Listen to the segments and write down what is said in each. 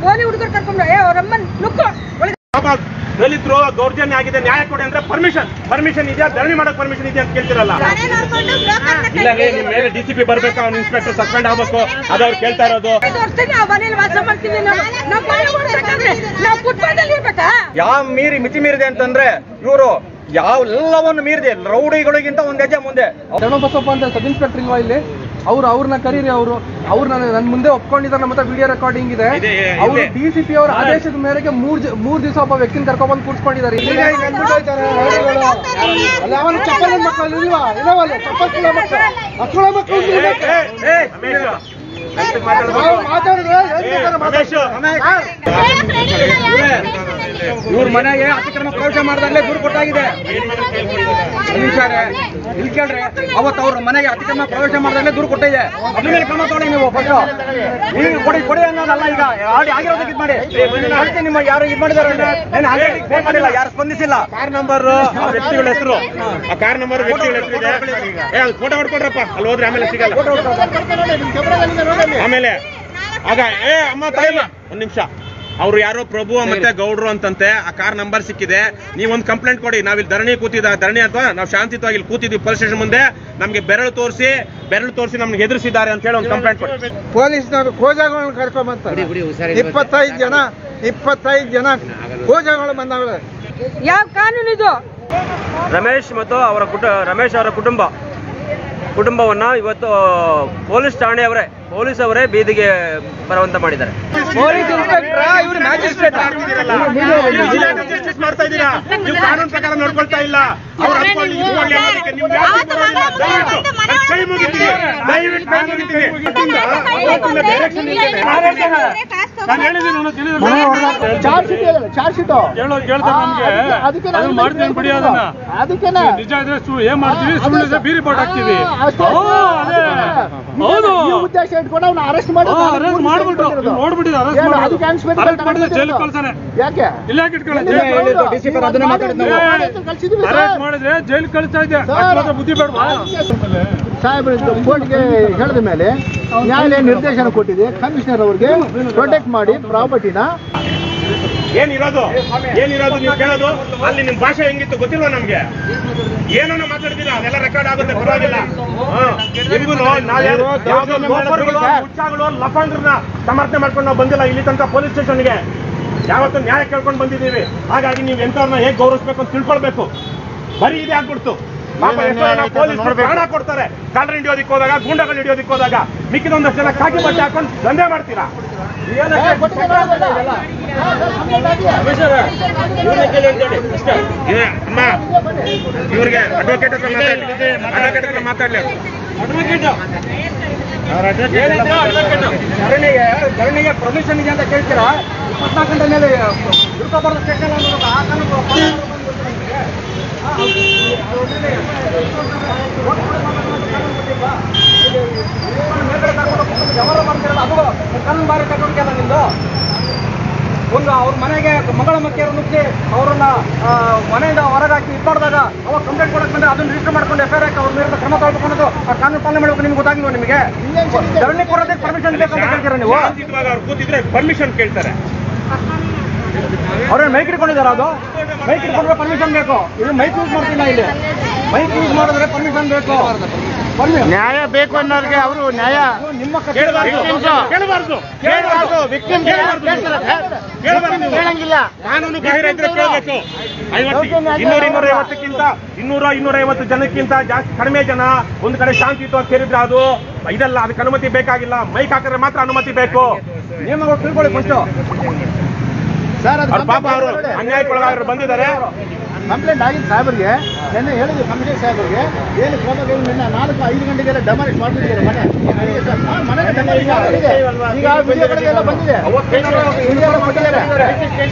ಓಲಿ ಹುಡುಗರು ಕರ್ಕೊಂಡು ಅವರಮ್ಮನ್ ನುಕ್ಕು ದಲಿತರು ದೌರ್ಜನ್ಯ ಆಗಿದೆ, ನ್ಯಾಯ ಕೊಡಿ ಅಂದ್ರೆ ಪರ್ಮಿಷನ್ ಇದೆಯಾ? ಧರಣಿ ಮಾಡಕ್ ಪರ್ಮಿಷನ್ ಇದೆಯಾ ಅಂತ ಕೇಳ್ತಿರಲ್ಲ. ಇಲ್ಲ ರೀ, ನಿಮ್ ಮೇಲೆ DCP ಬರ್ಬೇಕು, ಅವ್ನು ಇನ್ಸ್ಪೆಕ್ಟರ್ ಸಸ್ಪೆಂಡ್ ಆಗ್ಬೇಕು, ಅದು ಅವ್ರು ಕೇಳ್ತಾ ಇರೋದು. ಮನೇಲಿ ವಾಸ ಮಾಡ್ತೀವಿ ಯಾವ ಮಿತಿ ಮೀರಿದೆ ಅಂತಂದ್ರೆ ಇವರು ಎಲ್ಲವನ್ನು ಮೀರಿದೆ. ರೌಡಿಗಳಿಗಿಂತ ಒಂದ್ ಹೆಜ್ಜೆ ಮುಂದೆ. ಬಸಪ್ಪ ಅಂತ ಸಬ್ ಇನ್ಸ್ಪೆಕ್ಟರ್ ಇಲ್ವಾ ಇಲ್ಲಿ? ಅವ್ರನ್ನ ಕರೀರಿ. ಅವ್ರು ನನ್ನ ಮುಂದೆ ಒಪ್ಕೊಂಡಿದ್ದಾರೆ. ನಮ್ಮ ಹತ್ರ ವಿಡಿಯೋ ರೆಕಾರ್ಡಿಂಗ್ ಇದೆ. ಅವರು DCP ಅವರ ಆದೇಶದ ಮೇರೆಗೆ ಮೂರ್ ದಿವಸ ಒಬ್ಬ ವ್ಯಕ್ತಿನ ಕರ್ಕೊಂಡ್ಬಂದು ಕೂರ್ಸ್ಕೊಂಡಿದ್ದಾರೆ. ಇವ್ರ ಮನೆಗೆ ಅತಿಕ್ರಮ ಪ್ರವೇಶ ಮಾಡಿದಾಗಲೇ ದೂರು ಕೊಟ್ಟಾಗಿದೆ. ಇಲ್ಲಿ ಕೇಳ್ರಿ, ಅವತ್ತು ಅವ್ರ ಮನೆಗೆ ಅತಿಕ್ರಮ ಪ್ರವೇಶ ಮಾಡಿದಾಗಲೇ ದೂರು ಕೊಟ್ಟಿದೆ. ಅದ್ರ ಮೇಲೆ ಕ್ರಮ ತಗೊಳ್ಳಿ ನೀವು. ಕೊಡಿ ಕೊಡಿ ಅನ್ನೋದಲ್ಲ. ಈಗ ಆಗಿರೋದಕ್ಕೆ ಇದು ಮಾಡಿ. ನಿಮ್ಮ ಯಾರು ಇದು ಮಾಡಿದಾರೆ ಫೋನ್ ಮಾಡಿಲ್ಲ, ಯಾರು ಸ್ಪಂದಿಸಿಲ್ಲ. ಕಾರ್ ನಂಬರ್ ವ್ಯಕ್ತಿಗಳ ಹೆಸರು, ಆ ಕಾರ್ ನಂಬರ್ ವ್ಯಕ್ತಿಗಳ ಹೆಸರು ಇದೆ. ಫೋಟೋ ಹೊಡ್ಕೊಡ್ರಪ್ಪ, ಅಲ್ಲಿ ಹೋದ್ರೆ ಆಮೇಲೆ ಸಿಗಲ್ಲ. ಆಮೇಲೆ ಆಗ ಅಮ್ಮ ತಾಯಿಮ್ಮ ಒಂದ್ ನಿಮಿಷ, ಅವ್ರು ಯಾರೋ ಪ್ರಭು ಮತ್ತೆ ಗೌಡ್ರು ಅಂತಂತೆ. ಆ ಕಾರ್ ನಂಬರ್ ಸಿಕ್ಕಿದೆ. ನೀವೊಂದು ಕಂಪ್ಲೇಂಟ್ ಕೊಡಿ. ನಾವಿಲ್ಲಿ ಧರಣಿ ಅಥವಾ ನಾವು ಶಾಂತಿಯುತವಾಗಿ ಇಲ್ಲಿ ಕೂತಿದ್ವಿ ಪೊಲೀಸ್ ಸ್ಟೇಷನ್ ಮುಂದೆ. ನಮ್ಗೆ ಬೆರಳು ತೋರಿಸಿ ನಮ್ಗೆ ಎದುರಿಸಿದ್ದಾರೆ ಅಂತ ಹೇಳಿ ಒಂದು ಕಂಪ್ಲೇಂಟ್ ಕೊಡಿ. ಪೊಲೀಸ್ನವರು ಕೋಜಾಗಳನ್ನು ಕರ್ಕೊಂಡ್ಬಂತಾರೆ. 25 ಜನ ಕೋಜಾಗಳು ಬಂದವಳೆ. ಯಾವ ಕಾನೂನು ಇದು? ರಮೇಶ್ ಮತ್ತು ರಮೇಶ್ ಅವರ ಕುಟುಂಬವನ್ನ ಇವತ್ತು ಪೊಲೀಸ್ ಠಾಣೆಯವರೇ ಪೊಲೀಸ್ ಅವರೇ ಬೀದಿಗೆ ಬರುವಂತ ಮಾಡಿದ್ದಾರೆ. ಪೊಲೀಸ್ ಇನ್ಸ್ಪೆಕ್ಟರ್ ಇವರು ಮ್ಯಾಜಿಸ್ಟ್ರೇಟ್ ಮಾಡ್ತಾ ಇದ್ದೀರಾ? ನೀವು ಕಾನೂನು ಪ್ರಕಾರ ನೋಡ್ಕೊಳ್ತಾ ಇಲ್ಲ. ಉದ್ದೇಶ ಇಟ್ಕೊಂಡು ಅವ್ನ ಅರೆಸ್ಟ್ ಮಾಡಿ ಜೈಲು ಕಳ್ಸಾನೆ. ಯಾಕೆ ಮಾಡಿದ್ರೆ ಜೈಲು ಕಳಿಸ್ತಾ ಇದೆ. ಬುದ್ಧಿ ಬೇಡ ಸಾಹೇಬ್ರ ಕೋರ್ಟ್ಗೆ ಹೇಳಿದ ಮೇಲೆ ನ್ಯಾಯಾಲಯ ನಿರ್ದೇಶನ ಕೊಟ್ಟಿದೆ ಕಮಿಷನರ್ ಅವರಿಗೆ ಪ್ರೊಟೆಕ್ಟ್ ಮಾಡಿ ಪ್ರಾಪರ್ಟಿನ. ಏನಿರೋದು ನೀವು ಕೇಳೋದು? ಅಲ್ಲಿ ನಿಮ್ ಭಾಷೆ ಹೆಂಗಿತ್ತು ಗೊತ್ತಿಲ್ವಾ ನಮ್ಗೆ? ಏನನ್ನ ಮಾತಾಡ್ತೀರಾ? ಅದೆಲ್ಲ ರೆಕಾರ್ಡ್ ಆಗುತ್ತೆ, ಪರವಾಗಿಲ್ಲ. ಲಫಂಗ್ರನ್ನ ಸಮರ್ಥನೆ ಮಾಡ್ಕೊಂಡು ನಾವು ಬಂದಿಲ್ಲ ಇಲ್ಲಿ ತನಕ ಪೊಲೀಸ್ ಸ್ಟೇಷನ್ಗೆ. ಯಾವತ್ತು ನ್ಯಾಯ ಕೇಳ್ಕೊಂಡು ಬಂದಿದ್ದೀವಿ. ಹಾಗಾಗಿ ನೀವು ಎಂತವ್ರನ್ನ ಹೇಗೆ ಗೌರವಿಸ್ಬೇಕು ಅಂತ ತಿಳ್ಕೊಳ್ಬೇಕು. ಬರೀ ಇದೇ ಆಗ್ಬಿಡ್ತು. ಪೊಲೀಸ್ ಪ್ರಾಣ ಕೊಡ್ತಾರೆ ಕಾಲ್ರ ಹಿಡಿಯೋದಿಕ್ ಹೋದಾಗ, ಗೂಂಡಗಳು ಹಿಡಿಯೋದಿಕ್ ಹೋದಾಗ. ಮಿಕ್ಕಿದೊಂದಷ್ಟು ಜನ ಕಾಕಿ ಬಟ್ಟೆ ಹಾಕೊಂಡು ದಂಧೆ ಮಾಡ್ತೀರಾ? ಅಮ್ಮ ಇವ್ರಿಗೆ ಅಡ್ವೊಕೇಟ್ ಹತ್ರ ಮಾತಾಡ್ಲಿ. ಧರಣಿಗೆ ಪರ್ಮಿಷನ್ ಇದೆ ಅಂತ ಕೇಳ್ತೀರಾ? 24 ಗಂಟೆ ಮೇಲೆ ದುರ್ಗಾಪುರದ ಸ್ಟೇಷನ್ ಕಾನೂನು ಬಾರಿ ಕಟ್ಟೋಕೆ ಅಲ್ಲ ನಿಮ್ದು. ಒಂದು ಅವ್ರ ಮನೆಗೆ ಮಗಳ ಮಕ್ಕಿಯರು ನುಗ್ಗಿ ಅವ್ರನ್ನ ಮನೆಯಿಂದ ಹೊರಗಾಕಿ ಇದು ಮಾಡಿದಾಗ ಅವಾಗ ಕಂಪ್ಲೇಂಟ್ ಕೊಡಕ್ ಬಂದ್ರೆ ಅದನ್ನ ರಿಜಿಸ್ಟರ್ ಮಾಡ್ಕೊಂಡು FIR ಹಾಕಿ ಅವ್ರ ಮೇಲೆ ಕ್ರಮ ತಗೊಳ್ಕೊಂಡು ಆ ಕಾನೂನು ಪಾಲನೆ ಮಾಡಬೇಕು. ನಿಮ್ಗೆ ಗೊತ್ತಾಗಿಲ್ವ? ನಿಮಗೆ ಧರಣಿ ಕೊಡೋದಕ್ಕೆ ಪರ್ಮಿಷನ್ ಬೇಕಂತ ಕೇಳ್ತೀರಾ ನೀವು? ಅವ್ರು ಕೂತಿದ್ರೆ ಪರ್ಮಿಷನ್ ಕೇಳ್ತಾರೆ. ಅವ್ರೇನು ಮೈಕ್ ಇಟ್ಕೊಂಡಿದಾರ? ಅದು ಮೈಕ್ ಇಟ್ಕೊಂಡ್ರೆ ಪರ್ಮಿಷನ್ ಬೇಕು. ಇದು ಮೈಕ್ ಯೂಸ್ ಮಾಡ್ತಿಲ್ಲ. ಇಲ್ಲಿ ಮೈಕ್ ಯೂಸ್ ಮಾಡಿದ್ರೆ ಪರ್ಮಿಷನ್ ಬೇಕು. ನ್ಯಾಯ ಬೇಕು ಅನ್ನೋರಿಗೆ ಅವರು ನ್ಯಾಯ ನಿಮ್ಮ ಕೇಳಂಗಿಲ್ಲ. ಕಾನೂನು ಬಾಹಿರ ಇದ್ರೆ ಕೇಳಬೇಕು. 250 ಜನಕ್ಕಿಂತ ಜಾಸ್ತಿ ಕಡಿಮೆ ಜನ ಒಂದು ಕಡೆ ಶಾಂತಿಯುತವಾಗಿ ಸೇರಿದ್ರೆ ಅದು ಇದೆಲ್ಲ. ಅದಕ್ಕೆ ಅನುಮತಿ ಬೇಕಾಗಿಲ್ಲ. ಮೈಕ್ ಹಾಕಿದ್ರೆ ಮಾತ್ರ ಅನುಮತಿ ಬೇಕು. ನಿಯಮಗಳು ತಿಳ್ಕೊಳ್ಳಿ ಫಸ್ಟ್. ಪಾಪ ಅವರು ಅನ್ಯಾಯಕ್ಕೊಳಗಾದ್ರು ಬಂದಿದ್ದಾರೆ. ಕಂಪ್ಲೇಂಟ್ ಆಗಿದ್ದು ಸಾಹೇಬರಿಗೆ ನಿನ್ನೆ ಹೇಳಿದ್ವಿ. ಕಮಿಷನರ್ ಸಾಹೇಬರಿಗೆ ಏನು ಕ್ರಮ ನಿನ್ನೆ 4-5 ಗಂಟೆಗೆಲ್ಲ ಡೆಮಾಲಿಷ್ ಮಾಡ್ತಿದ್ದಾರೆ ಮನೆ ಈಗ ವಿಡಿಯೋಗಳೆಲ್ಲ ಬಂದಿದೆ.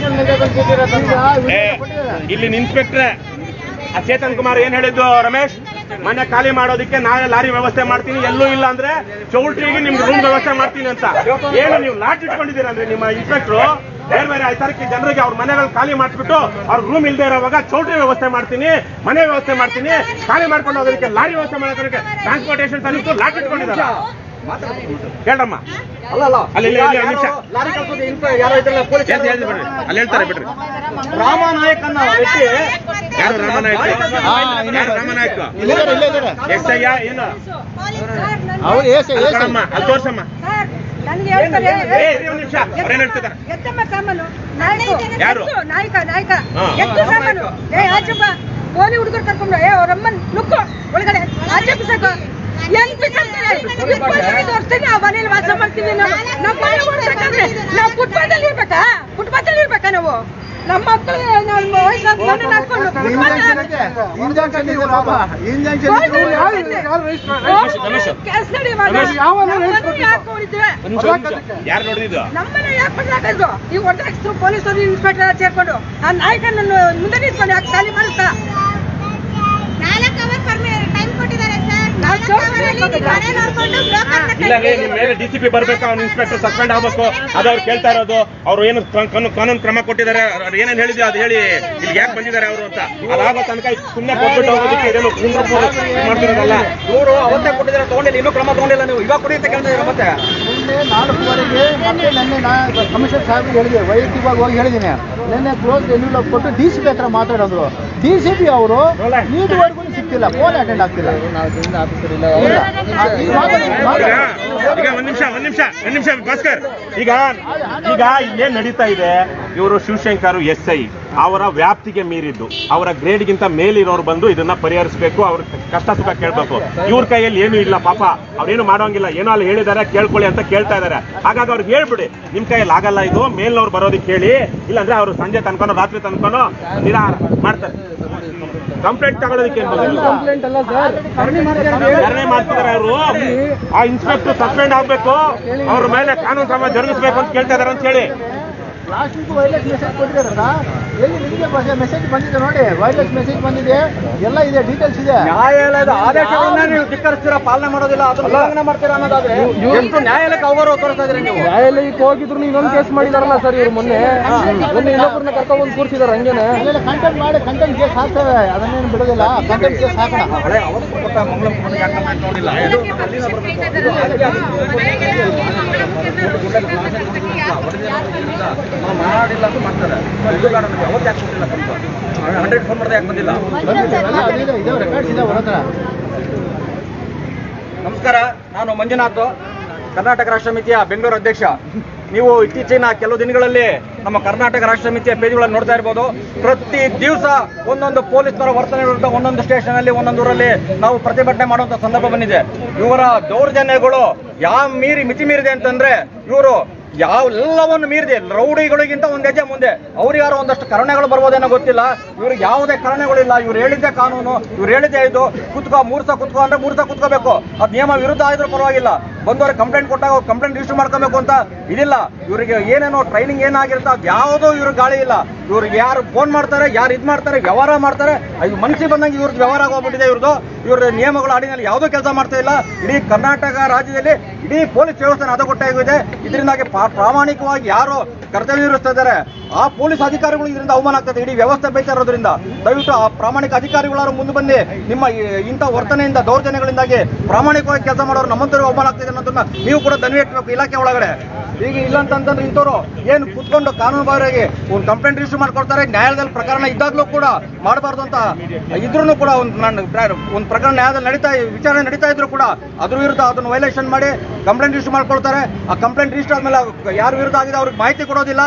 ಇಲ್ಲಿನ ಇನ್ಸ್ಪೆಕ್ಟ್ರೆ ಚೇತನ್ ಕುಮಾರ್ ಏನ್ ಹೇಳಿದ್ದು? ರಮೇಶ್, ಮನೆ ಖಾಲಿ ಮಾಡೋದಕ್ಕೆ ನಾಳೆ ಲಾರಿ ವ್ಯವಸ್ಥೆ ಮಾಡ್ತೀನಿ, ಎಲ್ಲೂ ಇಲ್ಲ ಅಂದ್ರೆ ಚೌಲ್ಟ್ರಿಗೆ ನಿಮ್ಗೆ ರೂಮ್ ವ್ಯವಸ್ಥೆ ಮಾಡ್ತೀನಿ ಅಂತ. ಏನು ನೀವು ಲಾಟ್ ಇಟ್ಕೊಂಡಿದ್ದೀರಾ ಅಂದ್ರೆ ನಿಮ್ಮ ಇನ್ಸ್ಪೆಕ್ಟ್ರು ಬೇರೆ ಐತಾರಕ್ಕೆ ಜನರಿಗೆ ಅವ್ರ ಮನೆಗಳು ಖಾಲಿ ಮಾಡಿಸ್ಬಿಟ್ಟು ಅವ್ರ ರೂಮ್ ಇಲ್ಲದೆ ಇರೋವಾಗ ಚೌಲ್ಟ್ರಿ ವ್ಯವಸ್ಥೆ ಮಾಡ್ತೀನಿ, ಮನೆ ವ್ಯವಸ್ಥೆ ಮಾಡ್ತೀನಿ, ಖಾಲಿ ಮಾಡ್ಕೊಂಡು ಹೋಗೋದಕ್ಕೆ ಲಾರಿ ವ್ಯವಸ್ಥೆ ಮಾಡೋದಕ್ಕೆ ಟ್ರಾನ್ಸ್ಪೋರ್ಟೇಷನ್ ಸರ್ವಿಸ್ ಲಾಟ್ ಇಟ್ಕೊಂಡಿದ್ದಾರೆ. ಕೇಳ್ರಮ್ಮ. ಅಲ್ಲ ಅಲ್ಲಿ ನಿಮಿಷ ಲಾರಿ ಕಳ್ಸೋದು ಯಾರೋ ಇದ್ರಲ್ಲ ಪೊಲೀಸ್ ಬಿಡ್ರಿ, ಅಲ್ಲಿ ಹೇಳ್ತಾರೆ ಬಿಡ್ರಿ. ರಾಮನಾಯಕ್ ಅನ್ನೋ ವ್ಯಕ್ತಿ ಯಾರು ರಾಮನಾಯ್ಕ? ಯಾರು ರಾಮನಾಯ್ಕ? ಎಸ್ಐ ಏನು? ಅವ್ರು ಕಳ್ಕೊಳಮ್ಮ, ಅಲ್ಲಿ ತೋರ್ಸಮ್ಮ. ನನಗೆ ಹೇಳ್ತಾರೆ ಒಂದ್ ನಿಮಿಷ, ಅವ್ರೇನ್ ಹೇಳ್ತಿದ್ದಾರೆ? ಎತ್ತಮ್ಮ ಸಾಮಾನು ನಾಯಕ ಯಾರು? ನಾಯಕ ಹಾ. ಎತ್ತು ಸಾಮಾನು ಆಚೆಪ್ಪ ಕೋಲಿ ಹುಡುಗರು ಕರ್ಕೊಂಡು ಅವ್ರಮ್ಮನ್ ನುಕ್ಕು ಒಳಗಡೆ ಆಚೆ ಬಿಸಾಕು ಹೆಂಗ್ ಬಿಸಾಕ್ತಾರೆ ತೋರಿಸ್ತೀನಿ. ಆ ಮನೇಲಿ ವಾಸ ಮಾಡ್ತೀವಿ ನಾವು ಮನೆ ಮಾಡ್ಬೇಕಂದ್ರೆ ನಾವು ಫುಟ್ಪಾತಲ್ಲಿ ಇರ್ಬೇಕಾ? ಫುಟ್ಪಾತಲ್ಲಿ ಇರ್ಬೇಕಾ ನಾವು? ನಮ್ಮ ಮಕ್ಕಳು ನಮ್ಮ ವಯಸ್ಸಾದ ಮನೆ ಹಾಕೊಂಡು ಕೆಲಸ ಯಾರು ನೋಡಿದ್ದು? ನಮ್ಮನೆ ಯಾಕೆ ಬಂದಾಕಲ್ದು? ಈ ಹೊಡೆದಾಕ್ಸ್ರು ಪೊಲೀಸರು ಇನ್ಸ್ಪೆಕ್ಟರ್ ಸೇರ್ಕೊಂಡು ಆ ನಾಯಕನನ್ನು ಮುಂದೆ ನಿಂತ್ಕೊಂಡು ಯಾಕೆ ಖಾಲಿ ಮಾಡಿಸ್ತಾ? 4 ಅವರ್ ಟೈಮ್ ಕೊಟ್ಟಿದ್ದಾರೆ ಸರ್. ಇಲ್ಲ ನಿಮ್ ಮೇಲೆ ಡಿಸಿಪಿ ಬರ್ಬೇಕು, ಅವ್ನು ಇನ್ಸ್ಪೆಕ್ಟರ್ ಸಸ್ಪೆಂಡ್ ಆಗ್ಬೇಕು, ಅದು ಅವ್ರು ಕೇಳ್ತಾ ಇರೋದು. ಅವ್ರು ಏನು ಕಾನೂನು ಕ್ರಮ ಕೊಟ್ಟಿದ್ದಾರೆ, ಅವ್ರು ಏನೇನು ಹೇಳಿದ್ರು ಅದು ಹೇಳಿ ಇಲ್ಲಿ ಯಾಕೆ ಬಂದಿದ್ದಾರೆ ಅವರು ಅಂತ. ಅದಾಗೋ ತನಕ ಸುಮ್ಮನೆ ಕೊಟ್ಬಿಟ್ಟು ಹೋಗೋದಕ್ಕೆ ಇದೆಲ್ಲ ಮಾಡ್ತಿರೋದಲ್ಲ. ಇವರು ಅವತ್ತೇ ಕೊಟ್ಟಿದ್ದಾರೆ, ತಗೊಂಡಿಲ್ಲ, ಇನ್ನೂ ಕ್ರಮ ತಗೊಂಡಿಲ್ಲ. ನೀವು ಇವಾಗ ಕೊಡಿ ಅಂತ ಕೇಳ್ತಾ ಇದ್ದೀರಾ ಮತ್ತೆ? ನಿನ್ನೆ 4:15ಗೆ ಮತ್ತೆ ನೆನ್ನೆ ಕಮಿಷನರ್ ಸಾಹೇಬ್ಗೆ ಹೇಳಿದೆ, ವೈಯಕ್ತಿಕವಾಗಿ ಹೋಗಿ ಹೇಳಿದ್ದೀನಿ. ನಿನ್ನೆ ಕ್ಲೋಸ್ ಎನ್ಯೂಲ್ ಕೊಟ್ಟು DCP ಹತ್ರ ಮಾತಾಡೋದು. DCP ಅವರು ಇದುವರೆಗೂ ಸಿಕ್ತಿಲ್ಲ, ಫೋನ್ ಅಟೆಂಡ್ ಆಗ್ತಿಲ್ಲ. ಈಗ ಒಂದ್ ನಿಮಿಷ ಭಾಸ್ಕರ್, ಈಗ ಇಲ್ಲೇನ್ ನಡೀತಾ ಇದೆ, ಇವರು ಶಿವಶಂಕರ್ SI ಅವರ ವ್ಯಾಪ್ತಿಗೆ ಮೀರಿದ್ದು, ಅವರ ಗ್ರೇಡ್ಗಿಂತ ಮೇಲಿರೋರು ಬಂದು ಇದನ್ನ ಪರಿಹರಿಸಬೇಕು, ಅವ್ರ ಕಷ್ಟ ಸುಖ ಕೇಳ್ಬೇಕು. ಇವ್ರ ಕೈಯಲ್ಲಿ ಏನು ಇಲ್ಲ ಪಾಪ, ಅವ್ರೇನು ಮಾಡೋಂಗಿಲ್ಲ, ಏನೋ ಅಲ್ಲಿ ಹೇಳಿದಾರೆ ಕೇಳ್ಕೊಳ್ಳಿ ಅಂತ ಕೇಳ್ತಾ ಇದಾರೆ. ಹಾಗಾಗಿ ಅವ್ರಿಗೆ ಹೇಳ್ಬಿಡಿ, ನಿಮ್ ಕೈಯಲ್ಲಿ ಆಗಲ್ಲ ಇದು, ಮೇಲ್ನವ್ರು ಬರೋದಕ್ಕೆ ಹೇಳಿ, ಇಲ್ಲಾಂದ್ರೆ ಅವರು ಸಂಜೆ ತನ್ಕೊಂಡು ರಾತ್ರಿ ತನ್ಕೊಂಡು ನಿರಾಹಾರ ಮಾಡ್ತಾರೆ. ಕಂಪ್ಲೇಂಟ್ ತಗೊಳ್ಳೋದಕ್ಕೆ ಕಂಪ್ಲೇಂಟ್ ಅಲ್ಲ ಸರ್, ಧರಣಿ ಮಾಡ್ತಿದ್ದಾರೆ ಅವರು. ಆ ಇನ್ಸ್ಪೆಕ್ಟರ್ ಸಸ್ಪೆಂಡ್ ಆಗ್ಬೇಕು, ಅವ್ರ ಮೇಲೆ ಕಾನೂನು ಕ್ರಮ ಜರುಗಿಸಬೇಕು ಅಂತ ಕೇಳ್ತಾ ಇದಾರೆ ಅಂತ ಹೇಳಿ. ಲಾಸ್ಟ್ ವೀಕ್ ವೈರ್ಲೆಸ್ ಮೆಸೇಜ್ ಕೊಟ್ಟಿದ್ದಾರಲ್ಲ, ಎಲ್ಲಿ ನಿಮಗೆ ಮೆಸೇಜ್ ಬಂದಿದೆ ನೋಡಿ, ವೈರ್ಲೆಸ್ ಮೆಸೇಜ್ ಬಂದಿದೆ, ಎಲ್ಲ ಇದೆ, ಡೀಟೇಲ್ಸ್ ಇದೆ. ನ್ಯಾಯಾಲಯದ ಆದೇಶವನ್ನ ನೀವು ಧಿಕ್ಕರಿಸ್ತೀರಾ, ಪಾಲನೆ ಮಾಡೋದಿಲ್ಲ, ಅದನ್ನ ಉಲ್ಲಂಘನೆ ಮಾಡ್ತೀರಾ ಅನ್ನೋದಾದ್ರೆ ಎಷ್ಟು ನ್ಯಾಯಾಲಯಕ್ಕೆ ಅವಗೌರವ ತೋರಿಸ್ತಾ ಇದ್ರಿ ನೀವು? ನ್ಯಾಯಾಲಯಕ್ಕೆ ಹೋಗಿದ್ರು ಇನ್ನೊಂದು ಕೇಸ್ ಮಾಡಿದಾರಲ್ಲ ಸರ್ ಇವ್ರು. ಮೊನ್ನೆ ಇನ್ನೊಬ್ಬರನ್ನ ಕರ್ಕೊಂಡ್ಬಂದು ಕೂರಿಸಿದಾರೆ ಹಂಗೇನೆ. ಕಂಟೆಂಟ್ ಮಾಡಿ ಕಂಟೆಂಟ್ ಕೇಸ್ ಹಾಕ್ತೇವೆ, ಅದನ್ನೇನು ಬಿಡೋದಿಲ್ಲ, ಕಂಟೆಂಟ್ ಕೇಸ್ ಹಾಕೋಣ. ಹಳೆ ಅವತ್ತು ಕೊಟ್ಟ ಮಂಗಳ ಮುಖಂಡ ಯಾಕೆ ಕಂಪ್ಲೇಂಟ್ ನೋಡಿಲ್ಲ? ಇದು ಮಾಡಿಲ್ಲ ಅಂತ ಮಾಡ್ತಾರೆ. ಇದು ಬೇಡ ನಮಗೆ, ಅವತ್ತು ಯಾಕೆ ಕೊಟ್ಟಿಲ್ಲ? 100 ಫೋನ್ ಮಾಡಿದೆ ಯಾಕೆ ಬಂದಿಲ್ಲ? ಇದೆ ರೆಕಾರ್ಡ್ಸ್ ಇದೆ ಅವ್ರ ಹತ್ರ. ನಮಸ್ಕಾರ, ನಾನು ಮಂಜುನಾಥ್, ಕರ್ನಾಟಕ ರಾಷ್ಟ್ರ ಸಮಿತಿಯ ಬೆಂಗಳೂರು ಅಧ್ಯಕ್ಷ. ನೀವು ಇತ್ತೀಚಿನ ಕೆಲವು ದಿನಗಳಲ್ಲಿ ನಮ್ಮ ಕರ್ನಾಟಕ ರಾಷ್ಟ್ರ ಸಮಿತಿಯ ಪೇಜ್ಗಳನ್ನು ನೋಡ್ತಾ ಇರ್ಬೋದು. ಪ್ರತಿ ದಿವಸ ಒಂದೊಂದು ಪೊಲೀಸರ ವರ್ತನೆ ವಿರುದ್ಧ ಒಂದೊಂದು ಸ್ಟೇಷನ್ ಅಲ್ಲಿ ಒಂದೊಂದು ಊರಲ್ಲಿ ನಾವು ಪ್ರತಿಭಟನೆ ಮಾಡುವಂತ ಸಂದರ್ಭ ಬಂದಿದೆ. ಇವರ ದೌರ್ಜನ್ಯಗಳು ಯಾವ ಮಿತಿ ಮೀರಿದೆ ಅಂತಂದ್ರೆ, ಇವರು ಎಲ್ಲವನ್ನು ಮೀರಿದೆ. ರೌಡಿಗಳಿಗಿಂತ ಒಂದ್ ಹೆಜ್ಜೆ ಮುಂದೆ. ಅವ್ರಿಗೆ ಯಾರೋ ಒಂದಷ್ಟು ಕರುಣೆಗಳು ಬರ್ಬೋದೇನೋ ಗೊತ್ತಿಲ್ಲ, ಇವ್ರಿಗೆ ಯಾವುದೇ ಕರುಣೆಗಳಿಲ್ಲ. ಇವ್ರು ಹೇಳಿದ್ದೆ ಕಾನೂನು, ಇವ್ರು ಹೇಳಿದ್ದೆ ಇದು, ಕುತ್ಕೋ 3 ದಿವಸ ಕುತ್ಕೋ ಅಂದ್ರೆ 3 ದಿವಸ ಕುತ್ಕೋಬೇಕು. ಅದ್ ನಿಯಮ ವಿರುದ್ಧ ಆದ್ರೂ ಪರವಾಗಿಲ್ಲ. ಬಂದವ್ರಿಗೆ ಕಂಪ್ಲೇಂಟ್ ಕೊಟ್ಟಾಗ ಕಂಪ್ಲೇಂಟ್ ರಿಜಿಸ್ಟರ್ ಮಾಡ್ಕೋಬೇಕು ಅಂತ ಇದಿಲ್ಲ. ಇವರಿಗೆ ಏನೇನೋ ಟ್ರೈನಿಂಗ್ ಏನಾಗಿರುತ್ತೆ ಅದು ಯಾವುದೋ ಇವ್ರಿಗೆ ಗಾಳಿ ಇಲ್ಲ. ಇವ್ರಿಗೆ ಯಾರು ಫೋನ್ ಮಾಡ್ತಾರೆ, ಯಾರು ಇದು ಮಾಡ್ತಾರೆ, ವ್ಯವಹಾರ ಮಾಡ್ತಾರೆ, ಅದು ಮನಸ್ಸಿಗೆ ಬಂದಂಗೆ ಇವ್ರದ್ದು ವ್ಯವಹಾರ ಆಗೋಗ್ಬಿಟ್ಟಿದೆ. ಇವ್ರ ನಿಯಮಗಳ ಅಡಿನಲ್ಲಿ ಯಾವುದೋ ಕೆಲಸ ಮಾಡ್ತಾ ಇಲ್ಲ. ಇಡೀ ಕರ್ನಾಟಕ ರಾಜ್ಯದಲ್ಲಿ ಇಡೀ ಪೊಲೀಸ್ ವ್ಯವಸ್ಥೆ ಹದಗೊಟ್ಟಾಗಿದೆ. ಇದರಿಂದಾಗಿ ಪ್ರಾಮಾಣಿಕವಾಗಿ ಯಾರು ಕರ್ತವ್ಯ ನಿರ್ವಹಿಸ್ತಾ ಇದ್ದಾರೆ ಆ ಪೊಲೀಸ್ ಅಧಿಕಾರಿಗಳು ಇದರಿಂದ ಅವಮಾನ ಆಗ್ತದೆ. ಇಡೀ ವ್ಯವಸ್ಥೆ ಬೈತಾ ಇರೋದ್ರಿಂದ ದಯವಿಟ್ಟು ಆ ಪ್ರಾಮಾಣಿಕ ಅಧಿಕಾರಿಗಳಾರು ಮುಂದೆ ಬಂದು ನಿಮ್ಮ ಇಂಥ ವರ್ತನೆಯಿಂದ, ದೌರ್ಜನ್ಯಗಳಿಂದಾಗಿ ಪ್ರಾಮಾಣಿಕವಾಗಿ ಕೆಲಸ ಮಾಡೋರು ನಮ್ಮಂತವ್ರಿಗೆ ಅವಮಾನ ಆಗ್ತಿದೆ ಅನ್ನೋದನ್ನ ನೀವು ಕೂಡ ದನಿ ಇಟ್ಬೇಕು ಇಲಾಖೆ ಒಳಗಡೆ. ಈಗ ಇಲ್ಲ ಅಂತಂದ್ರೆ ಇಂಥವ್ರು ಏನು ಕುತ್ಕೊಂಡು ಕಾನೂನು ಬಾಹಿರವಾಗಿ ಒಂದು ಕಂಪ್ಲೇಂಟ್ ರಿಜಿಸ್ಟರ್ ಮಾಡ್ಕೊಡ್ತಾರೆ. ನ್ಯಾಯಾಲಯದಲ್ಲಿ ಪ್ರಕರಣ ಇದ್ದಾಗಲೂ ಕೂಡ ಮಾಡಬಾರ್ದು ಅಂತ ಇದ್ರೂ ಕೂಡ ಒಂದು ಪ್ರಕರಣ ನ್ಯಾಯಾಲಯದಲ್ಲಿ ವಿಚಾರಣೆ ನಡೀತಾ ಇದ್ರು ಕೂಡ ಅದ್ರ ವಿರುದ್ಧ ಅದನ್ನು ವೈಲೇಷನ್ ಮಾಡಿ ಕಂಪ್ಲೇಂಟ್ ರಿಜಿಸ್ಟರ್ ಮಾಡ್ಕೊಳ್ತಾರೆ. ಆ ಕಂಪ್ಲೇಂಟ್ ರಿಜಿಸ್ಟರ್ ಆದ್ಮೇಲೆ ಯಾರು ವಿರುದ್ಧ ಆಗಿದೆ ಅವ್ರಿಗೆ ಮಾಹಿತಿ ಕೊಡೋದಿಲ್ಲ.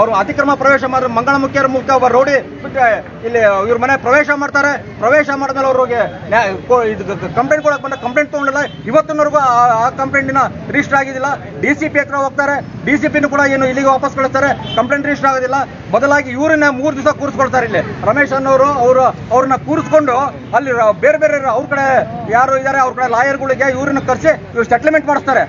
ಅವರು ಅತಿಕ್ರಮ ಪ್ರವೇಶ ಮಾಡಿದ್ರೆ ಮಂಗಳಮುಖಿಯರ ಮುಖ್ಯ ಒಬ್ಬ ರೌಡಿ ಬಿಟ್ಟರೆ ಇಲ್ಲಿ ಇವ್ರ ಮನೆ ಪ್ರವೇಶ ಮಾಡ್ತಾರೆ. ಪ್ರವೇಶ ಮಾಡಿದ್ಮೇಲೆ ಅವ್ರಿಗೆ ಕಂಪ್ಲೇಂಟ್ ಕೊಡಕ್ಕೆ ಬಂದ ಕಂಪ್ಲೇಂಟ್ ತಗೊಂಡಿಲ್ಲ. ಇವತ್ತಿನವರೆಗೂ ಆ ಕಂಪ್ಲೇಂಟಿನ ರಿಜಿಸ್ಟರ್ ಆಗಿದ್ದಿಲ್ಲ. DCP ಹತ್ರ ಹೋಗ್ತಾರೆ, DCPನೂ ಕೂಡ ಏನು ಇಲ್ಲಿಗೆ ವಾಪಸ್ ಕಳಿಸ್ತಾರೆ, ಕಂಪ್ಲೇಂಟ್ ರಿಜಿಸ್ಟರ್ ಆಗೋದಿಲ್ಲ. ಬದಲಾಗಿ ಇವ್ರನ್ನ 3 ದಿವಸ ಕೂರಿಸ್ಕೊಳ್ತಾರೆ. ಇಲ್ಲಿ ರಮೇಶ್ ಅನ್ನೋರು ಅವ್ರನ್ನ ಕೂರಿಸ್ಕೊಂಡು ಅಲ್ಲಿ ಬೇರೆ ಬೇರೆ ಅವ್ರ ಕಡೆ ಯಾರು ಇದ್ದಾರೆ ಅವ್ರ ಕಡೆ ಲಾಯರ್ಗಳಿಗೆ ಇವ್ರನ್ನ ಕರೆಸಿ ಇವ್ರು ಸೆಟ್ಲ್ಮೆಂಟ್ ಮಾಡಿಸ್ತಾರೆ.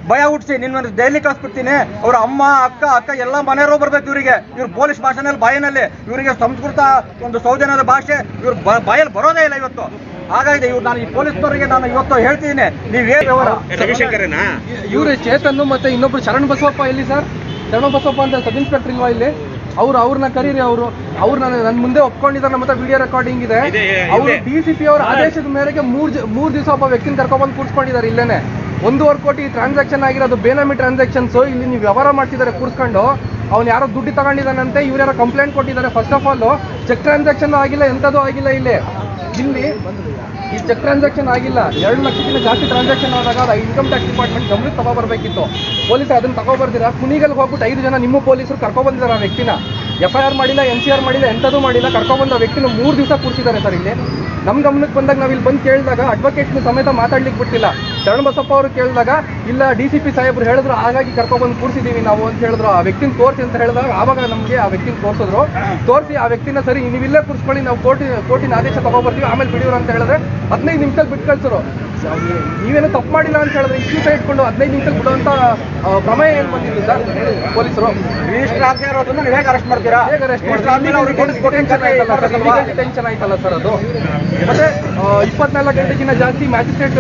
ಭಯ ಹುಟ್ಟಿಸಿ ನಿನ್ನ ದೆಹಲಿ ಕಳಿಸ್ಬಿಡ್ತೀನಿ, ಅವ್ರ ಅಮ್ಮ ಅಕ್ಕ ಎಲ್ಲ ಮನೆಯವರು ಬರ್ಬೇಕು ಇವರಿಗೆ. ಇವ್ರು ಪೊಲೀಸ್ ಭಾಷೆನಲ್ಲಿ ಬಾಯಿನಲ್ಲಿ ಇವರಿಗೆ ಸಂಸ್ಕೃತ ಒಂದು ಸೌಜನ್ಯದ ಭಾಷೆ ಇವ್ರು ಬಾಯಲ್ಲಿ ಬರೋದೇ ಇಲ್ಲ ಇವತ್ತು. ಹಾಗಾಗಿ ನಾನು ಈ ಪೊಲೀಸ್ನವರಿಗೆ ನಾನು ಇವತ್ತು ಹೇಳ್ತಿದ್ದೀನಿ, ನೀವೇ ರವಿಶಂಕರನಾ ಇವ್ರು ಚೇತನ್ ಮತ್ತೆ ಇನ್ನೊಬ್ರು ಶರಣ್ ಬಸವಪ್ಪ ಎಲ್ಲಿ ಸರ್? ಶರಣ್ ಬಸವಪ್ಪ ಅಂತ ಸಬ್ ಇನ್ಸ್ಪೆಕ್ಟರ್ ಇಲ್ವಾ ಇಲ್ಲಿ? ಅವ್ರನ್ನ ಕರೀರಿ. ಅವ್ರು ನನ್ನ ಮುಂದೆ ಒಪ್ಕೊಂಡಿದ್ದಾರೆ, ನಮ್ಮ ಹತ್ರ ವಿಡಿಯೋ ರೆಕಾರ್ಡಿಂಗ್ ಇದೆ. ಅವರು DCP ಅವರ ಆದೇಶದ ಮೇರೆಗೆ 3 ದಿವಸ ಒಬ್ಬ ವ್ಯಕ್ತಿನ ಕರ್ಕೊಂಡ್ಬಂದು ಕೂರ್ಸ್ಕೊಂಡಿದ್ದಾರೆ ಇಲ್ಲೇನೆ. 1.5 ಕೋಟಿ ಟ್ರಾನ್ಸಾಕ್ಷನ್ ಆಗಿರೋದು ಬೇನಾಮಿ ಟ್ರಾನ್ಸಾಕ್ಷನ್ಸ್. ಇಲ್ಲಿ ನೀವು ವ್ಯವಹಾರ ಮಾಡ್ತಿದ್ದಾರೆ ಕೂರ್ಸ್ಕೊಂಡು. ಅವ್ನು ಯಾರೋ ದುಡ್ಡು ತಗೊಂಡಿದ್ದಾನಂತೆ, ಇವ್ರು ಯಾರೋ ಕಂಪ್ಲೇಂಟ್ ಕೊಟ್ಟಿದ್ದಾರೆ. First of all check transaction ಆಗಿಲ್ಲ, ಎಂಥದ್ದು ಆಗಿಲ್ಲ. ಇಲ್ಲಿ ಈ ಚೆಕ್ ಟ್ರಾನ್ಸಾಕ್ಷನ್ ಆಗಿಲ್ಲ. 2 ಲಕ್ಷಕ್ಕಿಂತ ಜಾಸ್ತಿ ಟ್ರಾನ್ಸಾಕ್ಷನ್ ಆದಾಗ ಅದು ಇನ್ಕಮ್ ಟ್ಯಾಕ್ಸ್ ಡಿಪಾರ್ಟ್ಮೆಂಟ್ ಗಮನಕ್ಕೆ ತಗೋಬರ್ಬೇಕಿತ್ತು. ಪೊಲೀಸರು ಅದನ್ನು ತಗೋಬರ್ದಿರ ಕುಣಿಗಲ್ಗೆ ಹೋಗ್ಬಿಟ್ಟು 5 ಜನ ನಿಮ್ಮ ಪೊಲೀಸರು ಕರ್ಕೊಬಂದಿದ್ದಾರೆ ಆ ವ್ಯಕ್ತಿನ. FIR ಮಾಡಿಲ್ಲ, NCR ಮಾಡಿಲ್ಲ, ಎಂಥದ್ದು ಮಾಡಿಲ್ಲ. ಕರ್ಕೊಬಂದ ವ್ಯಕ್ತಿನ 3 ದಿವಸ ಕೂರಿಸಿದ್ದಾರೆ ಸರ್. ಇಲ್ಲಿ ನಮ್ಮ ಗಮನಕ್ಕೆ ಬಂದಾಗ ನಾವು ಇಲ್ಲಿ ಬಂದು ಕೇಳಿದಾಗ ಅಡ್ವೊಕೇಟ್ನ ಸಮೇತ ಮಾತಾಡ್ಲಿಕ್ಕೆ ಬಿಟ್ಟಿಲ್ಲ. ಶರಣಬಸಪ್ಪ ಅವರು ಕೇಳಿದಾಗ ಇಲ್ಲ DCP ಸಾಹೇಬ್ರು ಹೇಳಿದ್ರು, ಹಾಗಾಗಿ ಕರ್ಕೊಬಂದು ಕೂರಿಸಿದ್ದೀವಿ ನಾವು ಅಂತ ಹೇಳಿದ್ರು. ಆ ವ್ಯಕ್ತಿನ ತೋರಿಸಿ ಅಂತ ಹೇಳಿದಾಗ ಆವಾಗ ನಮಗೆ ಆ ವ್ಯಕ್ತಿನ ತೋರಿಸಿದ್ರು. ತೋರಿಸಿ ಆ ವ್ಯಕ್ತಿನ ಸರಿ ನೀವಿಲ್ಲೇ ಕೂರಿಸ್ಕೊಳ್ಳಿ, ನಾವು ಕೋರ್ಟಿನ ಆದೇಶ ತಗೊಬರ್ತೀವಿ, ಆಮೇಲೆ ಬಿಡಿಯೋರು ಅಂತ ಹೇಳಿದ್ರೆ 15 ನಿಮಿಷದಲ್ಲಿ ಬಿಟ್ಟು ಕಳ್ಸರು. ನೀವೇನೋ ತಪ್ಪು ಮಾಡಿಲ್ಲ ಅಂತ ಹೇಳಿದ್ರೆ ಇಶ್ಯೂ ಇಟ್ಕೊಂಡು 15 ನಿಮಿಷದಲ್ಲಿ ಬಿಡುವಂತ ಪ್ರಮೇಯ ಏನು ಬಂದಿದ್ದು ಸರ್ ಪೊಲೀಸರು? ರಿಜಿಸ್ಟರ್ ಆಗದೆ ಇರೋದನ್ನ ನೀವು ಹೇಗೆ ಅರೆಸ್ಟ್ ಮಾಡ್ತೀರಾ? ಹೇಗೆ ಅರೆಸ್ಟ್ ಟೆನ್ಷನ್ ಆಯ್ತಲ್ಲ ಸರ್ ಅದು. ಮತ್ತೆ 24 ಗಂಟೆಗಿಂತ ಜಾಸ್ತಿ ಮ್ಯಾಜಿಸ್ಟ್ರೇಟ್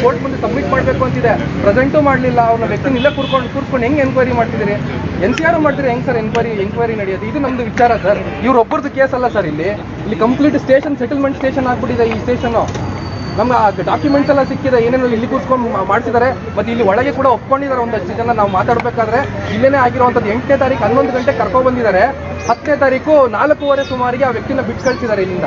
ಕೋರ್ಟ್ ಮುಂದೆ ಸಬ್ಮಿಟ್ ಮಾಡಬೇಕು ಅಂತಿದೆ. ಪ್ರೆಸೆಂಟು ಮಾಡಲಿಲ್ಲ. ಅವ್ರನ್ನ ವ್ಯಕ್ತಿನ ಇಲ್ಲೇ ಕೂರ್ಸ್ಕೊಂಡು ಹೆಂಗೆ ಎನ್ಕ್ವೈರಿ ಮಾಡ್ತಿದ್ದೀರಿ? NCR ಮಾಡ್ತೀರಿ ಹೆಂಗೆ ಸರ್ ಎಂಕ್ವೈರಿ ನಡೆಯೋದು? ಇದು ನಮ್ದು ವಿಚಾರ ಸರ್. ಇವ್ರೊಬ್ಬರದ್ದು ಕೇಸ್ ಅಲ್ಲ ಸರ್. ಇಲ್ಲಿ ಕಂಪ್ಲೀಟ್ ಸ್ಟೇಷನ್ ಸೆಟಲ್ಮೆಂಟ್ ಸ್ಟೇಷನ್ ಆಗ್ಬಿಟ್ಟಿದೆ ಈ ಸ್ಟೇಷನು. ನಮ್ಮ ಡಾಕ್ಯುಮೆಂಟ್ಸ್ ಎಲ್ಲ ಸಿಕ್ಕಿದೆ, ಏನೇನು ಇಲ್ಲಿ ಕೂರ್ಸ್ಕೊಂಡು ಮಾಡಿಸಿದ್ದಾರೆ. ಮತ್ತು ಇಲ್ಲಿ ಒಳಗೆ ಕೂಡ ಒಪ್ಕೊಂಡಿದ್ದಾರೆ ಒಂದಷ್ಟು ಜನ. ನಾವು ಮಾತಾಡಬೇಕಾದ್ರೆ ಇಲ್ಲೇನೇ ಆಗಿರುವಂಥದ್ದು 8ನೇ ತಾರೀಕು 11 ಗಂಟೆ ಕರ್ಕೊಂಡ್ಬಂದಿದ್ದಾರೆ. 10ನೇ ತಾರೀಕು 4:15 ಸುಮಾರಿಗೆ ಆ ವ್ಯಕ್ತಿನ ಬಿಟ್ಟು ಕಳಿಸಿದ್ದಾರೆ ಇಲ್ಲಿಂದ.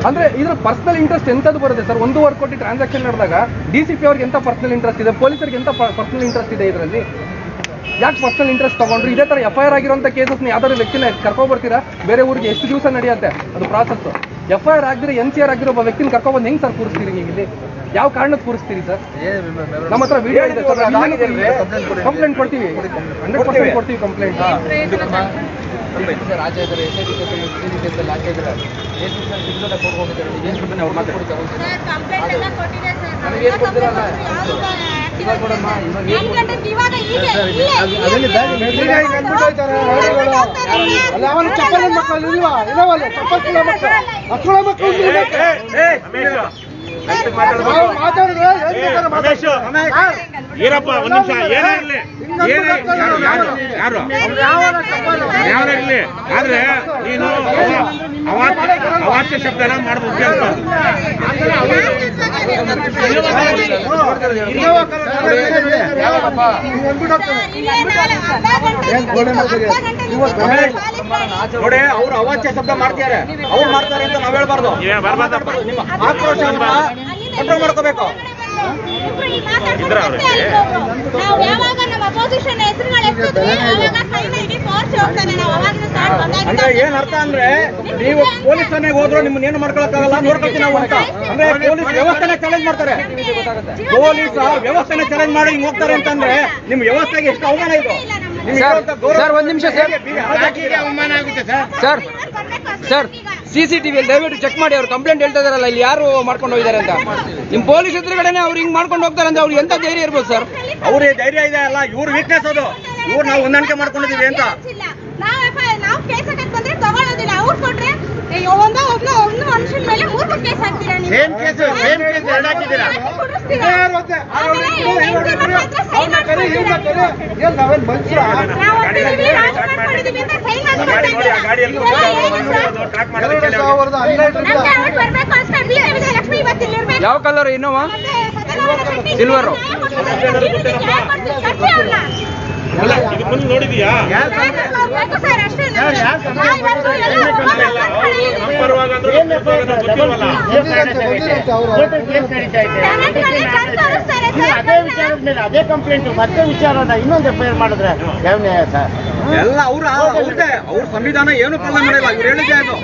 ಅಂದ್ರೆ ಇದ್ರ ಪರ್ಸನಲ್ ಇಂಟ್ರೆಸ್ಟ್ ಎಂತದ್ದು ಬರುತ್ತೆ ಸರ್? 1.5 ಕೋಟಿ ಟ್ರಾನ್ಸಾಕ್ಷನ್ ನಡೆದಾಗ DCP ಅವ್ರಿಗೆ ಎಂತ ಪರ್ಸನಲ್ ಇಂಟ್ರೆಸ್ಟ್ ಇದೆ? ಪೊಲೀಸರಿಗೆ ಎಂತ ಪರ್ಸನಲ್ ಇಂಟ್ರೆಸ್ಟ್ ಇದೆ ಇದರಲ್ಲಿ? ಯಾಕೆ ಪರ್ಸನಲ್ ಇಂಟ್ರೆಸ್ಟ್ ತಗೊಂಡ್ರು? ಇದೇ ತರ FIR ಆಗಿರುವಂತ ಕೇಸಸ್ನ ಯಾವ್ದಾದ್ರು ವ್ಯಕ್ತಿನ ಕರ್ಕೊಬರ್ತೀರಾ? ಬೇರೆ ಊರಿಗೆ ಎಷ್ಟು ದಿವಸ ನಡೆಯುತ್ತೆ ಅದು ಪ್ರಾಸೆಸ್? FIR ಆಗಿದ್ರೆ NCR ಆಗಿರೋ ಒಬ್ಬ ವ್ಯಕ್ತಿನ ಕರ್ಕೊಬಂದು ಹೆಂಗ್ ಸರ್ ಕೂರಿಸ್ತೀರಿ ನೀವು ಇಲ್ಲಿ? ಯಾವ ಕಾರಣಕ್ಕೆ ಕೂರಿಸ್ತೀರಿ ಸರ್? ನಮ್ಮ ಹತ್ರ ವಿಡಿಯೋ ಇದೆ ಸರ್. ಕಂಪ್ಲೇಂಟ್ ಕೊಡ್ತೀವಿ, 100% ಕೊಡ್ತೀವಿ ಕಂಪ್ಲೇಂಟ್. ಚಪ್ಪಲ್ ಮಕ್ಕಳು ಇಲ್ವಾ? ಇದಾವಲ್ಲ ಚಪ್ಪಲ್ ಮಕ್ಕಳು ಏನಪ್ಪ ಒಂದ್ ನಿಮಿಷ ಏನಿರ್ಲಿ ಯಾರಿರ್ಲಿ, ಆದ್ರೆ ನೀನು ಅವಾಚ್ಯ ಶಬ್ದನ ಮಾಡೋದು ಉಪಯೋಗ. ನೋಡಿ, ಅವ್ರು ಅವಾಚ್ಯ ಶಬ್ದ ಮಾಡ್ತಾರೆ, ಅವ್ರು ಮಾಡ್ತಾರೆ ಅಂತ ನಾವ್ ಹೇಳ್ಬಾರ್ದು. ನಿಮ್ಮ ಆಕ್ರೋಶವನ್ನ ಕಂಟ್ರೋಲ್ ಮಾಡ್ಕೋಬೇಕು. ನಾವು ಯಾವಾಗ ನಮ್ಮ ಅಪೋಸಿಷನ್ ಹೆಸರುಗಳು ಎತ್ತಿದ್ವಿ ಅವಾಗ ಕೈನ ಹಿಡಿ ತೋರಿಸಿ ಹೋಗ್ತಾನೆ. ನಾವು ಅವಾಗ ಸ್ಟಾರ್ಟ್ ಬಂದಾಗ ಅಂದ್ರೆ ಏನ್ ಅರ್ಥ ಅಂದ್ರೆ ನೀವು ಪೊಲೀಸ್ ಠಾಣೆಗೆ ಹೋದ್ರು ನಿಮ್ಮನ್ನ ಏನು ಮಾಡ್ಕೊಳಕ್ಕಾಗಲ್ಲ, ನೋಡ್ಕೊಳ್ತೀವಿ ನಾವು ಅಂತ. ಅಂದ್ರೆ ಪೊಲೀಸ್ ವ್ಯವಸ್ಥೆನ ಚಾಲೆಂಜ್ ಮಾಡ್ತಾರೆ. ಪೊಲೀಸ್ ವ್ಯವಸ್ಥೆನ ಚಾಲೆಂಜ್ ಮಾಡಿ ಹಿಂಗ್ ಹೋಗ್ತಾರೆ ಅಂತಂದ್ರೆ ನಿಮ್ ವ್ಯವಸ್ಥೆಗೆ ಎಷ್ಟು ಅವಮಾನ ಇದು. ಸರ್ ಒಂದ್ ನಿಮಿಷ ಸರ್. ಅವಮಾನ ಆಗುತ್ತೆ ಸರ್ ಸರ್ CCTVಯಲ್ಲಿ ದಯವಿಟ್ಟು ಚೆಕ್ ಮಾಡಿ. ಅವ್ರು ಕಂಪ್ಲೇಂಟ್ ಹೇಳ್ತಾ ಇದಾರಲ್ಲ ಇಲ್ಲಿ ಯಾರು ಮಾಡ್ಕೊಂಡು ಹೋಗಿದ್ದಾರೆ ಅಂತ. ನಿಮ್ ಪೊಲೀಸ್ ಎದುರುಗಡೆನೆ ಅವ್ರು ಹಿಂಗ್ ಮಾಡ್ಕೊಂಡು ಹೋಗ್ತಾರೆ ಅಂದ್ರೆ ಅವ್ರಿಗೆ ಎಂತ ಧೈರ್ಯ ಇರ್ಬೋದು ಸರ್? ಅವ್ರಿಗೆ ಧೈರ್ಯ ಇದೆ ಅಲ್ಲ, ಇವ್ರ ವೀಕ್ನೆಸ್ ಅದು. ಇವ್ರು ನಾವು ಹೊಂದಾಣಿಕೆ ಮಾಡ್ಕೊಂಡಿದೀವಿ ಅಂತ. ನಾವು ಕೇಸ್ ಹಾಕಕ್ ಬಂದ್ರೆ ತಗೊಳ್ಳೋದಿಲ್ಲ. ಅವ್ರು ಕೊಟ್ರೆ ಒಂದು ಮನುಷ್ಯನ ಮೇಲೆ 3 ಕೇಸ್ ಹಾಕ್ತೀರಾ ನೀವು? ಯಾವ ಕಲರ್ ಇನ್ನೋವಾ? ಸಿಲ್ವರು. ನೋಡಿದೀಯಾ? ಅದೇ ಕಂಪ್ಲೇಂಟ್ ಮತ್ತೆ ವಿಚಾರನ ಇನ್ನೊಂದು FIR ಮಾಡಿದ್ರೆ ಯಾವ ನ್ಯಾಯ ಸರ್? ಎಲ್ಲ ಅವ್ರದೇ. ಅವ್ರ ಸಂವಿಧಾನ ಏನು ಪಾಲನೆ ಮಾಡಿಲ್ಲ. ಇವ್ರು ಹೇಳಿದ್ದೆ ಅದು.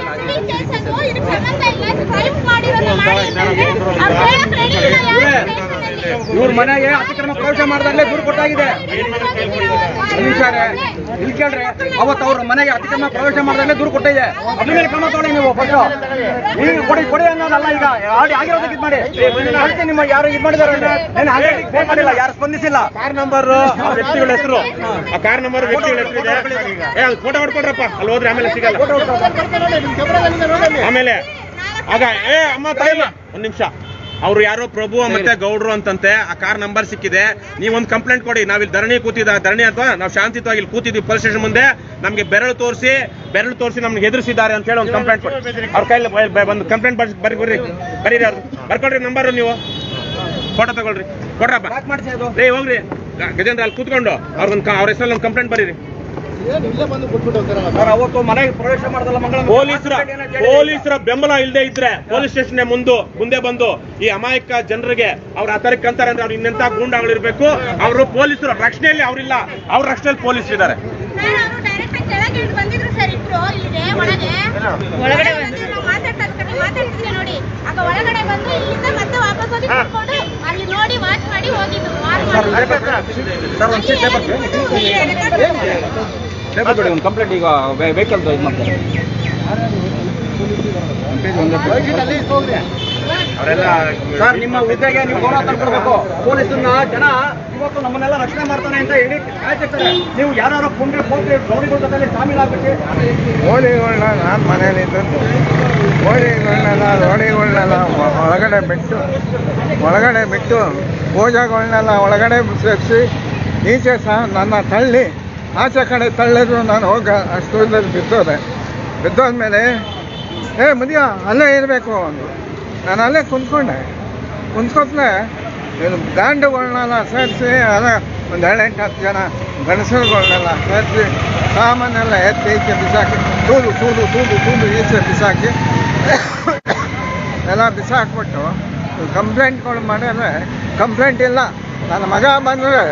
ಇವ್ರ ಮನೆಗೆ ಅತಿಕ್ರಮ ಪ್ರವೇಶ ಮಾಡಿದಾಗಲೇ ದೂರು ಕೊಟ್ಟಾಗಿದೆ. ಇಲ್ಲಿ ಕೇಳ್ರಿ, ಅವತ್ತು ಅವ್ರ ಮನೆಗೆ ಅತಿಕ್ರಮ ಪ್ರವೇಶ ಮಾಡಿದಾಗಲೇ ದೂರು ಕೊಟ್ಟಿದೆ. ಅದ್ರ ಮೇಲೆ ಕ್ರಮ ತಗೊಳ್ಳಿ ನೀವು. ಫಸ್ಟ್ ಕೊಡಿ ಅನ್ನೋದಲ್ಲ. ಈಗ ಆಗಿರೋದಕ್ಕೆ ಇದು ಮಾಡಿ. ಅದಕ್ಕೆ ನಿಮ್ಮ ಯಾರು ಇದು ಮಾಡಿದಾರೆ ಫೋನ್ ಮಾಡಿಲ್ಲ, ಯಾರು ಸ್ಪಂದಿಸಿಲ್ಲ. ಕಾರ್ ನಂಬರ್ ವ್ಯಕ್ತಿಗಳ ಹೆಸರು, ಆ ಕಾರ್ ನಂಬರ್ ವ್ಯಕ್ತಿಗಳ ಹೆಸರು ಇದೆ. ಫೋಟೋ ಹೊಡ್ಕೊಡ್ರಪ್ಪ, ಅಲ್ಲಿ ಹೋದ್ರೆ ಆಮೇಲೆ ಸಿಗಲ್ಲ. ಆಮೇಲೆ ಆಗ ಅಮ್ಮ ತಾಯಿಲ್ಲ ಒಂದ್ ನಿಮಿಷ, ಅವ್ರು ಯಾರೋ ಪ್ರಭು ಮತ್ತೆ ಗೌಡ್ರು ಅಂತಂತೆ. ಆ ಕಾರ್ ನಂಬರ್ ಸಿಕ್ಕಿದೆ. ನೀವೊಂದು ಕಂಪ್ಲೇಂಟ್ ಕೊಡಿ. ನಾವಿಲ್ಲಿ ಧರಣಿ ಅಥವಾ ನಾವು ಶಾಂತಿಯುತವಾಗಿ ಇಲ್ಲಿ ಕೂತಿದ್ವಿ ಪೊಲೀಸ್ ಸ್ಟೇಷನ್ ಮುಂದೆ. ನಮ್ಗೆ ಬೆರಳು ತೋರಿಸಿ ನಮ್ಗೆ ಎದುರಿಸಿದ್ದಾರೆ ಅಂತ ಹೇಳಿ ಒಂದು ಕಂಪ್ಲೇಂಟ್ ಕೊಡಿ. ಅವ್ರ ಕೈಲಿ ಬಂದು ಕಂಪ್ಲೇಂಟ್ ಬರೀರಿ, ಬರ್ಕೊಡ್ರಿ ನಂಬರ್ ನೀವು. ಫೋಟೋ ತಗೊಳ್ರಿ, ಕೊಡ್ರಪ್ಪ. ಯಾಕೆ ಮಾಡಿಸಿ ಅದು? ಲೇ ಹೋಗ್ರಿ ಗಜೇಂದ್ರ, ಅಲ್ಲಿ ಕೂತ್ಕೊಂಡು ಅವ್ರ ಹೆಸರಲ್ಲಿ ಒಂದು ಕಂಪ್ಲೇಂಟ್ ಬರೀರಿ. ಏನು ಇಲ್ಲೇ ಬಂದು ಕೊಟ್ಬಿಟ್ಟು ಹೋಗ್ತಾರಲ್ಲ ಸರ್ ಅವತ್ತು ಮನೆಗೆ ಪ್ರವೇಶ ಮಾಡಿದಲ್ಲ ಮಂಗಳ ಪೊಲೀಸರ ಬೆಂಬಲ ಇಲ್ಲದೆ ಇದ್ರೆ ಪೊಲೀಸ್ ಸ್ಟೇಷನ್ ಮುಂದೆ ಬಂದು ಈ ಅಮಾಯಕ ಜನರಿಗೆ ಅವ್ರ ಆತರಕ್ಕೆ ಅಂತಾರೆ ಅಂದ್ರೆ ಅವ್ರು ಇನ್ನೆಂತ ಗೂಂಡಾಗಳಿರ್ಬೇಕು. ಅವರು ಪೊಲೀಸರ ರಕ್ಷಣೆಯಲ್ಲಿ ಅವರಿಲ್ಲ, ಅವ್ರ ರಕ್ಷಣೆಯಲ್ಲಿ ಪೊಲೀಸ್ ಇದ್ದಾರೆ. ಡೈರೆಕ್ಟ್ ಆಗಿ ಕೆಳಗೆ ಇಳಿದು ಬಂದಿದ್ರು ಸರ್, ಇದ್ರು ಇಲ್ಲಿದೆ ಒಳಗಡೆ ಮಾತಾಡ್ತಿದ್ವಿ ನೋಡಿ. ಆಗ ಒಳಗಡೆ ಬಂದು ಇಲ್ಲಿಂದ ಮತ್ತೆ ವಾಪಸ್ ಹೋಗಿ ಕೂತ್ಕೊಂಡು ಅಲ್ಲಿ ನೋಡಿ ವಾಚ್ ಮಾಡಿ ಹೋಗಿದ್ದು. ಒಂದು ಕಂಪ್ಲೇಂಟ್ ಈಗ ವೆಹಿಕಲ್ ಇದು ಮಾಡ್ತಾರೆ. ಸರ್ ನಿಮ್ಮ ಹುದ್ದೆಗೆ ನೀವು ಗೌರವ ತಂದ್ಕೊಡ್ಬೇಕು. ಪೊಲೀಸನ್ನ ಜನ ಇವತ್ತು ನಮ್ಮನ್ನೆಲ್ಲ ರಕ್ಷಣೆ ಮಾಡ್ತಾನೆ ಅಂತ ಹೇಳಿ ಕಾಯ್ತಿರ್ತಾರೆ. ನೀವು ಯಾರು ಪುಂಡ್ರೆ ಹೋಗಿ ರೌಡಿಗಳ ಜೊತೆ ಶಾಮೀಲಾಗ್ಬಿಟ್ಟು ಗೋಲಿಗಳನ್ನ ನಾನು ಮನೇಲಿ ಇದ್ದದ್ದು, ಗೋಲಿಗಳನ್ನೆಲ್ಲ ರೋಡಿಗಳನ್ನೆಲ್ಲ ಒಳಗಡೆ ಬಿಟ್ಟು ಪೂಜೆಗಳನ್ನೆಲ್ಲ ಒಳಗಡೆ ಸೇರಿಸಿ ಈಚೆ ಸಹ ನನ್ನ ತಳ್ಳಿ ಆಚೆ ಕಡೆ ತಳ್ಳಿದ್ರು ನಾನು ಹೋಗಿ ಅಷ್ಟು ಬಿದ್ದೋದ್ಮೇಲೆ ಮುದಿಯ ಅಲ್ಲೇ ಇರಬೇಕು ಅಂದರು. ನಾನು ಅಲ್ಲೇ ಕುಂತ್ಕೊತ್ಲೆ ದಾಂಡುಗಳನ್ನೆಲ್ಲ ಸೇರಿಸಿ ಒಂದು 7-8 ಜನ ಗಣಸರುಗಳನ್ನೆಲ್ಲ ಸೇರಿಸಿ ಸಾಮಾನೆಲ್ಲ ಎತ್ತಿ ಈಚೆ ಬಿಸಾಕಿ ತೂದು ಈಚೆ ಬಿಸಾಕಿ ಎಲ್ಲ ಬಿಸಾಕ್ಬಿಟ್ಟು ಕಂಪ್ಲೇಂಟ್ಗಳು ಮಾಡಿದ್ರೆ ಕಂಪ್ಲೇಂಟ್ ಇಲ್ಲ. ನನ್ನ ಮಗ ಬಂದರೆ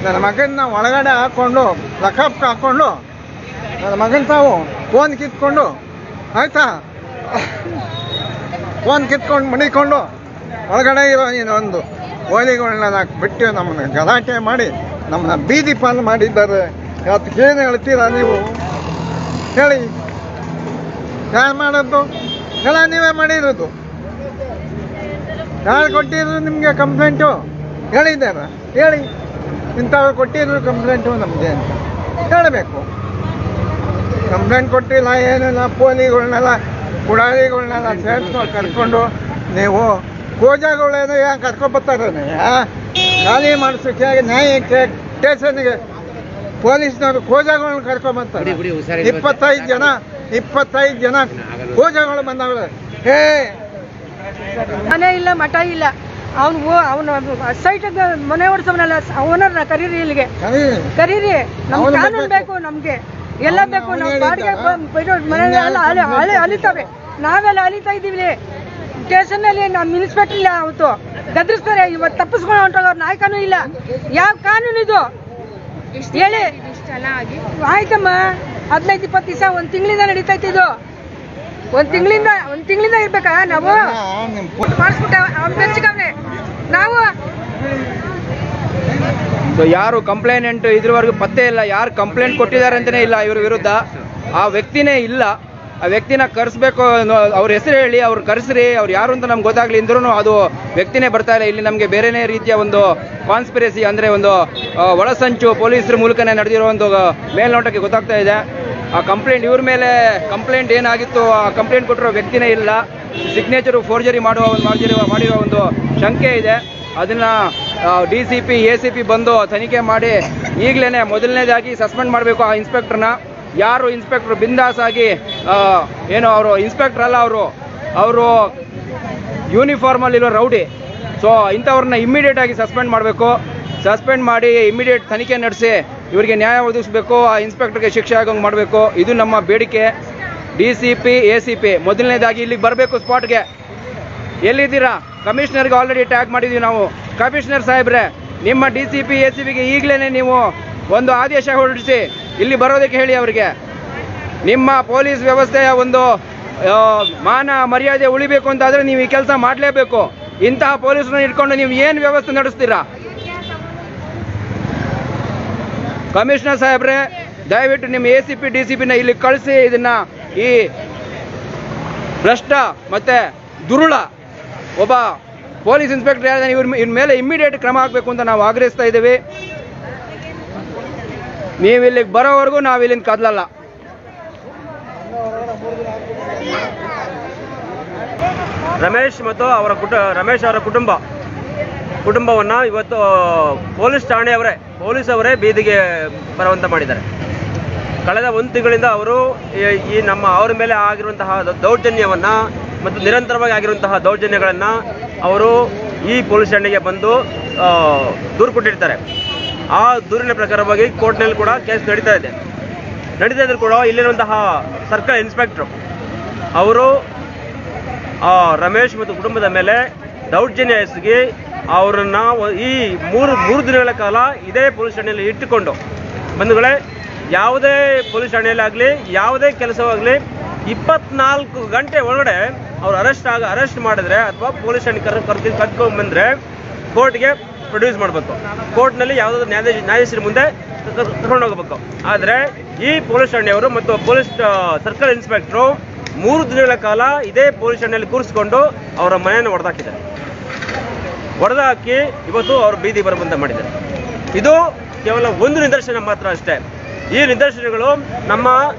ನನ್ನ ಮಗನ ಒಳಗಡೆ ಹಾಕ್ಕೊಂಡು ಲಕಪ್ ಹಾಕ್ಕೊಂಡು ನನ್ನ ಮಗನ ತಾವು ಫೋನ್ ಕಿತ್ಕೊಂಡು ಆಯಿತಾ, ಫೋನ್ ಕಿತ್ಕೊಂಡು ಮಡಿಕೊಂಡು ಒಳಗಡೆ ಇರೋ ಇನ್ನೊಂದು ಗೋಲಿಗಳನ್ನ ಬಿಟ್ಟು ನಮ್ಮನ್ನ ಗಲಾಟೆ ಮಾಡಿ ನಮ್ಮನ್ನ ಬೀದಿ ಪಾಲು ಮಾಡಿದ್ದಾರೆ. ಅದಕ್ಕೇನು ಹೇಳ್ತೀರಾ ನೀವು ಹೇಳಿ? ಯಾರು ಮಾಡೋದು? ಎಲ್ಲ ನೀವೇ ಮಾಡಿರೋದು. ಯಾರು ಕೊಟ್ಟಿದ್ರು ನಿಮಗೆ ಕಂಪ್ಲೇಂಟು? ಹೇಳಿದ್ದಾರ? ಹೇಳಿ, ಇಂಥವ್ರು ಕೊಟ್ಟಿದ್ರು ಕಂಪ್ಲೇಂಟು ನಮಗೆ ಅಂತ ಹೇಳಬೇಕು. ಕಂಪ್ಲೇಂಟ್ ಕೊಟ್ಟಿಲ್ಲ, ಏನಿಲ್ಲ. ಪೋಲಿಗಳನ್ನೆಲ್ಲ ಪುಡಾರಿಗಳನ್ನೆಲ್ಲ ಸೇರಿಸ್ಕೊಂಡು ಕರ್ಕೊಂಡು ನೀವು ಕೋಜಾಗಳೇನೋ ಯಾಕೆ ಕರ್ಕೊಬರ್ತಾರೆ? ಖಾಲಿ ಮಾಡಿಸೋಕೆ ನ್ಯಾಯಕ್ಕೆ ಸ್ಟೇಷನ್ಗೆ ಪೊಲೀಸ್ನವರು ಕೋಜಾಗಳನ್ನ ಕರ್ಕೊಂಬರ್ತಾರೆ. 25 ಜನ ಕೋಜಾಗಳು ಬಂದವಳೆ. ಮನೆ ಇಲ್ಲ, ಮಠ ಇಲ್ಲ. ಅವನು ಸೈಟ್ ಮನೆ ಓಡಿಸೋನಲ್ಲ, ಓನರ್ನ ಕರೀರಿ, ಇಲ್ಲಿಗೆ ಕರೀರಿ. ನಮ್ಗೆ ಕಾನೂನು ಬೇಕು, ನಮ್ಗೆ ಎಲ್ಲ ಬೇಕು. ನಾವು ಬಾಡಿಗೆ ಮನೆ ಅಲಿತಾವೆ, ನಾವೆಲ್ಲ ಅಲಿತಾ ಇದ್ದೀವಿ. ಸ್ಟೇಷನ್ನಲ್ಲಿ ನಮ್ಮ ಇನ್ಸ್ಪೆಕ್ಟರ್ ಇಲ್ಲ, ಅವತ್ತು ಗದರಿಸ್ತಾರೆ. ಇವತ್ತು ತಪ್ಪಿಸ್ಕೊಂಡು ಹೊಂಟೋಗವ್ರ ನಾಯಕನೂ ಇಲ್ಲ. ಯಾವ ಕಾನೂನು ಇದು ಹೇಳಿ? ಆಯ್ತಮ್ಮ, 15-20 ದಿವಸ, 1 ತಿಂಗಳಿಂದ ನಡೀತೈತಿ ಇದು. 1 ತಿಂಗಳಿಂದ ಇರ್ಬೇಕಾ? ನಾವು ಮಾಡಿಸ್ಬಿಟ್ಟ ಅವ್ನು ಬೆಚ್ಚಗವ್ನೆ ನಾವು. ಯಾರು ಕಂಪ್ಲೇಂಟ್ ಇದ್ರವರೆಗೂ ಪತ್ತೆ ಇಲ್ಲ, ಯಾರು ಕಂಪ್ಲೇಂಟ್ ಕೊಟ್ಟಿದ್ದಾರೆ ಅಂತಲೇ ಇಲ್ಲ ಇವ್ರ ವಿರುದ್ಧ. ಆ ವ್ಯಕ್ತಿನೇ ಇಲ್ಲ. ಆ ವ್ಯಕ್ತಿನ ಕರೆಸ್ಬೇಕು, ಅವ್ರ ಹೆಸರು ಹೇಳಿ ಅವ್ರು ಕರೆಸ್ರಿ. ಅವ್ರು ಯಾರು ಅಂತ ನಮ್ಗೆ ಗೊತ್ತಾಗ್ಲಿ ಅಂದ್ರೂ ಅದು ವ್ಯಕ್ತಿನೇ ಬರ್ತಾ ಇಲ್ಲ. ಇಲ್ಲಿ ನಮಗೆ ಬೇರೆನೇ ರೀತಿಯ ಒಂದು ಕಾನ್ಸ್ಪಿರಸಿ, ಅಂದರೆ ಒಂದು ಒಳಸಂಚು ಪೊಲೀಸರ ಮೂಲಕನೇ ನಡೆದಿರೋ ಒಂದು ಮೇಲ್ನೋಟಕ್ಕೆ ಗೊತ್ತಾಗ್ತಾ ಇದೆ. ಆ ಕಂಪ್ಲೇಂಟ್ ಇವ್ರ ಮೇಲೆ ಕಂಪ್ಲೇಂಟ್ ಏನಾಗಿತ್ತು, ಆ ಕಂಪ್ಲೇಂಟ್ ಕೊಟ್ಟಿರೋ ವ್ಯಕ್ತಿನೇ ಇಲ್ಲ. ಸಿಗ್ನೇಚರು ಫೋರ್ಜರಿ ಮಾಡಿರೋ ಒಂದು ಶಂಕೆ ಇದೆ. ಅದನ್ನ DCP ACP ಬಂದು ತನಿಖೆ ಮಾಡಿ ಈಗಲೇ ಮೊದಲನೇದಾಗಿ ಸಸ್ಪೆಂಡ್ ಮಾಡಬೇಕು ಆ ಇನ್ಸ್ಪೆಕ್ಟರ್ನ. ಯಾರು ಇನ್ಸ್ಪೆಕ್ಟರ್ ಬಿಂದಾಸ್ ಆಗಿ ಏನು ಅವರು ಇನ್ಸ್ಪೆಕ್ಟರ್ ಅಲ್ಲ, ಅವರು ಯೂನಿಫಾರ್ಮಲ್ಲಿರೋ ರೌಡಿ. ಸೊ ಇಂಥವ್ರನ್ನ ಇಮ್ಮಿಡಿಯೇಟ್ ಆಗಿ ಸಸ್ಪೆಂಡ್ ಮಾಡಬೇಕು. ಸಸ್ಪೆಂಡ್ ಮಾಡಿ ಇಮ್ಮಿಡಿಯೇಟ್ ತನಿಖೆ ನಡೆಸಿ ಇವರಿಗೆ ನ್ಯಾಯ ಒದಗಿಸ್ಬೇಕು. ಆ ಇನ್ಸ್ಪೆಕ್ಟರ್ಗೆ ಶಿಕ್ಷೆ ಆಗೋಂಗೆ ಮಾಡಬೇಕು. ಇದು ನಮ್ಮ ಬೇಡಿಕೆ. DCP ACP ಮೊದಲನೇದಾಗಿ ಇಲ್ಲಿಗೆ ಬರಬೇಕು ಸ್ಪಾಟ್ಗೆ. ಎಲ್ಲಿದ್ದೀರಾ? ಕಮಿಷನರ್ಗೆ ಆಲ್ರೆಡಿ ಟ್ಯಾಗ್ ಮಾಡಿದ್ದೀವಿ ನಾವು. ಕಮಿಷನರ್ ಸಾಹೇಬ್ರೆ, ನಿಮ್ಮ DCP ACPಗೆ ಈಗಲೇ ನೀವು ಒಂದು ಆದೇಶ ಹೊರಡಿಸಿ ಇಲ್ಲಿ ಬರೋದಕ್ಕೆ ಹೇಳಿ ಅವರಿಗೆ. ನಿಮ್ಮ ಪೊಲೀಸ್ ವ್ಯವಸ್ಥೆಯ ಒಂದು ಮಾನ ಮರ್ಯಾದೆ ಉಳಿಬೇಕು ಅಂತಾದರೆ ನೀವು ಈ ಕೆಲಸ ಮಾಡಲೇಬೇಕು. ಇಂತಹ ಪೊಲೀಸರನ್ನ ಇಟ್ಕೊಂಡು ನೀವು ಏನು ವ್ಯವಸ್ಥೆ ನಡೆಸ್ತೀರಾ? ಕಮಿಷನರ್ ಸಾಹೇಬ್ರೆ, ದಯವಿಟ್ಟು ನಿಮ್ಮ ACP DCPನ ಇಲ್ಲಿ ಕಳಿಸಿ. ಇದನ್ನ ಈ ಭ್ರಷ್ಟ ಮತ್ತೆ ದುರುಳ ಒಬ್ಬ ಪೊಲೀಸ್ ಇನ್ಸ್ಪೆಕ್ಟರ್ ಇವ್ರ ಮೇಲೆ ಇಮ್ಮಿಡಿಯೇಟ್ ಕ್ರಮ ಆಗಬೇಕು ಅಂತ ನಾವು ಆಗ್ರಹಿಸ್ತಾ ಇದ್ದೀವಿ. ನೀವು ಇಲ್ಲಿಗೆ ಬರೋವರೆಗೂ ನಾವು ಇಲ್ಲಿಂದ ಕದಲಲ್ಲ. ರಮೇಶ್ ಮತ್ತು ರಮೇಶ್ ಅವರ ಕುಟುಂಬವನ್ನು ಇವತ್ತು ಪೊಲೀಸ್ ಅವರೇ ಬೀದಿಗೆ ಬರುವಂತ ಮಾಡಿದ್ದಾರೆ. ಕಳೆದ 1 ತಿಂಗಳಿಂದ ಅವರು ಈ ಅವ್ರ ಮೇಲೆ ಆಗಿರುವಂತಹ ದೌರ್ಜನ್ಯವನ್ನ ಮತ್ತು ನಿರಂತರವಾಗಿ ಆಗಿರುವಂತಹ ದೌರ್ಜನ್ಯಗಳನ್ನ ಅವರು ಈ ಪೊಲೀಸ್ ಠಾಣೆಗೆ ಬಂದು ದೂರು ಕೊಟ್ಟಿರ್ತಾರೆ. ಆ ದೂರಿನ ಪ್ರಕಾರವಾಗಿ ಕೋರ್ಟ್ನಲ್ಲಿ ಕೂಡ ಕೇಸ್ ನಡೀತಾ ಇದ್ರೂ ಕೂಡ ಇಲ್ಲಿರುವಂತಹ ಸರ್ಕಲ್ ಇನ್ಸ್ಪೆಕ್ಟ್ರು ಅವರು ರಮೇಶ್ ಮತ್ತು ಕುಟುಂಬದ ಮೇಲೆ ದೌರ್ಜನ್ಯ ಎಸಗಿ ಅವರನ್ನ ಈ ಮೂರು ದಿನಗಳ ಕಾಲ ಇದೇ ಪೊಲೀಸ್ ಠಾಣೆಯಲ್ಲಿ ಇಟ್ಟುಕೊಂಡು, ಬಂಧುಗಳೇ, ಯಾವುದೇ ಪೊಲೀಸ್ ಠಾಣೆಯಲ್ಲಾಗಲಿ ಯಾವುದೇ ಕೆಲಸವಾಗಲಿ 24 ಗಂಟೆ ಒಳಗಡೆ ಅವ್ರು ಅರೆಸ್ಟ್ ಮಾಡಿದ್ರೆ ಅಥವಾ ಪೊಲೀಸ್ ಠಾಣೆ ಕರ್ಕೊಂಡು ಬಂದರೆ ಕೋರ್ಟ್ಗೆ ಪ್ರೊಡ್ಯೂಸ್ ಮಾಡಬೇಕು. ಕೋರ್ಟ್ನಲ್ಲಿ ಯಾವುದಾದ್ರು ನ್ಯಾಯಾಧೀಶರ ಮುಂದೆ ಕರ್ಕೊಂಡು ಹೋಗಬೇಕು. ಆದರೆ ಈ ಪೊಲೀಸ್ ಠಾಣೆಯವರು ಮತ್ತು ಪೊಲೀಸ್ ಸರ್ಕಲ್ ಇನ್ಸ್ಪೆಕ್ಟ್ರು 3 ದಿನಗಳ ಕಾಲ ಇದೇ ಪೊಲೀಸ್ ಠಾಣೆಯಲ್ಲಿ ಕೂರಿಸ್ಕೊಂಡು ಅವರ ಮನೆಯನ್ನು ಹೊಡೆದಾಕಿ ಇವತ್ತು ಅವರು ಬೀದಿ ಬರಬಂದ ಮಾಡಿದ್ದಾರೆ. ಇದು ಕೇವಲ ಒಂದು ನಿದರ್ಶನ ಮಾತ್ರ ಅಷ್ಟೇ. ಈ ನಿದರ್ಶನಗಳು ನಮ್ಮ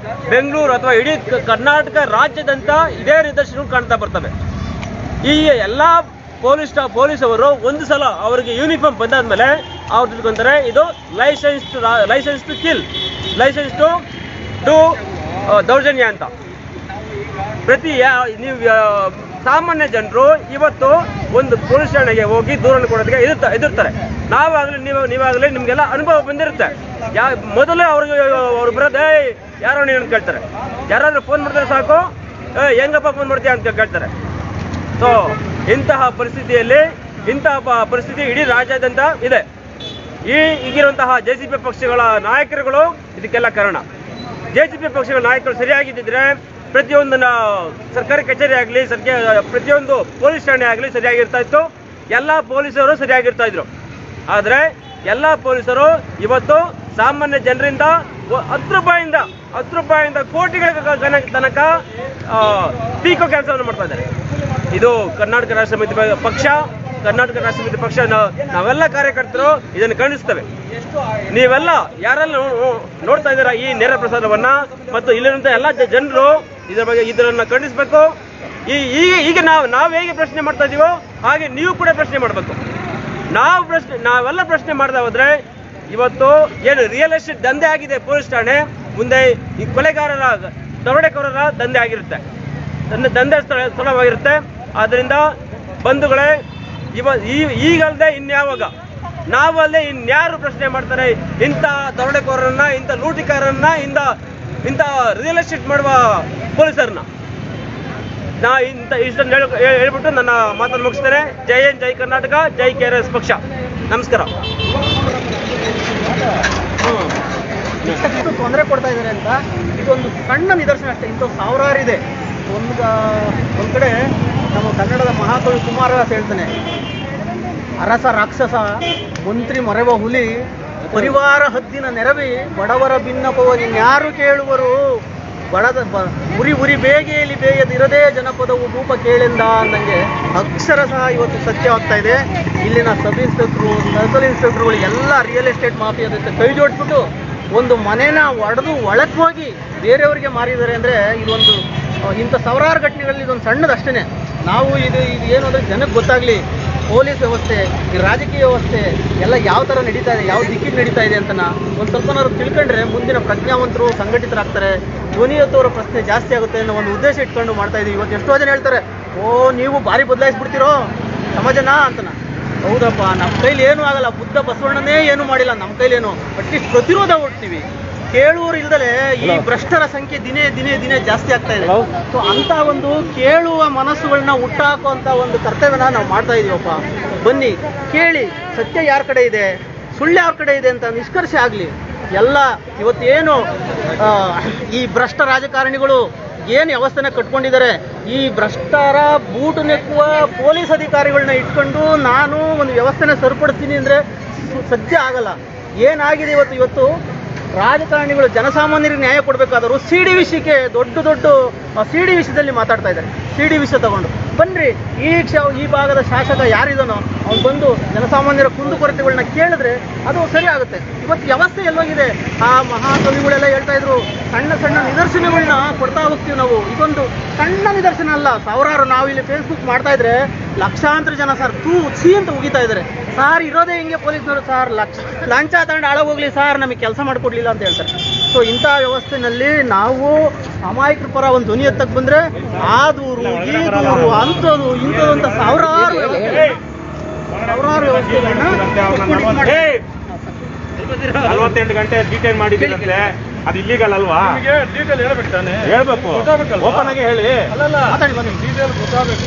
ಬೆಂಗಳೂರು ಅಥವಾ ಇಡೀ ಕರ್ನಾಟಕ ರಾಜ್ಯದಂತ ಇದೇ ನಿದರ್ಶನಗಳು ಕಾಣ್ತಾ ಬರ್ತವೆ. ಈ ಎಲ್ಲ ಪೊಲೀಸವರು ಒಂದು ಸಲ ಅವರಿಗೆ ಯೂನಿಫಾರ್ಮ್ ಬಂದಾದ್ಮೇಲೆ ಅವ್ರು ತಿಳ್ಕೊಂತಾರೆ ಇದು licence to kill, licence to ದೌರ್ಜನ್ಯ ಅಂತ. ನೀವು ಸಾಮಾನ್ಯ ಜನರು ಇವತ್ತು ಒಂದು ಪೊಲೀಸ್ ಠಾಣೆಗೆ ಹೋಗಿ ದೂರನ್ನು ಕೊಡೋದಕ್ಕೆ ಎದುರ್ತಾರೆ. ನಾವಾಗಲಿ ನೀವಾಗಲಿ ನಿಮಗೆಲ್ಲ ಅನುಭವ ಬಂದಿರುತ್ತೆ. ಮೊದಲೇ ಅವ್ರು ಬರೋದೇ ಯಾರೋ ನೀವು ಅಂತ ಕೇಳ್ತಾರೆ. ಯಾರಾದ್ರೂ ಫೋನ್ ಮಾಡಿದ್ರೆ ಸಾಕು, ಹೆಂಗಪ್ಪ ಫೋನ್ ಮಾಡ್ತೀಯ ಅಂತ ಕೇಳ್ತಾರೆ. ಸೊ ಇಂತಹ ಪರಿಸ್ಥಿತಿ ಇಡೀ ರಾಜ್ಯಾದ್ಯಂತ ಇದೆ. ಈಗಿರುವಂತಹ JCP ಪಕ್ಷಗಳ ನಾಯಕರುಗಳು ಇದಕ್ಕೆಲ್ಲ ಕಾರಣ. JCP ಪಕ್ಷಗಳ ನಾಯಕರು ಸರಿಯಾಗಿದ್ದಿದ್ರೆ ಪ್ರತಿಯೊಂದು ಸರ್ಕಾರಿ ಕಚೇರಿ ಆಗಲಿ ಪ್ರತಿಯೊಂದು ಪೊಲೀಸ್ ಠಾಣೆ ಆಗಲಿ ಸರಿಯಾಗಿರ್ತಾ ಇತ್ತು, ಎಲ್ಲ ಪೊಲೀಸರು ಸರಿಯಾಗಿರ್ತಾ ಇದ್ರು. ಆದರೆ ಎಲ್ಲ ಪೊಲೀಸರು ಇವತ್ತು ಸಾಮಾನ್ಯ ಜನರಿಂದ 10 ರೂಪಾಯಿಂದ ಕೋಟಿಗಳ ತನಕ ಪೀಕೋ ಕೆಲಸವನ್ನು ಮಾಡ್ತಾ ಇದ್ದಾರೆ. ಇದು ಕರ್ನಾಟಕ ರಾಷ್ಟ್ರ ಸಮಿತಿ ಪಕ್ಷ ನಾವೆಲ್ಲ ಕಾರ್ಯಕರ್ತರು ಇದನ್ನು ಖಂಡಿಸ್ತೇವೆ. ನೀವೆಲ್ಲ ಯಾರೆಲ್ಲ ನೋಡ್ತಾ ಇದ್ದೀರಾ ಈ ನೇರ ಪ್ರಸಾರವನ್ನ ಮತ್ತು ಇಲ್ಲಿರುವಂತ ಎಲ್ಲ ಜನರು ಇದನ್ನ ಖಂಡಿಸಬೇಕು. ಈಗ ನಾವು ಹೇಗೆ ಪ್ರಶ್ನೆ ಮಾಡ್ತಾ ಇದೀವೋ ಹಾಗೆ ನೀವು ಕೂಡ ಪ್ರಶ್ನೆ ಮಾಡಬೇಕು. ನಾವೆಲ್ಲ ಪ್ರಶ್ನೆ ಮಾಡ್ತಾ ಹೋದ್ರೆ ಇವತ್ತು ಏನು ರಿಯಲ್ ಎಸ್ಟೇಟ್ ದಂಧೆ ಆಗಿದೆ ಪೊಲೀಸ್ ಠಾಣೆ, ಮುಂದೆ ಈ ದರೋಡೆಕೋರರ ದಂಧೆ ಆಗಿರುತ್ತೆ, ದಂಧೆ ಸ್ಥಳವಾಗಿರುತ್ತೆ. ಆದ್ರಿಂದ ಬಂಧುಗಳೇ, ಈಗಲ್ದೆ ಇನ್ಯಾವಾಗ, ನಾವಲ್ಲದೆ ಇನ್ಯಾರು ಪ್ರಶ್ನೆ ಮಾಡ್ತಾರೆ ಇಂಥ ದರೋಡೆಕೋರರನ್ನ, ಇಂಥ ಲೂಟಿಕಾರರನ್ನ, ಇಂಥ ರಿಯಲ್ ಎಸ್ಟೇಟ್ ಮಾಡುವ ಪೊಲೀಸರನ್ನ? ಇಷ್ಟನ್ನು ಹೇಳ್ಬಿಟ್ಟು ನನ್ನ ಮಾತನ್ನು ಮುಗಿಸ್ತೇನೆ. ಜೈ ಹಿಂದ್, ಜೈ ಕರ್ನಾಟಕ, ಜೈ KRS ಪಕ್ಷ. ನಮಸ್ಕಾರ. ಎಷ್ಟು ತೊಂದರೆ ಕೊಡ್ತಾ ಇದ್ದಾರೆ ಅಂತ ಇದೊಂದು ಸಣ್ಣ ನಿದರ್ಶನ ಅಷ್ಟೇ. ಇಂಥ ಸಾವಿರಾರು ಇದೆ. ಒಂದ್ ಕಡೆ ನಮ್ಮ ಕನ್ನಡದ ಮಹಾಕವಿ ಕುಮಾರವ್ಯಾಸ ಹೇಳ್ತಾನೆ, ಅರಸ ರಾಕ್ಷಸ ಮಂತ್ರಿ ಮರೆವ ಹುಲಿ ಪರಿವಾರ ಹದ್ದಿನ ನೆರವಿ ಬಡವರ ಭಿನ್ನಪವನ್ಯಾರು ಕೇಳುವರು ಉರಿ ಬೇಗೆಯಲ್ಲಿ ಬೇಯದಿರದೇ ಜನಪದವು ಭೂಪ ಕೇಳೆಂದ ಅಂದಂಗೆ ಅಕ್ಷರ ಸಹ ಇವತ್ತು ಸತ್ಯವಾಗ್ತಾ ಇದೆ. ಇಲ್ಲಿನ ಸಬ್ ಇನ್ಸ್ಪೆಕ್ಟ್ರು, ಸರ್ಕಲ್ ಇನ್ಸ್ಪೆಕ್ಟ್ರುಗಳು ಎಲ್ಲ ರಿಯಲ್ ಎಸ್ಟೇಟ್ ಮಾಫಿಯಾ ಜೊತೆ ಕೈ ಜೋಡಿಸ್ಬಿಟ್ಟು ಒಂದು ಮನೇನ ಒಡೆದು ಒಳಕ್ಕೆ ಹೋಗಿ ಬೇರೆಯವರಿಗೆ ಮಾರಿದ್ದಾರೆ ಅಂದರೆ ಇದೊಂದು ಇಂಥ ಸಾವಿರಾರು ಘಟನೆಗಳಲ್ಲಿ ಇದೊಂದು ಸಣ್ಣದಷ್ಟೇ. ನಾವು ಇದು ಏನು ಅಂದರೆ ಜನಕ್ಕೆ ಗೊತ್ತಾಗಲಿ, ಪೊಲೀಸ್ ವ್ಯವಸ್ಥೆ, ಈ ರಾಜಕೀಯ ವ್ಯವಸ್ಥೆ ಎಲ್ಲ ಯಾವ ಥರ ನಡೀತಾ ಇದೆ, ಯಾವ ದಿಕ್ಕಿಗೆ ನಡೀತಾ ಇದೆ ಅಂತ ಒಂದು ಸ್ವಲ್ಪನಾದ್ರು ತಿಳ್ಕೊಂಡ್ರೆ ಮುಂದಿನ ಪ್ರಜ್ಞಾವಂತರು ಸಂಘಟಿತರಾಗ್ತಾರೆ. ಧ್ವನಿ ಎತ್ತುವರ ಪ್ರಶ್ನೆ ಜಾಸ್ತಿ ಆಗುತ್ತೆ ಅನ್ನೋ ಒಂದು ಉದ್ದೇಶ ಇಟ್ಕೊಂಡು ಮಾಡ್ತಾ ಇದೀವಿ. ಇವತ್ತು ಎಷ್ಟೋ ಜನ ಹೇಳ್ತಾರೆ, ನೀವು ಭಾರಿ ಬದಲಾಯಿಸ್ಬಿಡ್ತೀರೋ ಸಮಾಜನ ಅಂತನ. ಹೌದಪ್ಪ, ನಮ್ಮ ಕೈಲಿ ಏನೂ ಆಗಲ್ಲ, ಬುದ್ಧ ಬಸವಣ್ಣನೇ ಏನೂ ಮಾಡಿಲ್ಲ, ನಮ್ಮ ಕೈಲೇನು ಅಟ್ಲೀಸ್ಟ್ ಪ್ರತಿರೋಧ ಹೊಡ್ತೀವಿ. ಕೇಳುವರು ಇಲ್ದಲೆ ಈ ಭ್ರಷ್ಟರ ಸಂಖ್ಯೆ ದಿನೇ ಜಾಸ್ತಿ ಆಗ್ತಾ ಇದೆ. ಸೊ ಅಂತ ಒಂದು ಕೇಳುವ ಮನಸ್ಸುಗಳನ್ನ ಹುಟ್ಟಾಕುವಂತ ಒಂದು ಕರ್ತವ್ಯನ ನಾವು ಮಾಡ್ತಾ ಇದೀವಪ್ಪ. ಬನ್ನಿ ಕೇಳಿ, ಸತ್ಯ ಯಾರ ಕಡೆ ಇದೆ, ಸುಳ್ಳು ಯಾರ ಕಡೆ ಇದೆ ಅಂತ ನಿಷ್ಕರ್ಷೆ ಆಗಲಿ. ಎಲ್ಲ ಇವತ್ತೇನು ಈ ಭ್ರಷ್ಟ ರಾಜಕಾರಣಿಗಳು ಏನು ವ್ಯವಸ್ಥೆನ ಕಟ್ಕೊಂಡಿದ್ದಾರೆ, ಈ ಭ್ರಷ್ಟರ ಬೂಟು ನೆಕ್ಕುವ ಪೊಲೀಸ್ ಅಧಿಕಾರಿಗಳನ್ನ ಇಟ್ಕೊಂಡು ನಾನು ಒಂದು ವ್ಯವಸ್ಥೆನ ಸರಿಪಡಿಸ್ತೀನಿ ಅಂದರೆ ಸತ್ಯ ಆಗಲ್ಲ. ಏನಾಗಿದೆ ಇವತ್ತು ರಾಜಕಾರಣಿಗಳು ಜನಸಾಮಾನ್ಯರಿಗೆ ನ್ಯಾಯ ಕೊಡಬೇಕಾದರೂ CD ವಿಷಯಕ್ಕೆ ದೊಡ್ಡ CD ವಿಷಯದಲ್ಲಿ ಮಾತಾಡ್ತಾ ಇದ್ದಾರೆ. CD ವಿಷಯ ತಗೊಂಡು ಬನ್ನಿರಿ, ಈ ಭಾಗದ ಶಾಸಕ ಯಾರಿದಾನೋ ಅವ್ನು ಬಂದು ಜನಸಾಮಾನ್ಯರ ಕುಂದುಕೊರತೆಗಳನ್ನ ಕೇಳಿದ್ರೆ ಅದು ಸರಿ ಆಗುತ್ತೆ. ಇವತ್ತು ವ್ಯವಸ್ಥೆ ಎಲ್ಲೋಗಿದೆ? ಆ ಮಹಾಕವಿಗಳೆಲ್ಲ ಹೇಳ್ತಾ ಇದ್ರು, ಸಣ್ಣ ನಿದರ್ಶನಗಳನ್ನ ಕೊಡ್ತಾ ಹೋಗ್ತೀವಿ ನಾವು. ಇದೊಂದು ಸಣ್ಣ ನಿದರ್ಶನ ಅಲ್ಲ, ಸಾವಿರಾರು. ನಾವು ಇಲ್ಲಿ ಫೇಸ್ಬುಕ್ ಮಾಡ್ತಾ ಇದ್ರೆ ಲಕ್ಷಾಂತರ ಜನ ಸರ್ ಸಿ ಅಂತ ಉಗಿತಾ ಇದ್ದಾರೆ. ಸಾರ್ ಇರೋದೇ ಹಿಂಗೆ ಪೊಲೀಸ್ನವರು, ಸಾರ್ ಲಂಚ ತಗೊಂಡು ಹಾಳಾಗೋಗ್ಲಿ ಸಾರ್, ನಮಗೆ ಕೆಲಸ ಮಾಡಿಕೊಡ್ಲಿಲ್ಲ ಅಂತ ಹೇಳ್ತಾರೆ. ಸೊ ಇಂಥ ವ್ಯವಸ್ಥೆನಲ್ಲಿ ನಾವು ಅಮಾಯಕರ ಪರ ಒಂದು ಧ್ವನಿ ಎತ್ತಕ್ಕೆ ಬಂದರೆ ಆ ದೂರು, ಈ ದೂರು, ಅಂಥದ್ದು ಇಂಥದ್ದು ಅಂತ ಸಾವಿರಾರು ಸಾವಿರಾರು ವ್ಯವಸ್ಥೆಗಳನ್ನ 48 ಗಂಟೆ ಡೀಟೈನ್ ಮಾಡಿದ್ದೀರಂತೆ, ಅದು ಇಲ್ಲಿಗಲ್ ಅಲ್ವಾ? ಡೀಟೇಲ್ ಹೇಳ್ಬೇಕು ತಾನೆ, ಹೇಳ್ಬೇಕು, ಓಪನ್ ಆಗಿ ಹೇಳಿ. ಮಾತಾಡಿ ನಿಮ್ಗೆ ಡೀಟೇಲ್ ಗೊತ್ತಾಗಬೇಕು.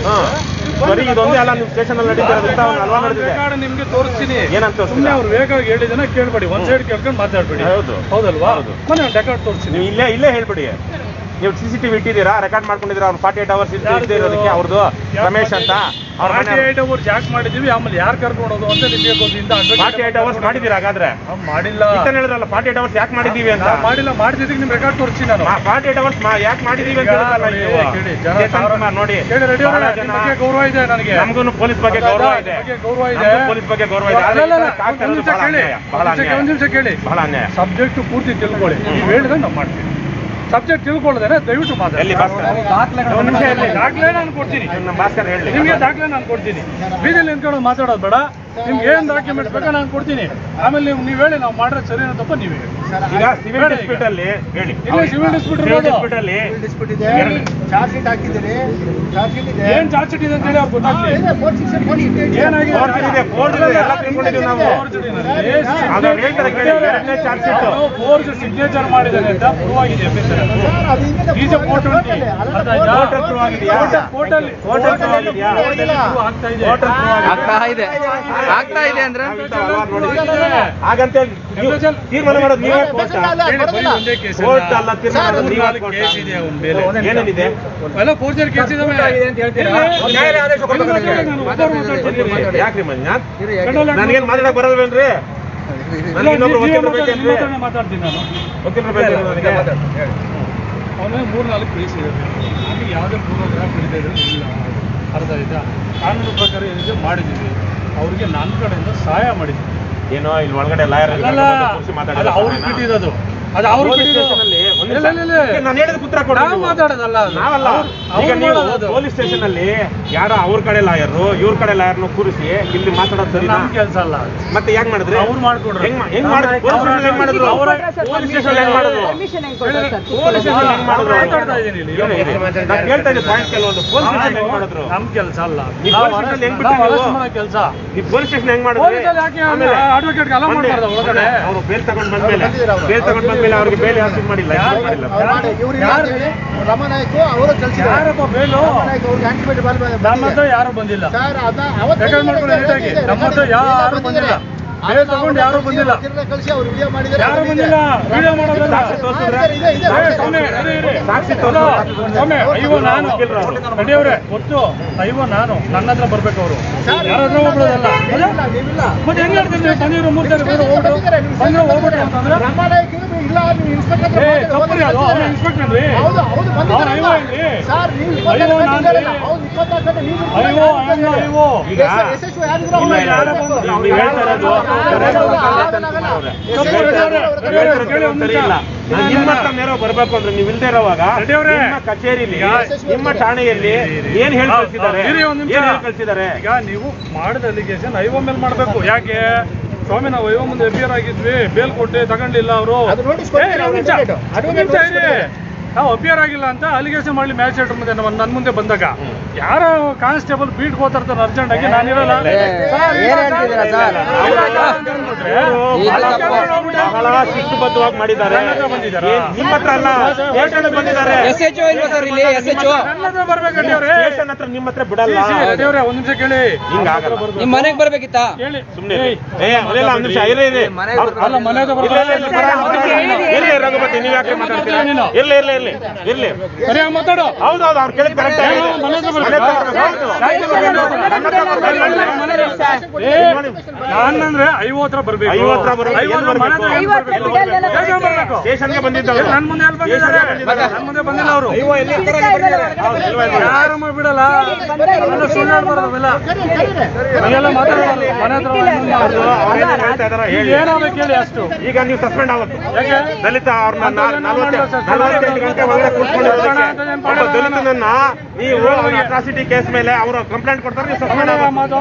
ಬರೀ ಇದೊಂದೇ ಅಲ್ಲ, ನಿಮ್ ಸ್ಟೇಷನ್ ಅಲ್ಲಿ ನಡೀತಿರೋದ್ರಿಂದ ಹಲ್ವಾ ನಡೆದಿದೆ. ನಿಮ್ಗೆ ತೋರಿಸ್ತೀನಿ, ಏನಂತ ಸುಮ್ಮನೆ ಅವ್ರು ವೇಗವಾಗಿ ಹೇಳಿದನ ಕೇಳ್ಬೇಡಿ, ಒಂದ್ ಸೈಡ್ ಕೇಳ್ಕೊಂಡು ಮಾತಾಡ್ಬೇಡಿ. ಹೌದಲ್ವಾ? ಮೊನ್ನೆ ರೆಕಾರ್ಡ್ ತೋರಿಸ್ತೀನಿ, ನೀವು ಇಲ್ಲೇ ಹೇಳ್ಬಿಡಿ. ನೀವು CCTV ಇಟ್ಟಿದ್ದೀರಾ, ರೆಕಾರ್ಡ್ ಮಾಡ್ಕೊಂಡಿದ್ದೀರಾ? ಅವ್ರು 48 hours ಇರೋದಕ್ಕೆ ಅವ್ರದ್ದು ರಮೇಶ್ ಅಂತ 48 hours ಯಾಕೆ ಮಾಡಿದೀವಿ, ಆಮೇಲೆ ಯಾರು ಕರ್ಕೊಂಡೋದು ಅಂತ ನಿಮಗೆ ಗೊತ್ತಿಂದ 48 hours ಮಾಡಿದ್ದೀರಾ? ಹಾಗಾದ್ರೆ ಮಾಡಿಲ್ಲ ಹೇಳಿದ್ರಲ್ಲ 48 hours ಯಾಕೆ ಮಾಡಿದೀವಿ ಅಂತ. ಮಾಡಿಲ್ಲ, ಮಾಡಿದ್ದಕ್ಕೆ ನಿಮ್ ರೆಕಾರ್ಡ್ ತೋರಿಸಿ ನಾನು 48 hours ಯಾಕೆ ಮಾಡಿದೀವಿ ಅಂತ ನೋಡಿ. ಗೌರವ ಇದೆ ನನಗೆ, ನಮಗೂ ಪೊಲೀಸ್ ಬಗ್ಗೆ ಗೌರವ ಇದೆ, ಪೊಲೀಸ್ ಬಗ್ಗೆ ಗೌರವ ಇದೆ. ಒಂದ್ ನಿಮಿಷ ಕೇಳಿ, ಬಹಳ ಅನ್ಯಾಯ. ಸಬ್ಜೆಕ್ಟ್ ಪೂರ್ತಿ ತಿಳ್ಕೊಳ್ಳಿ, ನೀವು ಹೇಳಿದ್ರೆ ನಾವು ಮಾಡ್ತೀವಿ. ಸಬ್ಜೆಕ್ಟ್ ತಿಳ್ಕೊಳ್ಳೋದೇನೆ ದಯವಿಟ್ಟು ಮಾತಾಡಿ. ದಾಖಲೆ ನಾನು ಕೊಡ್ತೀನಿ, ನಿಮಗೆ ದಾಖಲೆ ನಾನು ಕೊಡ್ತೀನಿ. ಬೀದಿಯಲ್ಲಿ ನಿಂತ್ಕೊಂಡು ಮಾತಾಡೋದು ಬೇಡ, ನಿಮ್ಗೆ ಏನ್ ಡಾಕ್ಯುಮೆಂಟ್ಸ್ ಬೇಕೋ ನಾನು ಕೊಡ್ತೀನಿ. ಆಮೇಲೆ ನೀವು ಹೇಳಿ ನಾವು ಮಾಡಿದ್ರೆ ಸರಿ ತಪ್ಪ ನೀವು ಹೇಳಿ. ಈಗ ಸಿವಿಲ್ ಡಿಸ್ಪ್ಯೂಟ್ ಅಲ್ಲಿ ಹೇಳಿ, ಸಿವಿಲ್ ಡಿಸ್ಪ್ಯೂಟ್ ಅಲ್ಲಿ ಚಾರ್ಜ್ ಶೀಟ್ ಹಾಕಿದ್ದೀರಿ, ಏನ್ ಚಾರ್ಜ್ ಶೀಟ್ ಇದೆ ಅಂತ ಹೇಳಿ ಅವ್ರು ಗೊತ್ತಾಗ್ಲಿ. ಫೋರ್ಜ್ ಸಿಗ್ನೇಚರ್ ಮಾಡಿದ್ದಾನೆ ಅಂತ ಪೂರ್ವಾಗಿದೆ. ಆಗ್ತಾ ಇದೆ ಅಂದ್ರೆ ಹಾಗಂತ ತೀರ್ಮಾನ ಮಾಡೋದು ನೀವೇ, ಕೋರ್ಟ್ ಅಲ್ಲ ತೀರ್ಮಾನ ಮಾಡೋದು ನೀವೇ. ಏನೇನಿದೆ ಎಲ್ಲ ಫೋರ್ಜರಿ ಕೇಸ್ ಇದಾವೆ. ಯಾಕ್ರಿ ಮಂಜುನಾಥ್, ನನಗೇನು ಮಾತಾಡಕ್ ಬರಲ್ವೇನ್ರಿ? ಮಾತಾಡ್ತೀನಿ ನಾನು. ಅವನೇ 3-4 ಕೇಸ್ ಇದೆ, ನಮಗೆ ಯಾವುದೇ ಪೂರ್ವಗ್ರಹ ಹಿಡಿದಿದ್ರೆ ಇಲ್ಲ. ಅರ್ಥ ಆಯ್ತಾ? ಕಾನೂನು ಪ್ರಕಾರ ಏನಿದೆ ಮಾಡಿದ್ದೀವಿ, ಅವ್ರಿಗೆ ನನ್ನ ಕಡೆಯಿಂದ ಸಹಾಯ ಮಾಡಿದ್ದೀವಿ. ಏನೋ ಇಲ್ಲಿ ಒಳಗಡೆ ಲಾಯರ್ ಅವ್ರು ಬಿಟ್ಟಿರೋದು, ಅದು ಅವ್ರು ನಾನು ಹೇಳಿದ ಪುತ್ರ ಕೊಡ ಮಾತಾಡೋದಲ್ಲ, ನಾವಲ್ಲ. ಈಗ ನೀವು ಪೊಲೀಸ್ ಸ್ಟೇಷನ್ ಅಲ್ಲಿ ಯಾರೋ ಅವ್ರ ಕಡೆ ಲಾಯರ್ ಇವ್ರ ಕಡೆ ಲಾಯರ್ನ ಕೂರಿಸಿ ಇಲ್ಲಿ ಮಾತಾಡೋದು ಸರಿ ನಮ್ ಕೆಲಸ ಅಲ್ಲ. ಮತ್ತೆ ಯಾಕೆ ಮಾಡಿದ್ರಿ? ಅವ್ರು ಮಾಡ್ಕೊಡ್ರು. ಹೆಂಗ್ ಮಾಡಿದ್ರು? ಪೊಲೀಸ್ ಮಾಡಿದ್ರು, ಪೊಲೀಸ್ ಸ್ಟೇಷನ್ ಹೆಂಗ್ ಮಾಡಿದ್ರು? ಪೊಲೀಸ್ ಸ್ಟೇಷನ್ ಹೆಂಗ್ ಮಾಡಿದ್ರು? ಮಾತಾಡ್ತಾ ಇದ್ದೀನಿ, ನಾನು ಹೇಳ್ತಾ ಇದ್ದೀನಿ ಪಾಯಿಂಟ್ ಕೆಲವೊಂದು. ಪೊಲೀಸ್ ಸ್ಟೇಷನ್ ಹೆಂಗ್ ಮಾಡಿದ್ರು? ನಮ್ ಕೆಲಸ ಅಲ್ಲ, ಹೆಂಗ್ ಕೆಲಸ. ಈ ಪೊಲೀಸ್ ಸ್ಟೇಷನ್ ಹೆಂಗ್ ಮಾಡಿದ್ರು? ಅಡ್ವೊಕೇಟ್ ಅಲೋ ಮಾಡ್ಬಾರ್ದು ಒಳಗಡೆ. ಅವರು ಬೇಲ್ ತಗೊಂಡ್ ಬಂದ್ಮೇಲೆ ಅವ್ರಿಗೆ ಬೇಲ್ ಯಾರು ಮಾಡಿಲ್ಲ. ರಮನಾಯ್ಕ ಅವರು ಯಾರಪ್ಪ ಬೇಲು? ನಮ್ಮ ಹತ್ರ ಯಾರು ಬಂದಿಲ್ಲ, ನಮ್ಮ ಹತ್ರ ಯಾರು ಬಂದಿಲ್ಲ. ಬೇರೆ ತಗೊಂಡು ಯಾರು ಬಂದಿಲ್ಲ, ಯಾರು ಬಂದಿಲ್ಲ. ವಿಡಿಯೋ ಮಾಡೋದಲ್ಲ, ಅಯ್ಯೋ ನಾನು ನಡಿಯವ್ರೆ ಗೊತ್ತು, ಅಯ್ಯೋ ನಾನು ನನ್ನ ಹತ್ರ ಬರ್ಬೇಕು. ಅವರು ಯಾರಾದ್ರೂ ಹೋಗ್ಬಿಡೋದಲ್ಲ. ಮತ್ತೆ ಹೆಂಗ್ ಹೇಳ್ತೀನಿ? ಬಂದಿರೋ 3 ಜನ ಬಂದ್ರೆ ಹೋಗ್ಬಿಟ್ರೆ ಅಂತಂದ್ರೆ ತಪ್ಪು ಅದು. ಅವ್ರ ಇನ್ಸ್ಪೆಕ್ಟರ್ ರೀ, ಅವ್ರ ಅಯ್ಯೋ ಏನ್ರಿ? ಅಯ್ಯೋ ನಾನು ಅಯ್ಯೋ ಅಯ್ಯೋ ಈಗ ಬರ್ಬೇಕು ಅಂದ್ರೆ ನೀವು ಇಲ್ದೇ ಇರೋವಾಗ ನಿಮ್ಮ ಕಚೇರಿಲಿ ನಿಮ್ಮ ಠಾಣೆಯಲ್ಲಿ ಏನ್ ಹೇಳಿ ಕಳ್ಸಿದ್ದಾರೆ? ಈಗ ನೀವು ಮಾಡಿದ ಅಲಿಗೇಷನ್ ಐವೋ ಮೇಲೆ ಮಾಡ್ಬೇಕು. ಯಾಕೆ ಸ್ವಾಮಿ ನಾವು ಐವೋ ಮುಂದೆ ಎಫ್ಐಆರ್ ಆಗಿದ್ವಿ, ಬೇಲ್ ಕೊಟ್ಟೆ ತಗೊಂಡಿಲ್ಲ ಅವರು. ನಾವು ಅಪಿಯರ್ ಆಗಿಲ್ಲ ಅಂತ ಅಲಿಗೇಷನ್ ಮಾಡಲಿ ಮ್ಯಾಜಿಸ್ಟ್ರೇಟ್ ಮುಂದೆ ನನ್ನ ಮುಂದೆ ಬಂದಾಗ ಯಾರೋ ಕಾನ್ಸ್ಟೇಬಲ್ ಬೀಟ್ ಹೋಗ್ತಿರ್ತಾರೆ ಅರ್ಜೆಂಟ್ ಆಗಿ, ನಾನಿರಲ್ಲ. ಬಹಳ ಶಿಸ್ತುಬದ್ಧವಾಗಿ ಮಾಡಿದ್ದಾರೆ. ನಿಮ್ಮ ಹತ್ರ ಅಲ್ಲ, ಬಂದಿದ್ದಾರೆ. ಸ್ಟೇಷನ್ ಹತ್ರ ನಿಮ್ಮ ಹತ್ರ ಬಿಡಲ್ಲ. ಒಂದ್ ನಿಮಿಷ ಕೇಳಿ, ನಿಮ್ ಮನೆಗೆ ಬರ್ಬೇಕಿತ್ತ? ಹೇಳಿ ಸುಮ್ಮನೆ ಒಂದ್ ನಿಮಿಷ ಅಲ್ಲ ಮನೆಗೆ ರಘುಪತಿ, ನೀವ್ ಯಾಕೆ ಮಾತಾಡ್ತೀರಾ? ಇರ್ಲಿ ಸರಿಯಾಗಿ ಮಾತಾಡು. ಹೌದೌದು, ಅವ್ರು ಕೇಳಿದ್ ಕರೆಕ್ಟ್. ನಾನಂದ್ರೆ 50 ಬರ್ಬೇಕು. 50 ಸ್ಟೇಷನ್ಗೆ ಬಂದಿದ್ದವ್ರು ನನ್ನ ಮುಂದೆ ಎಲ್ಲಿ ಬಂದಿದ್ದಾರೆ? ನನ್ನ ಮುಂದೆ ಬಂದಿಲ್ಲ ಅವರು. ಯಾರು ಬಿಡಲ್ಲ, ಸುಳ್ಳಾಡ್ಬಾರ್ದಲ್ಲ. ಹಂಗೆಲ್ಲ ಮಾತಾಡೋದು ಮನೆ ಹತ್ರ ಏನಾಗಬೇಕು ಹೇಳಿ ಅಷ್ಟು. ಈಗ ನೀವು ಸಸ್ಪೆಂಡ್ ಆಗುತ್ತೆ. ಯಾಕೆ? ದಲಿತ ಅವ್ರನ್ನ 48 ಗಂಟೆ ಒಳಗಡೆ ಕೂತ್ಕೊಂಡಿರೋದಕ್ಕೆ ದಲಿತನನ್ನ ನೀವು ಅಟ್ರಾಸಿಟಿ ಕೇಸ್ ಮೇಲೆ ಅವರು ಕಂಪ್ಲೇಂಟ್ ಕೊಡ್ತಾರೆ, ನೀವು ಸಸ್ಪೆಂಡ್ ಯಾರು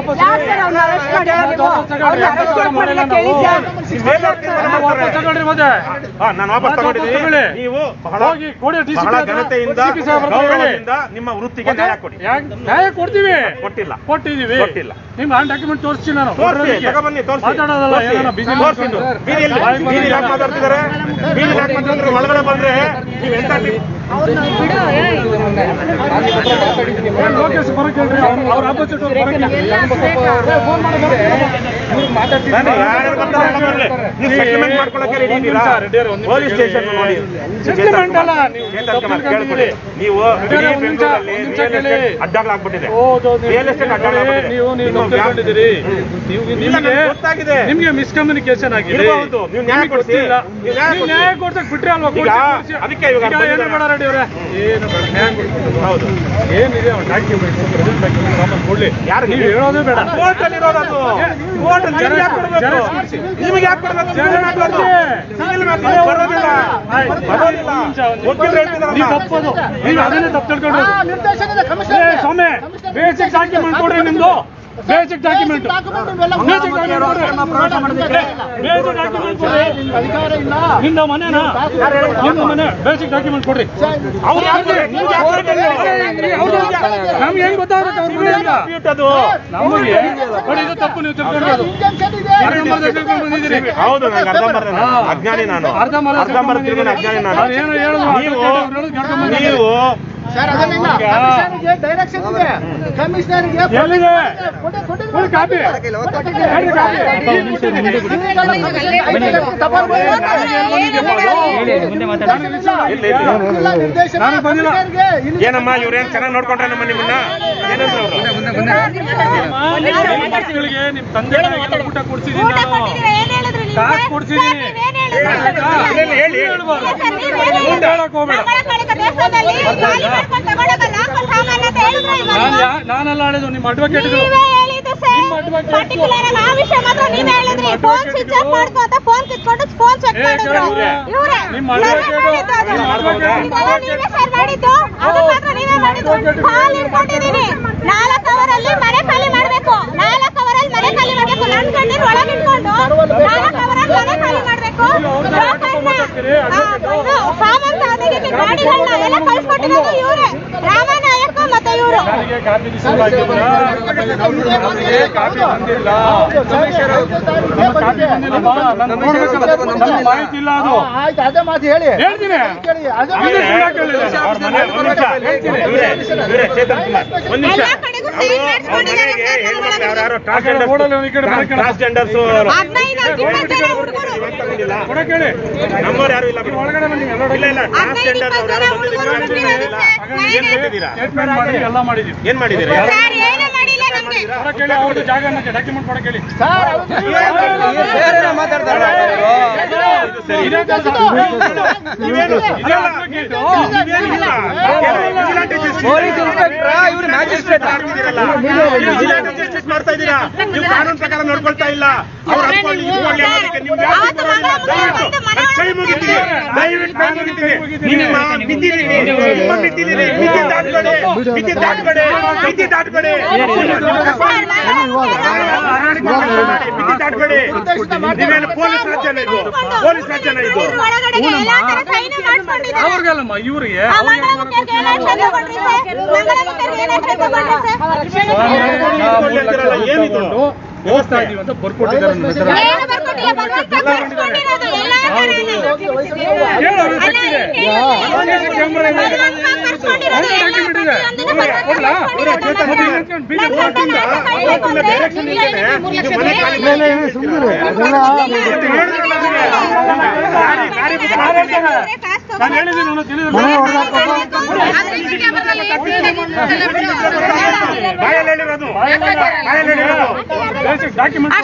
ಸರ್ ಅವ್ರನ್ನ ಅರೆಸ್ಟ್ ಮಾಡಿ ನಾನು ವಾಪಸ್ ತಗೊಂಡಿದ್ದೀನಿ. ನೀವು ಬಹಳ ಘನತೆಯಿಂದ ಗೌರವದಿಂದ ನಿಮ್ಮ ವೃತ್ತಿಗೆ ನ್ಯಾಯ ಕೊಡಿ. ನ್ಯಾಯ ಕೊಡ್ತೀವಿ, ಕೊಟ್ಟಿದ್ದೀವಿ. ನಿಮ್ ಆನ್ ಡಾಕ್ಯುಮೆಂಟ್ ತೋರಿಸ್ತೀನಿ ನಾನು. ತಗೊಬನ್ನಿ, ಮಾತಾಡೋದಲ್ಲ, ಬೀದಿಯಲ್ಲಿ ಯಾಕೆ ಮಾತಾಡ್ತಿದ್ದಾರೆ? ಬೀದಿಯಲ್ಲಿ ಯಾಕೆ ಮಾತಾಡ್ತಾರೆ? ಒಳಗಡೆ ಬಂದ್ರೆ ನೀವು ಎಂತ ಲೋಕೇಶ್ ಬರೋಕೆ ಹೇಳ್ರಿ, ಅವ್ರ ಆಪೋಸಿಟ್ ಪೊಲೀಸ್ ಸ್ಟೇಷನ್ ನೋಡಿ. ನೀವು ಅಡ್ಡಾಗ್ಲಾಗ್ಬಿಟ್ಟಿದೆ, ರಿಯಲ್ ಎಸ್ಟೇಟ್ ಅಡ್ಡಾಗ್ಬಿಟ್ಟಿದೆ. ಗೊತ್ತಾಗಿದೆ, ನಿಮ್ಗೆ ಮಿಸ್ಕಮ್ಯುನಿಕೇಶನ್ ಆಗಿದೆ. ನೀವು ನ್ಯಾಯ ಕೊಡ್ಸಿ, ನ್ಯಾಯ ಕೊಡ್ಸಕ್ ಬಿಟ್ರೆ ಅಲ್ವಾ? ಅದಕ್ಕೆ ಏನು ಬೇಡ ರೆಡ್ಡಿ ಅವರೇ, ಏನು ಬೇಡ, ನ್ಯಾಯ ಕೊಡ್ತೀನಿ. ಹೌದು, ಏನಿದೆ ಡಾಕ್ಯುಮೆಂಟ್ ಪ್ರೆಸೆಂಟ್ ಡಾಕ್ಯುಮೆಂಟ್ ವಾಪಸ್ ಕೊಡ್ಲಿ. ಯಾರು ನೀವು ಹೇಳೋದೇ ಬೇಡ. ಕೋರ್ಟಲ್ಲಿ ಇರೋದು ನಿಮ್ಗೆ ಯಾಕೆ ಕೊಡ್ಬೇಕು? ನಿಮ್ಗೆ ಯಾಕೆ ಕೊಡ್ಬೇಕು? ಬರೋದಿಲ್ಲ, ವಕೀಲರು ಹೇಳ್ತಿದಾರಲ್ಲ. ನೀವು ತಪ್ಪದು, ನೀವು ಅದನ್ನೇ ತಪ್ಪು ತಿಳ್ಕೊಂಡು ಸ್ವಾಮಿ. ಬೇಸಿಕ್ ಡಾಕ್ಯುಮೆಂಟ್ ಕೊಡ್ರಿ, ನಿಮ್ದು ಬೇಸಿಕ್ ಡಾಕ್ಯುಮೆಂಟ್ ನಿಂದ ಮನೆನಾ? ನಿಂದ ಮನೆ ಬೇಸಿಕ್ ಡಾಕ್ಯುಮೆಂಟ್ ಕೊಡ್ರಿ. ನಮ್ಗೆ ಹೆಂಗ್ ಗೊತ್ತಾಗುತ್ತೆ ಅವ್ರ ಮನೆ ಅಂತ? ನಮಗೆ ನೋಡಿ, ಇದು ತಪ್ಪು. ನೀವು ತಿಳ್ಕೊಂಡು ಬಂದಿದ್ದೀರಿ. ಹೌದು, ನಂಗೆ ಅಜ್ಞಾನಿ ನಾನು, ಅರ್ಧಂಬರ್ಧ ಅಜ್ಞಾನಿ ನಾನು. ಏನು ಹೇಳುದು? ನೀವು ಡೈರೆಕ್ಷನ್ ಇದೆ, ಕಮಿಷನರ್ಗೆ ಎಲ್ಲಿದೆ ಕಾಪಿ? ಏನಮ್ಮ ಇವ್ರೇನ್ ಚೆನ್ನಾಗಿ ನೋಡ್ಕೊಂಡ್ರೆ ನಮ್ಮ ನಿಮ್ಮನ್ನ? ಏನಂದ್ರೆ ಅವರು ನಿಮ್ ತಂದೆ ಊಟ ಕೊಡ್ಸಿದೀನಿ, ಕಾಸು ಕೊಡ್ಸಿದೀನಿ. ನಾನೆಲ್ಲ ಹೇಳಿದ್ದು ನಿಮ್ಮ ಅಡ್ವೊಕೇಟ್. ಮನೆ ಖಾಲಿ ಮಾಡ್ಬೇಕು, 4 ಅವರಲ್ಲಿ ಮನೆ ಖಾಲಿ ಮಾಡ್ಬೇಕು. ನನ್ನ ಗಂಡನ ಒಳಗಿಟ್ಕೊಂಡು 4 ಅವರಲ್ಲಿ ಮನೆ ಖಾಲಿ ಮಾಡ್ಬೇಕು. ಸಾಮಂತ ಅದಕ್ಕೆ ಗಾಡಿಗಳನ್ನ ಎಲ್ಲ ಕಳ್ಸಿಕೊಟ್ಟಿರೋದು ಇವರೇ, ರಾಮನಾಯಕ ಮತ್ತೆ ಇವರು. ಮಾಹಿತಿ ಇಲ್ಲ ಅದು. ಆಯ್ತು, ಅದೇ ಮಾತು ಹೇಳಿ. ಹೇಳ್ತೀನಿ, ಟ್ರಾನ್ಸ್ಜೆಂಡರ್ಸ್ ನಮ್ಮವ್ರು ಯಾರು ಇಲ್ಲ. ಒಳಗಡೆ ಬನ್ನಿ, ಟ್ರಾನ್ಸ್ಜೆಂಡರ್ ಸ್ಟೇಟ್ಮೆಂಟ್ ಮಾಡಿ ಎಲ್ಲ ಮಾಡಿದೀವಿ. ಏನ್ ಮಾಡಿದ್ದೀರಿ? ಕೇಳಿ ಅವ್ರದ್ದು ಜಾಗ ಡಾಕ್ಯುಮೆಂಟ್ ಕೊಡ ಕೇಳಿ. ಮಾಡ್ತಾ ಇದ್ದೀರಾ ನೀವು? ಕಾನೂನು ಪ್ರಕಾರ ನೋಡ್ಕೊಳ್ತಾ ಇಲ್ಲ. ಕೈ ಮುಗಿತೀವಿ, ದಯವಿಟ್ಟು ಕೈ ಮುಗಿತೀವಿ. ಮಿತಿ ದಾಟ್ಬೇಡಿ. ನೀವೇನು ಪೊಲೀಸ್ ರಾಜ್ಯನ ಇದು? ಪೊಲೀಸ್ ರಾಜ್ಯನ ಇದು? ಅವ್ರಿಗಲ್ಲಮ್ಮ, ಇವ್ರಿಗೆ ಏನಿದು ಹೋಗ್ತಾ ಇದೀವಿ ಅಂತ ಬರ್ಕೊಟ್ಟಿದ್ದಾರೆ. ನಾನು ಹೇಳಿದ್ದೀನಿ, ಬಾಯಲ್ಲಿ ಹೇಳಿರೋದು ಡಾಕ್ಯುಮೆಂಟ್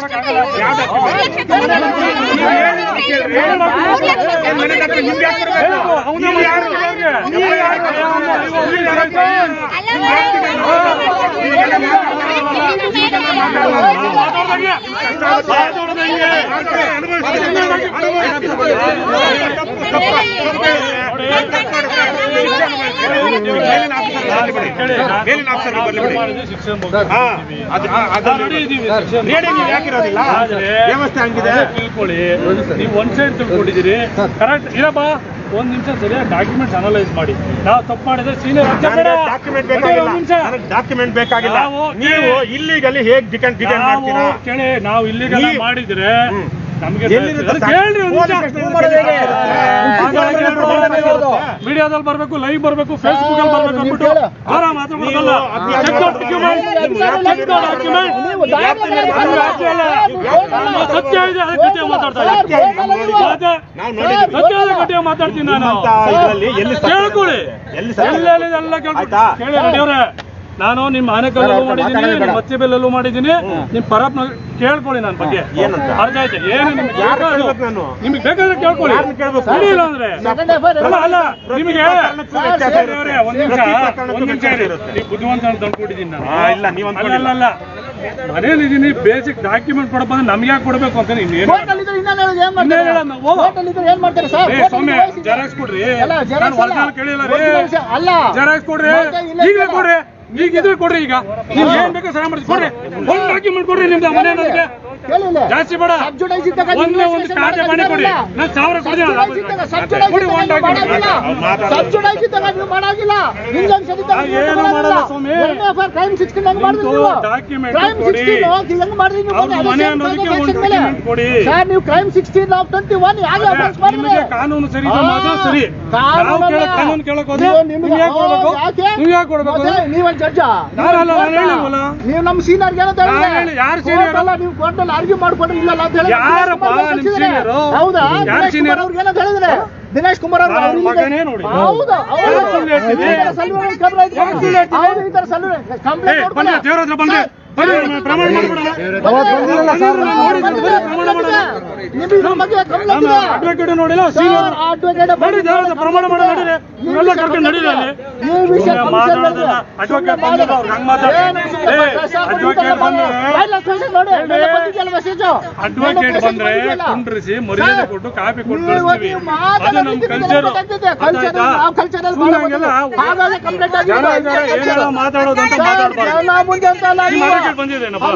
ಮೇಲಿನ ಆಫೀಸರ್ ಬರ್ಲಿ ಬಿಡಿ. ಹಾ, ರೇಡಿ ನೀವು ಯಾಕಿರೋದಿಲ್ಲ? ವ್ಯವಸ್ಥೆ ಹಂಗಿದೆ. ತಿಳ್ಕೊಳ್ಳಿ, ನೀವು ಒನ್ ಸೈಡ್ ತಿಳ್ಕೊಂಡಿದ್ದೀರಿ. ಕರೆಕ್ಟ್ ಇರಪ್ಪ, ಒಂದ್ ನಿಮಿಷ ಸರಿಯಾಗಿ ಡಾಕ್ಯುಮೆಂಟ್ಸ್ ಅನಲೈಸ್ ಮಾಡಿ. ನಾವು ತಪ್ಪು ಮಾಡಿದ್ರೆ ಸೀನಿಯರ್ ಡಾಕ್ಯುಮೆಂಟ್ ಬೇಕಾಗಿಲ್ಲ. ನೀವು ಇಲ್ಲಿಗಲ್ಲಿ ಹೇಗೆ ಡಿಟೆಂಡ್ ಮಾಡ್ತೀರಾ? ಕೇಳಿ, ನಾವು ಇಲ್ಲಿಗೆಲ್ಲ ಮಾಡಿದ್ರೆ ನಮ್ಗೆ ಮೀಡಿಯಾದಲ್ಲಿ ಬರ್ಬೇಕು, ಲೈವ್ ಬರ್ಬೇಕು, ಫೇಸ್ಬುಕ್ ಅಲ್ಲಿ ಬರ್ಬೇಕು ಅಂದ್ಬಿಟ್ಟು ಮಾತಾಡೋದಲ್ಲ. ಸತ್ಯ ಇದೆ, ಅದಕ್ಕೆ ಮಾತಾಡ್ತಾ ಮಾತಾಡ್ತೀನಿ ನಾನು. ಕೇಳ್ಕೊಳ್ಳಿ, ಎಲ್ಲ ಕೇಳಿ ರೆಡಿಯವ್ರೆ. ನಾನು ನಿಮ್ಮ ಆನೆಕಲ್ಲಲ್ಲೂ ಮಾಡಿದ್ದೀನಿ, ನಿಮ್ಮ ಮತ್ಸ್ಯಬೆಲ್ಲಲ್ಲೂ ಮಾಡಿದ್ದೀನಿ. ನಿಮ್ ಪರಪ್ ಕೇಳ್ಕೊಳ್ಳಿ ನನ್ನ ಬಗ್ಗೆ. ಅರ್ಥ ಆಯ್ತು? ಏನು ನಿಮ್ಗೆ ಬೇಕಾದ್ರೆ ಕೇಳ್ಕೊಳ್ಳಿ. ಇಲ್ಲ ಅಂದ್ರೆ ಅಲ್ಲ, ನಿಮಗೆ ಒಂದ್ ನಿಮಿಷ ನೀವು ಬುದ್ಧಿವಂತ ಅಂತ ಅಂದ್ಕೊಂಡಿದ್ದೀನಿ ನಾನು. ಅಲ್ಲ, ಮನೇಲಿದ್ದೀನಿ. ಬೇಸಿಕ್ ಡಾಕ್ಯುಮೆಂಟ್ ಕೊಡಪ್ಪ ಅಂದ್ರೆ ನಮ್ಗೆ ಯಾಕೆ ಕೊಡ್ಬೇಕು ಅಂತ ಸೌಮ್ಯ ಜೆರಾಕ್ಸ್ ಕೊಡ್ರಿ. ನಾನು ಒರಿಜಿನಲ್ ಕೇಳಿಲ್ಲ ರೀ. ಜೆರಾಕ್ಸ್ ಕೊಡ್ರಿ, ಈಗಲೇ ಕೊಡ್ರಿ. ಈಗ ಇದ್ರೆ ಕೊಡ್ರಿ. ಈಗ ನೀವು ಏನ್ ಬೇಕಾ ಸಹಾಯ ಮಾಡಿ ಕೊಡ್ರಿ. ಒಂದು ಡಾಕ್ಯುಮೆಂಟ್ ಕೊಡ್ರಿ ನಿಮ್ದು ಮನೆ ಅನ್ನೋದಕ್ಕೆ. ಜಾಸ್ತಿ ಬೇಡ, ಒಂದೇ ಒಂದು ಖಾತೆ ಮಾಡಿ ಕೊಡಿ. ನಾನು 1000 ಕೊಡ್ತೀನಿ. ಏನು ಮಾಡಲ್ಲ ಸ್ವಾಮಿ. ಡಾಕ್ಯುಮೆಂಟ್ ಕೊಡಿ. ಮನೆ ಅನ್ನೋದಕ್ಕೆ ಒಂದು ಡಾಕ್ಯುಮೆಂಟ್ ಕೊಡಿ. ನಿಮಗೆ ಕಾನೂನು ಸರಿ ಮಾತ್ರ ಸರಿ. ನಾವು ಕಾನೂನು ಕೇಳಕ್ ಹೋದ್ರೆ ನೀವು ಯಾಕೆ ಕೊಡ್ಬೇಕು? ನೀವು ಯಾಕೆ ಕೊಡ್ಬೇಕು? ನೀವು ನಮ್ಮ ಸೀನಿಯರ್ ಯಾರು ಸೀನಿಯರ್ ಅಲ್ಲ? ನೀವು ಕೋರ್ಟಲ್ಲಿ ಆರ್ಗ್ಯೂ ಮಾಡ್ಕೊಂಡ್ರೆ ಇಲ್ಲ ಅಂತ ಹೇಳಿ. ಯಾರಪ್ಪ ನಿಮ್ಮ ಸೀನಿಯರ್? ಹೌದಾ? ಅವ್ರಿಗೆ ಏನಂತ ಹೇಳಿದ್ರೆ ದಿನೇಶ್ ಕುಮಾರ್ ಅವರು ನೋಡಿ. ಹೌದು, ಪ್ರಮಾಣ ಮಾಡ್ಬಿಡೋಣ. ಅಡ್ವೊಕೇಟ್ ನೋಡಿಲ್ಲ, ಪ್ರಮಾಣ ಮಾಡೋ ನಡೀರಿ. ಎಲ್ಲ ಕರ್ಕೊಂಡು ನಡೀರಿ. ಅಲ್ಲಿ ಮಾತಾಡೋದಲ್ಲ. ಅಡ್ವೊಕೇಟ್ ಬಂದ್ರು ಹಂಗ್ ಮಾತಾಡ್ತಾರೆ. ಅಡ್ವೊಕೇಟ್ ಬಂದ್ರೆ ಕುಂಡ್ರಿಸಿ ಮರ್ಯಾದೆ ಕೊಟ್ಟು ಕಾಪಿ ಕೊಟ್ಟು ಕಳಿಸ್ತೀವಿ. ಅದು ನಮ್ ಕಲ್ಚರ್. ಏನೆಲ್ಲ ಮಾತಾಡೋದಂತ ಮಾತಾಡ್ಬಾರ್ದು. ಬಂದಿದ್ದೇನಪ್ಪ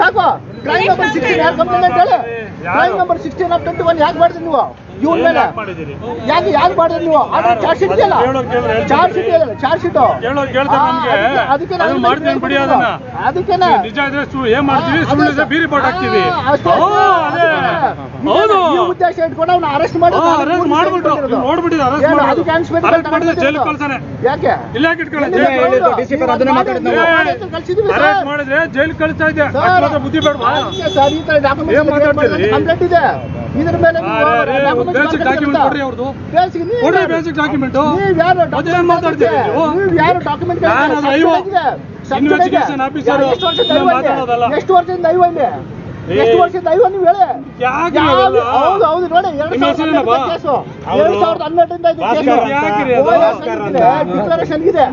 ಸಾಕು. ಕ್ರೈಮ್ ನಂಬರ್ 16 ಯಾರು ಕಂಪ್ಲೇಂಟ್ ಹೇಳಿ. ಕ್ರೈಮ್ ನಂಬರ್ 16 ಆಫ್ 21 ಯಾಕೆ ಮಾಡಿದ್ರಿ ನೀವು? ಇವನ್ ಮೇಲೆ ಯಾಕೆ ಮಾಡಿದ್ರಿ ನೀವು? ಚಾರ್ಜ್ ಶೀಟ್ ಇದೆಯಲ್ಲ, ಚಾರ್ಜ್ ಶೀಟ್ ಅದಕ್ಕೆ ನಿಜ ಇದ್ರೆ ಏನ್ ಮಾಡ್ತೀವಿ? ಸುಳ್ಳಿದ್ರೆ ಬಿ ರಿಪೋರ್ಟ್ ಹಾಕ್ತೀವಿ. ಉದ್ದೇಶ ಇಟ್ಕೊಂಡು ಅವ್ನ ಅರೆಸ್ಟ್ ಮಾಡಿ ಮಾಡ್ಬಿಟ್ಟು ನೋಡ್ಬಿಟ್ಟಿದೆ. ಅರೆಸ್ಟ್ ಮಾಡಿದ್ರೆ ಜೈಲಿಗೆ ಕಳ್ಸಾನೆ. ಯಾಕೆ ಇಲ್ಲ ಇಟ್ಕೊಳ್ಳಿ. ಅರೆಸ್ಟ್ ಮಾಡಿದ್ರೆ ಜೈಲಿಗೆ ಕಳಿಸ್ತಾ ಇದೆ. ಬುದ್ಧಿ ಬೇಡವಾ? ಕಂಪ್ಲೇಂಟ್ ಇದೆ ಇದ್ರ ಮೇಲೆ. ಬೇಸಿಕ್ ಡಾಕ್ಯುಮೆಂಟ್ ಕೊಡ್ರಿ. ಅವ್ರದ್ದು ಕೊಡ್ರಿ ಬೇಸಿಕ್ ಡಾಕ್ಯುಮೆಂಟ್. ಯಾರು ಡಾಕ್ಯುಮೆಂಟ್ ಇನ್ವೆಸ್ಟಿಗೇಷನ್ ಆಫೀಸರ್ ಮಾತಾಡೋದಲ್ಲ. ಎಷ್ಟು ವರ್ಷದಿಂದ ದೈವ ಇಲ್ಲಿ? ಎಷ್ಟು ವರ್ಷದ ದೈವ ನೀವು ಹೇಳಿ? ಹೌದು ಹೌದು ನೋಡಿ, 2012ರಿಂದ ಡಿಕ್ಲರೇಷನ್ ಇದೆ.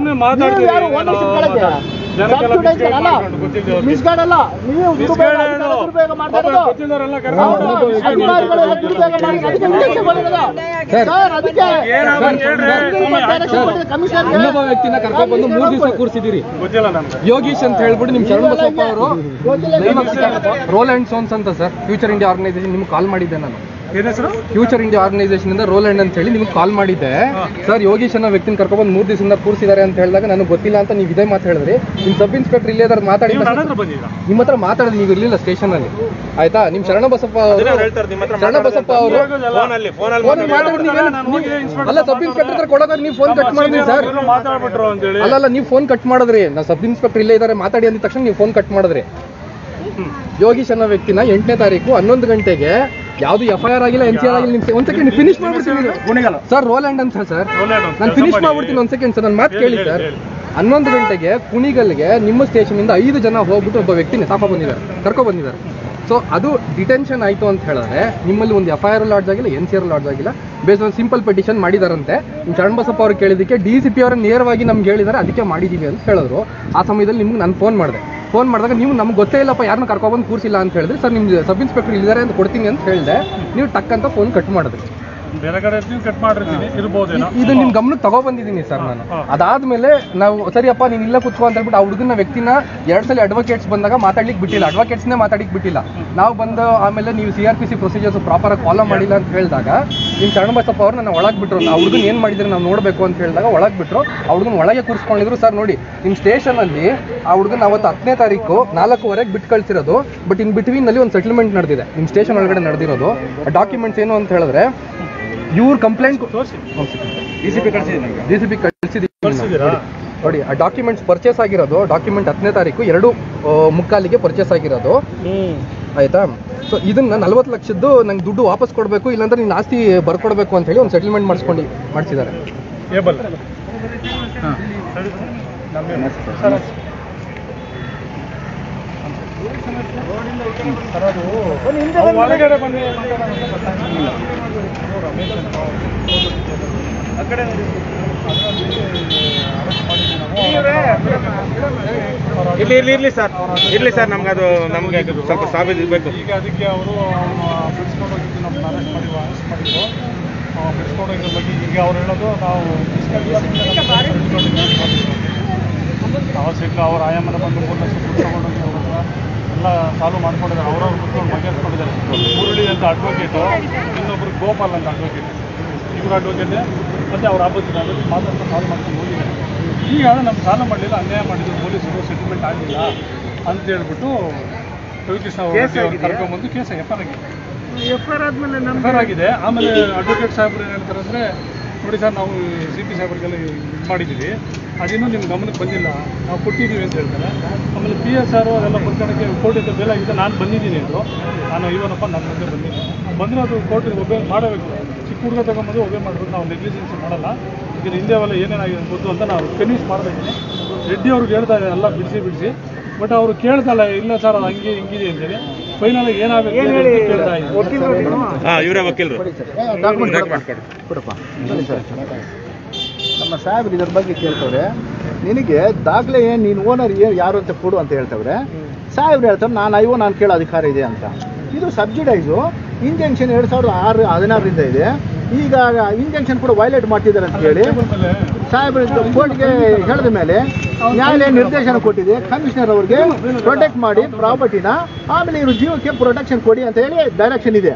ಮಿಸ್ಗಾರ್ಡ್ ಅಲ್ಲ, ನೀವು ದುರುಪಯೋಗ ಮಾಡ್ತಾ ಇರೋದು. ಅಧಿಕಾರಿಗಳೆಲ್ಲ ದುರುಪಯೋಗ ಮಾಡಿ ಅದಕ್ಕೆ ಸರ್. ಅದಕ್ಕೆ ಇನ್ನೊಬ್ಬ ವ್ಯಕ್ತಿನ ಕರ್ಕೊಂಡು ಬಂದು 3 ದಿವಸ ಕೂರಿಸಿದಿರಿ. ಯೋಗೀಶ್ ಅಂತ ಹೇಳ್ಬಿಟ್ಟು ನಿಮ್ ಶರಣ ಬಸಪ್ಪ ಅವರು ರೋಲ್ ಅಂಡ್ ಸೋನ್ಸ್ ಅಂತ ಸರ್, ಫ್ಯೂಚರ್ ಇಂಡಿಯಾ ಆರ್ಗನೈಸೇಷನ್ ನಿಮ್ಗೆ ಕಾಲ್ ಮಾಡಿದ್ದೆ ನಾನು. ಫ್ಯೂಚರ್ ಇಂಡಿಯಾ ಆರ್ಗನೈಸೇಷನ್ ಇಂದ ರೋಲ್ ಅಂಡ್ ಅಂತ ಹೇಳಿ ನಿಮ್ಗೆ ಕಾಲ್ ಮಾಡಿದ್ದೆ ಸರ್. ಯೋಗೀಶ್ ಅನ್ನೋ ವ್ಯಕ್ತಿನ ಕರ್ಕೊಂಡ್ಬಂದು 3 ದಿವಸದಿಂದ ಕೂರಿಸಿದ್ದಾರೆ ಅಂತ ಹೇಳಿದಾಗ ನನಗೆ ಗೊತ್ತಿಲ್ಲ ಅಂತ ನೀವು ಇದೇ ಮಾತು ಹೇಳಿದ್ರಿ. ನಿಮ್ ಸಬ್ ಇನ್ಸ್ಪೆಕ್ಟರ್ ಇಲ್ಲೇ ಅದ್ರ ಮಾತಾಡಿ ನಿಮ್ಮ ಹತ್ರ ಮಾತಾಡಿದ್ ನೀವು ಇರ್ಲಿಲ್ಲ ಸ್ಟೇಷನ್ ಅಲ್ಲಿ, ಆಯ್ತಾ? ನಿಮ್ ಶರಣ ಬಸಪ್ಪ ಅವರು ಅಲ್ಲ ಸಬ್ ಇನ್ಸ್ಪೆಕ್ಟರ್ ಹತ್ರ ಕೊಡೋದಾಗ ನೀವು ಫೋನ್ ಕಟ್ ಮಾಡಿದ್ರಿ ಸರ್. ಅಲ್ಲ ನೀವು ಫೋನ್ ಕಟ್ ಮಾಡಿದ್ರಿ. ನಾ ಸಬ್ ಇನ್ಸ್ಪೆಕ್ಟರ್ ಇಲ್ಲೇ ಇದ್ದಾರೆ ಮಾತಾಡಿ ಅಂದ ತಕ್ಷಣ ನೀವು ಫೋನ್ ಕಟ್ ಮಾಡಿದ್ರಿ. ಯೋಗೀಶ್ ಅನ್ನೋ ವ್ಯಕ್ತಿನ 8ನೇ ತಾರೀಕು 11 ಗಂಟೆಗೆ ಯಾವ್ದು FIR ಆಗಿಲ್ಲ, NCR ಆಗಿಲ್ಲ. ಒಂದ್ ಸೆಕೆಂಡ್ ಫಿನಿಶ್ ಮಾಡ್ಬಿಡ್ತೀನಿ ಸರ್. ರೋಲ್ ಅಂಡ್ ಅಂತ ಸರ್, ನಾನು ಫಿನಿಶ್ ಮಾಡ್ಬಿಡ್ತೀನಿ. ಒಂದ್ ಸೆಕೆಂಡ್ ಸರ್, ನನ್ನ ಮಾತು ಕೇಳಿ ಸರ್. 11 ಗಂಟೆಗೆ ಕುಣಿಗಲ್ಗೆ ನಿಮ್ಮ ಸ್ಟೇಷನ್ ಇಂದ 5 ಜನ ಹೋಗ್ಬಿಟ್ಟು ಒಬ್ಬ ವ್ಯಕ್ತಿನ ಕರ್ಕೊ ಬಂದಿದ್ದಾರೆ. ಸೊ ಅದು ಡಿಟೆನ್ಷನ್ ಆಯಿತು ಅಂತ ಹೇಳಿದ್ರೆ ನಿಮ್ಮಲ್ಲಿ ಒಂದು FIR ಲಾಡ್ಜ್ ಆಗಿಲ್ಲ, NCR ಲಾಡ್ಜ್ ಆಗಿಲ್ಲ, ಬೇಸ್ ಒಂದು ಸಿಂಪಲ್ ಪಿಟಿಷನ್ ಮಾಡಿದಾರಂತೆ. ನಿಮ್ಮ ಶರಣಬಸಪ್ಪ ಅವ್ರು ಕೇಳಿದ್ದಕ್ಕೆ DCP ಅವರು ನೇರವಾಗಿ ನಮ್ಗೆ ಹೇಳಿದ್ದಾರೆ, ಅದಕ್ಕೆ ಮಾಡಿದ್ದೀವಿ ಅಂತ ಹೇಳಿದ್ರು. ಆ ಸಮಯದಲ್ಲಿ ನಿಮ್ಗೆ ನಾನು ಫೋನ್ ಮಾಡಿದಾಗ ನೀವು ನಮ್ಗೆ ಗೊತ್ತೇ ಇಲ್ಲಪ್ಪ, ಯಾರನ್ನ ಕರ್ಕೊಬಂದು ಕೂರಿಸಿಲ್ಲ ಅಂತ ಹೇಳಿದ್ರೆ, ಸರ್ ನಿಮ್ಮ ಸಬ್ ಇನ್ಸ್ಪೆಕ್ಟರ್ ಇಲ್ಲಿದ್ದಾರೆ ಅಂತ ಕೊಡ್ತೀನಿ ಅಂತ ಹೇಳಿದೆ. ನೀವು ಟಕ್ ಅಂತ ಫೋನ್ ಕಟ್ ಮಾಡಿದ್ರಿ. ಬೇರೆ ಕಡೆ ನೀವು ಕಟ್ ಮಾಡಿರ್ತೀನಿ ಇರ್ಬೋದೇನೋ. ಇದು ನಿಮ್ ಗಮನಕ್ಕೆ ತಗೊಬಂದಿದ್ದೀನಿ ಸರ್ ನಾನು. ಅದಾದ್ಮೇಲೆ ನಾವು ಸರಿಯಪ್ಪ ನೀನ್ ಇಲ್ಲ ಕುತ್ಕೋ ಅಂತ ಹೇಳ್ಬಿಟ್ಟು ಆ ಹುಡುಗನ ವ್ಯಕ್ತಿನ 2 ಸಲ ಅಡ್ವೊಕೇಟ್ಸ್ ಬಂದಾಗ ಮಾತಾಡ್ಲಿಕ್ಕೆ ಬಿಟ್ಟಿಲ್ಲ, ಅಡ್ವೊಕೇಟ್ಸ್ನೇ ಮಾತಾಡ್ಲಿಕ್ಕೆ ಬಿಟ್ಟಿಲ್ಲ. ನಾವು ಬಂದು ಆಮೇಲೆ ನೀವು CRPC ಪ್ರೊಸೀಜರ್ಸ್ ಪ್ರಾಪರ್ ಆಗಿ ಫಾಲೋ ಮಾಡಿಲ್ಲ ಅಂತ ಹೇಳಿದಾಗ ನಿಮ್ ಚರಣಬಸಪ್ಪ ಅವ್ರು ನನ್ನ ಒಳಗೆ ಬಿಟ್ರು. ಆ ಹುಡುಗನ್ ಏನ್ ಮಾಡಿದ್ರೆ ನಾವು ನೋಡ್ಬೇಕು ಅಂತ ಹೇಳಿದಾಗ ಒಳಗೆ ಬಿಟ್ರು. ಆ ಹುಡುಗನ ಒಳಗೆ ಕೂರಿಸ್ಕೊಂಡಿದ್ರು. ಸರ್ ನೋಡಿ ನಿಮ್ ಸ್ಟೇಷನ್ ಅಲ್ಲಿ ಆ ಹುಡುಗನ ಅವತ್ತು 10ನೇ ತಾರೀಕು 4:00ವರೆಗೆ ಬಿಟ್ಟು ಕಳ್ಸಿರೋದು. ಬಟ್ ಇನ್ ಬಿಟ್ವೀನ್ ನಲ್ಲಿ ಒಂದು ಸೆಟಲ್ಮೆಂಟ್ ನಡೆದಿದೆ ನಿಮ್ ಸ್ಟೇಷನ್ ಒಳಗಡೆ ನಡೆದಿರೋದು. ಡಾಕ್ಯುಮೆಂಟ್ಸ್ ಏನು ಅಂತ ಹೇಳಿದ್ರೆ ಇವ್ರ ಕಂಪ್ಲೇಂಟ್ DCP ಕಳಿಸಿದ್ದೀವಿ ನೋಡಿ. ಆ ಡಾಕ್ಯುಮೆಂಟ್ಸ್ ಪರ್ಚೇಸ್ ಆಗಿರೋದು ಡಾಕ್ಯುಮೆಂಟ್ 10ನೇ ತಾರೀಕು 2:45ಗೆ ಪರ್ಚೇಸ್ ಆಗಿರೋದು ಆಯ್ತಾ. ಸೊ ಇದನ್ನ 40 ಲಕ್ಷದ್ದು ನಂಗೆ ದುಡ್ಡು ವಾಪಸ್ ಕೊಡಬೇಕು, ಇಲ್ಲಾಂದ್ರೆ ನೀನು ಆಸ್ತಿ ಬರ್ಕೊಡ್ಬೇಕು ಅಂತ ಹೇಳಿ ಒಂದು ಸೆಟಲ್ಮೆಂಟ್ ಮಾಡಿಸಿದ್ದಾರೆ. ಒಳಗಡೆ ಬಂದು ಇರ್ಲಿ ಸರ್ ನಮ್ಗೆ ಸ್ವಲ್ಪ ಸಾಬೀತು ಇರಬೇಕು. ಈಗ ಅದಕ್ಕೆ ಅವರು ಬಿಡಿಸ್ಕೊಂಡು ಹೋಗಿದ್ದು ನಮ್ಮನ್ನ ಅರೆಸ್ಟ್ ಮಾಡಿದ್ರು. ಬಿಡಿಸ್ಕೊಂಡು ಹೋಗಿರೋ ಬಗ್ಗೆ ಈಗ ಅವ್ರು ಹೇಳೋದು ನಾವು ನಾವು ಸಿಕ್ಕ ಅವ್ರ ಆಯಾಮನ ಬಂದು 3 ಲಕ್ಷ ದುಡ್ಡು ತಗೊಂಡೋಗಿ ಅವ್ರ ಹತ್ರ ಎಲ್ಲ ಸಾಲ್ವ್ ಮಾಡ್ಕೊಂಡಿದ್ದಾರೆ. ಅವ್ರವ್ರು ಕುತ್ಕೊಂಡು ಬಗೆಹರಿಸ್ಕೊಂಡಿದ್ದಾರೆ. ಮುರಳಿ ಅಂತ ಅಡ್ವೊಕೇಟು, ಇನ್ನೊಬ್ರು ಗೋಪಾಲ್ ಅಂತ ಅಡ್ವೊಕೇಟ್, ಇಬ್ಬರು ಅಡ್ವೊಕೇಟೇ ಮತ್ತು ಅವ್ರ ಆಪೋಸಿಟ್ ಮಾತಾಡ್ತಾ ಸಾಲ್ವ್ ಮಾಡ್ಕೊಂಡು ಹೋಗಿದ್ದಾರೆ. ಈಗ ನಮ್ಮ ಸಾಲ ಮಾಡಲಿಲ್ಲ, ಅನ್ಯಾಯ ಮಾಡಿದ್ರು ಪೊಲೀಸರು, ಸೆಟಲ್ಮೆಂಟ್ ಆಗಲಿಲ್ಲ ಅಂತ ಹೇಳ್ಬಿಟ್ಟು ರವಿಕೃಷ್ಣ ಅವರು ಕರ್ಕೊಂಡ್ಬಂದು ಕೇಸ್ ಎಫ್ಐಆರ್ ಆಗಿದೆ. ಆಮೇಲೆ ಅಡ್ವೊಕೇಟ್ ಸಾಹೇಬ್ರು ಏನು ಹೇಳ್ತಾರೆ ಅಂದರೆ, ನೋಡಿ ಸರ್ ನಾವು CP ಸಾಹೇಬ್ರಿಗೆಲ್ಲ ಇದು ಮಾಡಿದ್ದೀವಿ, ಅದಿನ್ನೂ ನಿಮ್ಮ ಗಮನಕ್ಕೆ ಬಂದಿಲ್ಲ, ನಾವು ಕೊಟ್ಟಿದ್ದೀವಿ ಅಂತ ಹೇಳ್ತಾರೆ. ಆಮೇಲೆ PSR ಅದೆಲ್ಲ ಬರ್ಕೊಳಕ್ಕೆ ಕೋರ್ಟಿಂದ ಬೆಲೆ ಆಗಿದೆ. ನಾನು ಬಂದಿದ್ದೀನಿ ಅಂದರು. ನಾನು ಇವನಪ್ಪ ನನ್ನ ಮುಂದೆ ಬಂದಿದ್ದೀನಿ. ಬಂದರೆ ಅದು ಕೋರ್ಟಿಗೆ ಒಬ್ಬೆ ಮಾಡಬೇಕು. ಚಿಕ್ಕ ಹುಡುಗ ತಗೊಂಬಂದು ಒಬ್ಬೆ ಮಾಡಬೇಕು. ನಾವು ನೆಗ್ಲಿಜೆನ್ಸ್ ಮಾಡಲ್ಲ. ಈಗ ಹಿಂದೆ ಅವೆಲ್ಲ ಏನೇನಾಗಿದೆ ಗೊತ್ತು ಅಂತ ನಾವು ಕನ್ವಿನ್ಸ್ ಮಾಡಬೇಕಿದೆ. ರೆಡ್ಡಿ ಅವ್ರಿಗೆ ಹೇಳ್ತಾ ಇದ್ದಾರೆ ಎಲ್ಲ ಬಿಡಿಸಿ. ಬಟ್ ಅವರು ಕೇಳ್ತಲ್ಲ, ಇಲ್ಲ ಸರ್ ಅದು ಹಂಗೆ ಹಿಂಗಿದೆ ಅಂತೇಳಿ. ಫೈನಲ್ ಏನಾಗಬೇಕು ಕೇಳ್ತಾ ಇದ್ದಾರೆ. ಇವರೇ ವಕೀಲರು ನಮ್ಮ ಸಾಹೇಬ್ರು ಇದ್ರ ಬಗ್ಗೆ ಕೇಳ್ತವ್ರೆ. ನಿನಗೆ ದಾಖಲೆ ಏನು, ನೀನು ಓನರ್ ಯಾರು ಅಂತ ಕೊಡು ಅಂತ ಹೇಳ್ತವ್ರೆ. ಸಾಹೇಬ್ರು ಹೇಳ್ತಾರೆ ನಾನು ಕೇಳೋ ಅಧಿಕಾರ ಇದೆ ಅಂತ. ಇದು ಸಬ್ಸಿಡೈಸು ಇಂಜೆಕ್ಷನ್ 2016 ಇದೆ. ಈಗ ಇಂಜೆಕ್ಷನ್ ಕೂಡ ವೈಲೇಟ್ ಮಾಡ್ತಿದ್ದಾರೆ ಅಂತ ಹೇಳಿ ಸಾಹೇಬ್ರು ಕೋರ್ಟ್ಗೆ ಹೇಳಿದ ಮೇಲೆ ನ್ಯಾಯಾಲಯ ನಿರ್ದೇಶನ ಕೊಟ್ಟಿದೆ ಕಮಿಷನರ್ ಅವ್ರಿಗೆ ಪ್ರೊಟೆಕ್ಟ್ ಮಾಡಿ ಪ್ರಾಪರ್ಟಿನ, ಆಮೇಲೆ ಇವರು ಜೀವಕ್ಕೆ ಪ್ರೊಟೆಕ್ಷನ್ ಕೊಡಿ ಅಂತ ಹೇಳಿ ಡೈರೆಕ್ಷನ್ ಇದೆ.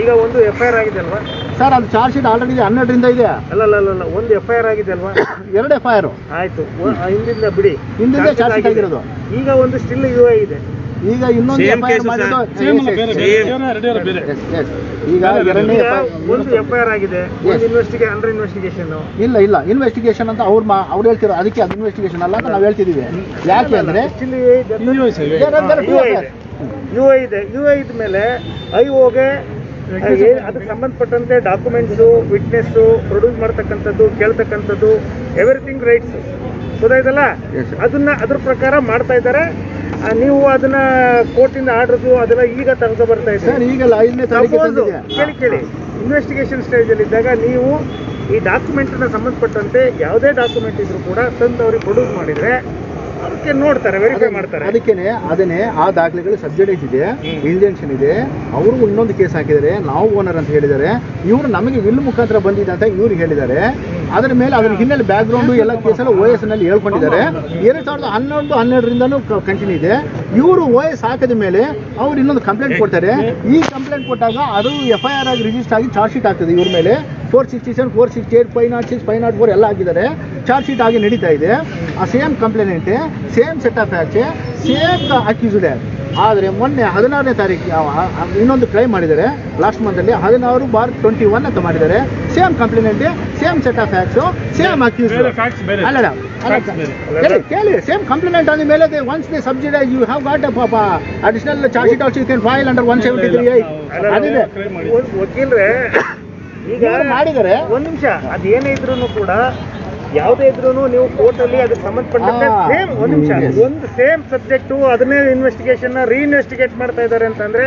ಈಗ ಒಂದು FIR ಆಗಿದೆ ಅಲ್ವಾ ಸರ್? ಅದು ಚಾರ್ಜ್ ಶೀಟ್ ಆಲ್ರೆಡಿ 12ರಿಂದ ಇದೆ. ಅಲ್ಲ ಒಂದು FIR ಆಗಿದೆ ಅಲ್ವಾ? 2 FIR ಆಯ್ತು. ಹಿಂದಿಂದ ಬಿಡಿ, ಹಿಂದಿಂದ ಚಾರ್ಜ್ ಶೀಟ್ ಆಗಿರೋದು. ಈಗ ಒಂದು ಸ್ಟಿಲ್ UI ಇದೆ. ಈಗ ಇನ್ನೊಂದು FIR ಮಾಡಿದ್ದು ಈಗ ಎರಡನೇ ಒಂದು FIR ಆಗಿದೆ. ಅಂಡರ್ ಇನ್ವೆಸ್ಟಿಗೇಷನ್ ಇಲ್ಲ ಇನ್ವೆಸ್ಟಿಗೇಷನ್ ಅಂತ ಅವ್ರು ಹೇಳ್ತಿರೋ. ಅದಕ್ಕೆ ಅದು ಇನ್ವೆಸ್ಟಿಗೇಷನ್ ಅಲ್ಲ ಅಂತ ನಾವು ಹೇಳ್ತಿದೀವಿ. ಯಾಕೆ ಅಂದ್ರೆ UI ಇದೆ. UI ಇದ್ಮೇಲೆ IOಗೆ ಅದಕ್ಕೆ ಸಂಬಂಧಪಟ್ಟಂತೆ ಡಾಕ್ಯುಮೆಂಟ್ಸು, ವಿಟ್ನೆಸ್ಸು, ಪ್ರೊಡ್ಯೂಸ್ ಮಾಡ್ತಕ್ಕಂಥದ್ದು, ಕೇಳ್ತಕ್ಕಂಥದ್ದು, ಎವ್ರಿಥಿಂಗ್ ರೈಟ್ಸ್ ಗೊತ್ತಾಯ್ತಲ್ಲ. ಅದ್ರ ಪ್ರಕಾರ ಮಾಡ್ತಾ ಇದ್ದಾರೆ. ನೀವು ಅದನ್ನ ಕೋರ್ಟಿಂದ ಆರ್ಡರ್ಸು ಅದೆಲ್ಲ ಈಗ ತಗೊಂಡು ಬರ್ತಾ ಇದ್ದಾರೆ. ಕೇಳಿ ಇನ್ವೆಸ್ಟಿಗೇಷನ್ ಸ್ಟೇಜ್ ಅಲ್ಲಿ ಇದ್ದಾಗ ನೀವು ಈ ಡಾಕ್ಯುಮೆಂಟ್ನ ಸಂಬಂಧಪಟ್ಟಂತೆ ಯಾವುದೇ ಡಾಕ್ಯುಮೆಂಟ್ ಇದ್ರೂ ಕೂಡ ತಂದು ಅವ್ರಿಗೆ ಪ್ರೊಡ್ಯೂಸ್ ಮಾಡಿದ್ರೆ ಅದಕ್ಕೆ ನೋಡ್ತಾರೆ, ವೆರಿಫೈ ಮಾಡ್ತಾರೆ. ಅದನ್ನೇ ಆ ದಾಖಲೆಗಳು ಸಬ್ಸಿಡೈಸ್ ಇದೆ, ಇಂಜೆಕ್ಷನ್ ಇದೆ. ಅವರು ಇನ್ನೊಂದು ಕೇಸ್ ಹಾಕಿದ್ದಾರೆ, ನಾವು ಓನರ್ ಅಂತ ಹೇಳಿದ್ದಾರೆ. ಇವರು ನಮಗೆ ವಿಲ್ ಮುಖಾಂತರ ಬಂದಿದೆ ಅಂತ ಇವ್ರಿಗೆ ಹೇಳಿದ್ದಾರೆ. ಅದರ ಮೇಲೆ ಅದ್ರ ಹಿನ್ನೆಲೆ ಬ್ಯಾಕ್ ಗ್ರೌಂಡ್ ಎಲ್ಲ ಕೇಸೆಲ್ಲ OS ನಲ್ಲಿ ಹೇಳ್ಕೊಂಡಿದ್ದಾರೆ. 2011-12ರಿಂದನೂ ಕಂಟಿನ್ಯೂ ಇದೆ. ಇವರು OS ಹಾಕಿದ ಮೇಲೆ ಅವ್ರು ಇನ್ನೊಂದು ಕಂಪ್ಲೇಂಟ್ ಕೊಡ್ತಾರೆ. ಈ ಕಂಪ್ಲೇಂಟ್ ಕೊಟ್ಟಾಗ ಅದು FIR ಆಗಿ ರಿಜಿಸ್ಟರ್ ಆಗಿ ಚಾರ್ಜ್ ಶೀಟ್ ಆಗ್ತದೆ. ಇವ್ರ ಮೇಲೆ 467, 468, 506, 504 ಎಲ್ಲ ಆಗಿದ್ದಾರೆ. ಚಾರ್ಜ್ ಶೀಟ್ ಆಗಿ ನಡೀತಾ ಇದೆ. ಆ same complaint, same set of facts, same accused. ಆದರೆ ಮೊನ್ನೆ 16ನೇ ತಾರೀಕು ಇನ್ನೊಂದು ಕ್ರೈಮ್ ಮಾಡಿದ್ದಾರೆ. ಲಾಸ್ಟ್ ಮಂತಲ್ಲಿ 16/21 ಅಂತ ಮಾಡಿದ್ದಾರೆ. Same complaint, same set of facts, same accused. ಅಲ್ಲ ಕೇಳಿ, ಸೇಮ್ ಕಂಪ್ಲೇಂಟ್ ಆದ ಮೇಲೆ once they subsidise you have got additional charge sheet also you can file under 173 ಅದಿದೆ. ವಕೀಲರೇ ಈಗ ಮಾಡಿದರೆ ಒಂದ್ ನಿಮಿಷ, ಅದೇನೇ ಇದ್ರು ಕೂಡ ಯಾವುದೇ ಇದ್ರೂ ನೀವು ಕೋರ್ಟಲ್ಲಿ ಅದಕ್ಕೆ ಸಂಬಂಧಪಟ್ಟಂತೆ ಸೇಮ್ ಒಂದು ಸೇಮ್ ಸಬ್ಜೆಕ್ಟು ಅದನ್ನೇ ಇನ್ವೆಸ್ಟಿಗೇಷನ್ ರೀಇನ್ವೆಸ್ಟಿಗೇಟ್ ಮಾಡ್ತಾ ಇದ್ದಾರೆ ಅಂತಂದ್ರೆ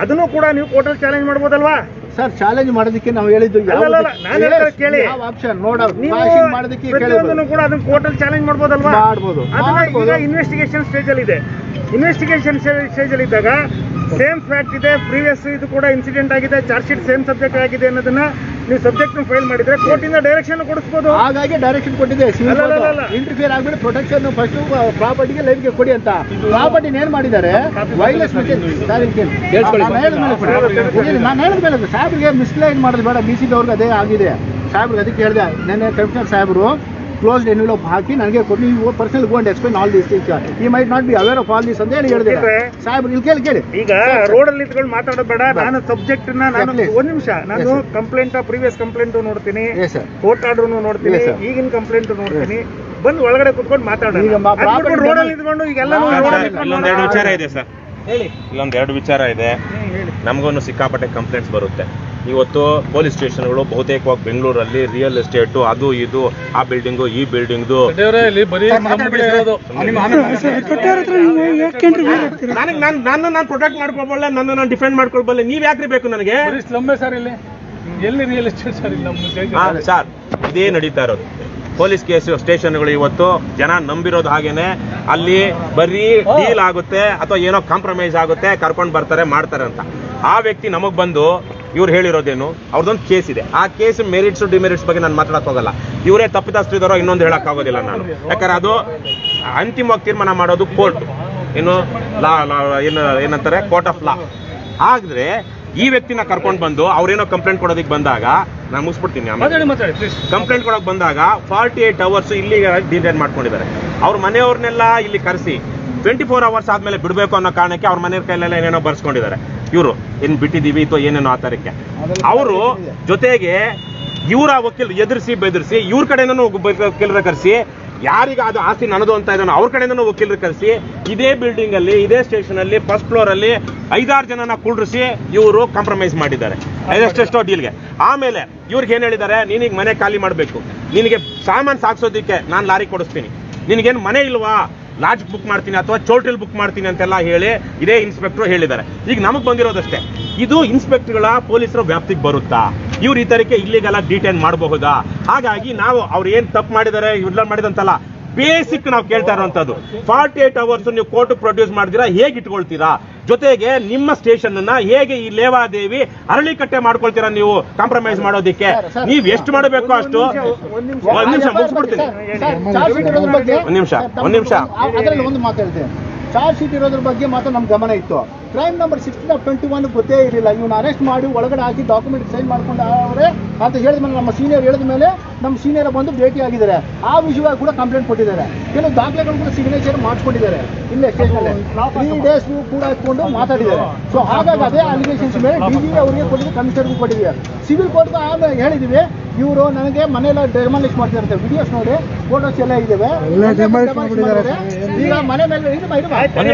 ಅದನ್ನು ಕೂಡ ನೀವು ಕೋರ್ಟಲ್ಲಿ ಚಾಲೆಂಜ್ ಮಾಡ್ಬೋದಲ್ವಾ? ಸರ್ ಚಾಲೆಂಜ್ ಮಾಡೋದಕ್ಕೆ ನಾವು ಹೇಳಿದ್ದು ಕೇಳಿ, ಆಪ್ಷನ್ ಮಾಡೋದಕ್ಕೆ ಕೂಡ ಅದನ್ನ ಕೋರ್ಟಲ್ಲಿ ಚಾಲೆಂಜ್ ಮಾಡ್ಬೋದಲ್ವಾ? ಮಾಡ್ಬೋದು. ಈಗ ಇನ್ವೆಸ್ಟಿಗೇಷನ್ ಸ್ಟೇಜ್ ಅಲ್ಲಿ ಇದೆ. ಇನ್ವೆಸ್ಟಿಗೇಷನ್ ಸ್ಟೇಜ್ ಅಲ್ಲಿ ಇದ್ದಾಗ ಸೇಮ್ ಫ್ಯಾಕ್ಟ್ ಇದೆ, ಪ್ರೀವಿಯಸ್ ಇದು ಕೂಡ ಇನ್ಸಿಡೆಂಟ್ ಆಗಿದೆ, ಚಾರ್ಜ್ ಶೀಟ್ ಸೇಮ್ ಸಬ್ಜೆಕ್ಟ್ ಆಗಿದೆ ಅನ್ನೋದನ್ನ ನೀವು ಸಬ್ಜೆಕ್ಟ್ ಫೈಲ್ ಮಾಡಿದ್ರೆ ಕೋರ್ಟಿಂದ ಡೈರೆಕ್ಷನ್ ಕೊಡಿಸ್ಬೋದು. ಹಾಗಾಗಿ ಡೈರೆಕ್ಷನ್ ಕೊಟ್ಟಿದೆ, ಇಂಟರ್ಫಿಯರ್ ಆಗ್ಬಿಟ್ಟು ಪ್ರೊಟೆಕ್ಷನ್ ಫಸ್ಟ್ ಪ್ರಾಪರ್ಟಿಗೆ ಲೈಫ್ಗೆ ಕೊಡಿ ಅಂತ. ಪ್ರಾಪರ್ಟಿ ಏನ್ ಮಾಡಿದ್ದಾರೆ ವೈರ್ಲೆಸ್ ನಾನು ಹೇಳಿದ ಮೇಲೆ ಸಾಹೇಬ್ರಿಗೆ ಮಿಸ್ಲೈನ್ ಮಾಡೋದು ಬೇಡ, BCB ಅವ್ರಿಗೆ ಅದೇ ಆಗಿದೆ. ಸಾಹೇಬ್ರಿಗೆ ಅದಕ್ಕೆ ಹೇಳಿದೆ ನೆನ್ನೆ ಕಮಿಷನರ್ ಸಾಹೇಬರು ಕ್ಲೋಸ್ಡ್ ಎನ್ವೆಲೋಪ್ ಹಾಕಿ ನನಗೆ ಕೊಡಿ, ನೀವು personal go and explain all this things, ಈ might not be aware of all this ಅಂತ ಹೇಳಿ ಹೇಳಿದೆ ಸಾಹೇಬ್ರು. ಇಲ್ಲಿ ಕೇಳಿ ಈಗ ರೋಡ್ ಅಲ್ಲಿ ನಿಂತ್ಕೊಂಡು ಮಾತಾಡೋದು ಬೇಡ. ನಾನು ಸಬ್ಜೆಕ್ಟ್ ಒಂದ್ ನಿಮಿಷ, ನಾನು ಕಂಪ್ಲೇಂಟ್ ಪ್ರೀವಿಯಸ್ ಕಂಪ್ಲೇಂಟ್ ನೋಡ್ತೀನಿ, ಕೋರ್ಟ್ ಆರ್ಡರ್ ನೋಡ್ತೀನಿ, ಈಗಿನ ಕಂಪ್ಲೇಂಟ್ ನೋಡ್ತೀನಿ, ಬಂದು ಒಳಗಡೆ ಕುತ್ಕೊಂಡು ಮಾತಾಡೋಣ. ರೋಡ್ ಅಲ್ಲಿ ನಿಂತ್ಕೊಂಡು ಈಗೆಲ್ಲ ಇಲ್ಲೊಂದೆರಡು ವಿಚಾರ ಇದೆ ಸರ್, ಇಲ್ಲೊಂದೆರಡು ವಿಚಾರ ಇದೆ. ನಮಗೂ ಸಿಕ್ಕಾಪಟ್ಟೆ ಕಂಪ್ಲೇಂಟ್ಸ್ ಬರುತ್ತೆ. ಇವತ್ತು ಪೊಲೀಸ್ ಸ್ಟೇಷನ್ಗಳು ಬಹುತೇಕವಾಗಿ ಬೆಂಗಳೂರಲ್ಲಿ ರಿಯಲ್ ಎಸ್ಟೇಟು ಅದು ಇದು, ಆ ಬಿಲ್ಡಿಂಗು ಈ ಬಿಲ್ಡಿಂಗು, ನಾನು ಪ್ರೊಟೆಕ್ಟ್ ಮಾಡ್ಕೊಳ್ಬಲ್ಲ, ನಾನು ಡಿಫೆಂಡ್ ಮಾಡ್ಕೊಳ್ಬಲ್ಲ. ನೀವ್ ಯಾಕ್ರಿ ಬೇಕು ನನಗೆ ಸರ್? ಇಲ್ಲಿ ಎಲ್ಲಿ ರಿಯಲ್ ಎಸ್ಟೇಟ್ ಸರ್? ಇಲ್ಲ ಸರ್, ಇದೇ ನಡೀತಾ ಇರೋದು. ಪೊಲೀಸ್ ಕೇಸ್ ಸ್ಟೇಷನ್ಗಳು ಇವತ್ತು ಜನ ನಂಬಿರೋದು ಹಾಗೇನೆ, ಅಲ್ಲಿ ಬರೀ ಡೀಲ್ ಆಗುತ್ತೆ ಅಥವಾ ಏನೋ ಕಾಂಪ್ರಮೈಸ್ ಆಗುತ್ತೆ, ಕರ್ಕೊಂಡು ಬರ್ತಾರೆ ಮಾಡ್ತಾರೆ ಅಂತ. ಆ ವ್ಯಕ್ತಿ ನಮಗ್ ಬಂದು ಇವ್ರು ಹೇಳಿರೋದೇನು, ಅವ್ರದ್ದೊಂದು ಕೇಸ್ ಇದೆ, ಆ ಕೇಸ್ ಮೆರಿಟ್ಸ್ ಡಿಮೆರಿಟ್ಸ್ ಬಗ್ಗೆ ನಾನು ಮಾತಾಡಕ್ ಹೋಗಲ್ಲ. ಇವರೇ ತಪ್ಪಿತಸ್ಥರಿದಾರೋ ಇನ್ನೊಂದು ಹೇಳಕ್ ಆಗೋದಿಲ್ಲ ನಾನು, ಯಾಕಂದ್ರೆ ಅದು ಅಂತಿಮವಾಗಿ ತೀರ್ಮಾನ ಮಾಡೋದು ಕೋರ್ಟ್, ಏನು ಲಾ ಏನಂತಾರೆ ಕೋರ್ಟ್ ಆಫ್ ಲಾ. ಆದ್ರೆ ಈ ವ್ಯಕ್ತಿನ ಕರ್ಕೊಂಡು ಬಂದು ಅವ್ರೇನೋ ಕಂಪ್ಲೇಂಟ್ ಕೊಡೋದಕ್ಕೆ ಬಂದಾಗ, ನಾನು ಮುಗಿಸ್ಬಿಡ್ತೀನಿ, ಕಂಪ್ಲೇಂಟ್ ಕೊಡೋಕೆ ಬಂದಾಗ 48 hours ಇಲ್ಲಿ ಡಿಟೈನ್ ಮಾಡ್ಕೊಂಡಿದ್ದಾರೆ. ಅವ್ರ ಮನೆಯವ್ರನ್ನೆಲ್ಲ ಇಲ್ಲಿ ಕರೆಸಿ 24 hours ಆದ್ಮೇಲೆ ಬಿಡಬೇಕು ಅನ್ನೋ ಕಾರಣಕ್ಕೆ ಅವ್ರ ಮನೆಯವ್ರ ಕೈಲೆಲ್ಲ ಏನೇನೋ ಬರ್ಸ್ಕೊಂಡಿದ್ದಾರೆ. ಇವರು ಏನ್ ಬಿಟ್ಟಿದೀವಿ ಅಥವಾ ಏನೇನೋ ಆ ತರಕ್ಕೆ. ಅವರು ಜೊತೆಗೆ ಇವರ ವಕೀಲರು ಎದುರಿಸಿ ಬೆದರಿಸಿ ಇವ್ರ ಕಡೆನೂ ವಕೀಲರ ಕರೆಸಿ, ಯಾರಿಗ ಅದು ಆಸ್ತಿ ನನ್ನದು ಅಂತ ಇದನ್ನು ಅವ್ರ ಕಡೆಯಿಂದನೂ ವಕೀಲರು ಕರೆಸಿ, ಇದೇ ಬಿಲ್ಡಿಂಗ್ ಅಲ್ಲಿ ಇದೇ ಸ್ಟೇಷನ್ ಅಲ್ಲಿ ಫಸ್ಟ್ ಫ್ಲೋರ್ ಅಲ್ಲಿ 5-6 ಜನನ ಕುಳ್ಳಿಸಿ ಇವರು ಕಾಂಪ್ರಮೈಸ್ ಮಾಡಿದ್ದಾರೆ ಎಷ್ಟೆಷ್ಟೋ ಡೀಲ್ಗೆ. ಆಮೇಲೆ ಇವ್ರಿಗೆ ಏನ್ ಹೇಳಿದ್ದಾರೆ, ನೀನೀಗ ಮನೆ ಖಾಲಿ ಮಾಡಬೇಕು, ನಿನಗೆ ಸಾಮಾನು ಸಾಗಿಸೋದಕ್ಕೆ ನಾನು ಲಾರಿ ಕೊಡಿಸ್ತೀನಿ, ನಿನಗೇನು ಮನೆ ಇಲ್ವಾ, ಲಾಡ್ಜ್ ಬುಕ್ ಮಾಡ್ತೀನಿ ಅಥವಾ ಚೌಲ್ಟ್ರಿಲ್ ಬುಕ್ ಮಾಡ್ತೀನಿ ಅಂತೆಲ್ಲ ಹೇಳಿ ಇದೇ ಇನ್ಸ್ಪೆಕ್ಟರ್ ಹೇಳಿದ್ದಾರೆ. ಈಗ ನಮಗ್ ಬಂದಿರೋದಷ್ಟೇ, ಇದು ಇನ್ಸ್ಪೆಕ್ಟರ್ಗಳ ಪೊಲೀಸರ ವ್ಯಾಪ್ತಿಗೆ ಬರುತ್ತಾ? ಇವ್ರು ಈ ತರಕ್ಕೆ ಇಲ್ಲಿಗೆಲ್ಲ ಡಿಟೈನ್ ಮಾಡಬಹುದಾ? ಹಾಗಾಗಿ ನಾವು ಅವ್ರು ಏನ್ ತಪ್ಪು ಮಾಡಿದ್ದಾರೆ ಇವ್ರೆಲ್ಲ ಮಾಡಿದಂತಲ್ಲ, ಬೇಸಿಕ್ ನಾವು ಕೇಳ್ತಾ ಇರುವಂತದ್ದು 48 hours ನೀವು ಕೋರ್ಟ್ ಪ್ರೊಡ್ಯೂಸ್ ಮಾಡಿದಿರಾ, ಹೇಗೆ ಇಟ್ಕೊಳ್ತೀರಾ? ಜೊತೆಗೆ ನಿಮ್ಮ ಸ್ಟೇಷನ್ ಅನ್ನ ಹೇಗೆ ಈ ಲೇವಾದೇವಿ ಅರಳಿಕಟ್ಟೆ ಮಾಡ್ಕೊಳ್ತೀರಾ ನೀವು ಕಾಂಪ್ರಮೈಸ್ ಮಾಡೋದಿಕ್ಕೆ? ನೀವ್ ಎಷ್ಟು ಮಾಡಬೇಕು ಅಷ್ಟು. ಒಂದ್ ನಿಮಿಷ ಮುಗಿಸ್ಬಿಡ್ತೀನಿ, ಒಂದ್ ನಿಮಿಷ ಅದರಲ್ಲಿ ಒಂದು ಮಾತಾಡ್ತೇನೆ. ಚಾರ್ಜ್ ಶೀಟ್ ಇರೋದ್ರ ಬಗ್ಗೆ ಮಾತ್ರ ನಮ್ಗೆ ಗಮನ ಇತ್ತು. ಕ್ರೈಮ್ ನಂಬರ್ 16/21 ಗೊತ್ತೇ ಇರಲಿಲ್ಲ. ಇವನು ಅರೆಸ್ಟ್ ಮಾಡಿ ಒಳಗಡೆ ಹಾಕಿ ಡಾಕ್ಯುಮೆಂಟ್ ಸೈನ್ ಮಾಡ್ಕೊಂಡು ಅವರೇ ಅಂತ ಹೇಳಿದ ಮೇಲೆ, ನಮ್ಮ ಸೀನಿಯರ್ ಹೇಳಿದ ಮೇಲೆ ನಮ್ಮ ಸೀನಿಯರ್ ಬಂದು ಭೇಟಿ ಆಗಿದ್ದಾರೆ. ಆ ವಿಷಯವಾಗಿ ಕೂಡ ಕಂಪ್ಲೇಂಟ್ ಕೊಟ್ಟಿದ್ದಾರೆ. ಕೆಲವು ದಾಖಲೆಗಳು ಕೂಡ ಸಿಗ್ನೇಚರ್ ಮಾಡಿಸ್ಕೊಂಡಿದ್ದಾರೆ. ಇಲ್ಲೇ ಸ್ಟೇಷನಲ್ಲಿ 3 days ಕೂಡ ಇಟ್ಕೊಂಡು ಮಾತಾಡಿದ್ದಾರೆ. ಸೊ ಹಾಗಾಗಿ ಅದೇ ಅಲಿಗೇಷನ್ಸ್ ಮೇಲೆ DG ಅವರಿಗೆ ಕೊಟ್ಟಿದ್ದೀವಿ, ಕಮಿಷನರ್ಗೂ ಕೊಟ್ಟಿದ್ದೀವಿ, ಸಿವಿಲ್ ಕೋರ್ಟ್ಗೂ ಆಮೇಲೆ ಹೇಳಿದ್ದೀವಿ. ಇವರು ನನಗೆ ಮನೆಯೆಲ್ಲ ಡೆಮಾಲಿಷ್ ಮಾಡ್ತಿರ್ತಾರೆ. ವಿಡಿಯೋಸ್ ನೋಡಿ, ಫೋಟೋಸ್ ಎಲ್ಲ ಇದ್ದಾವೆ. ಈಗ ಮನೆ ಮೇಲೆ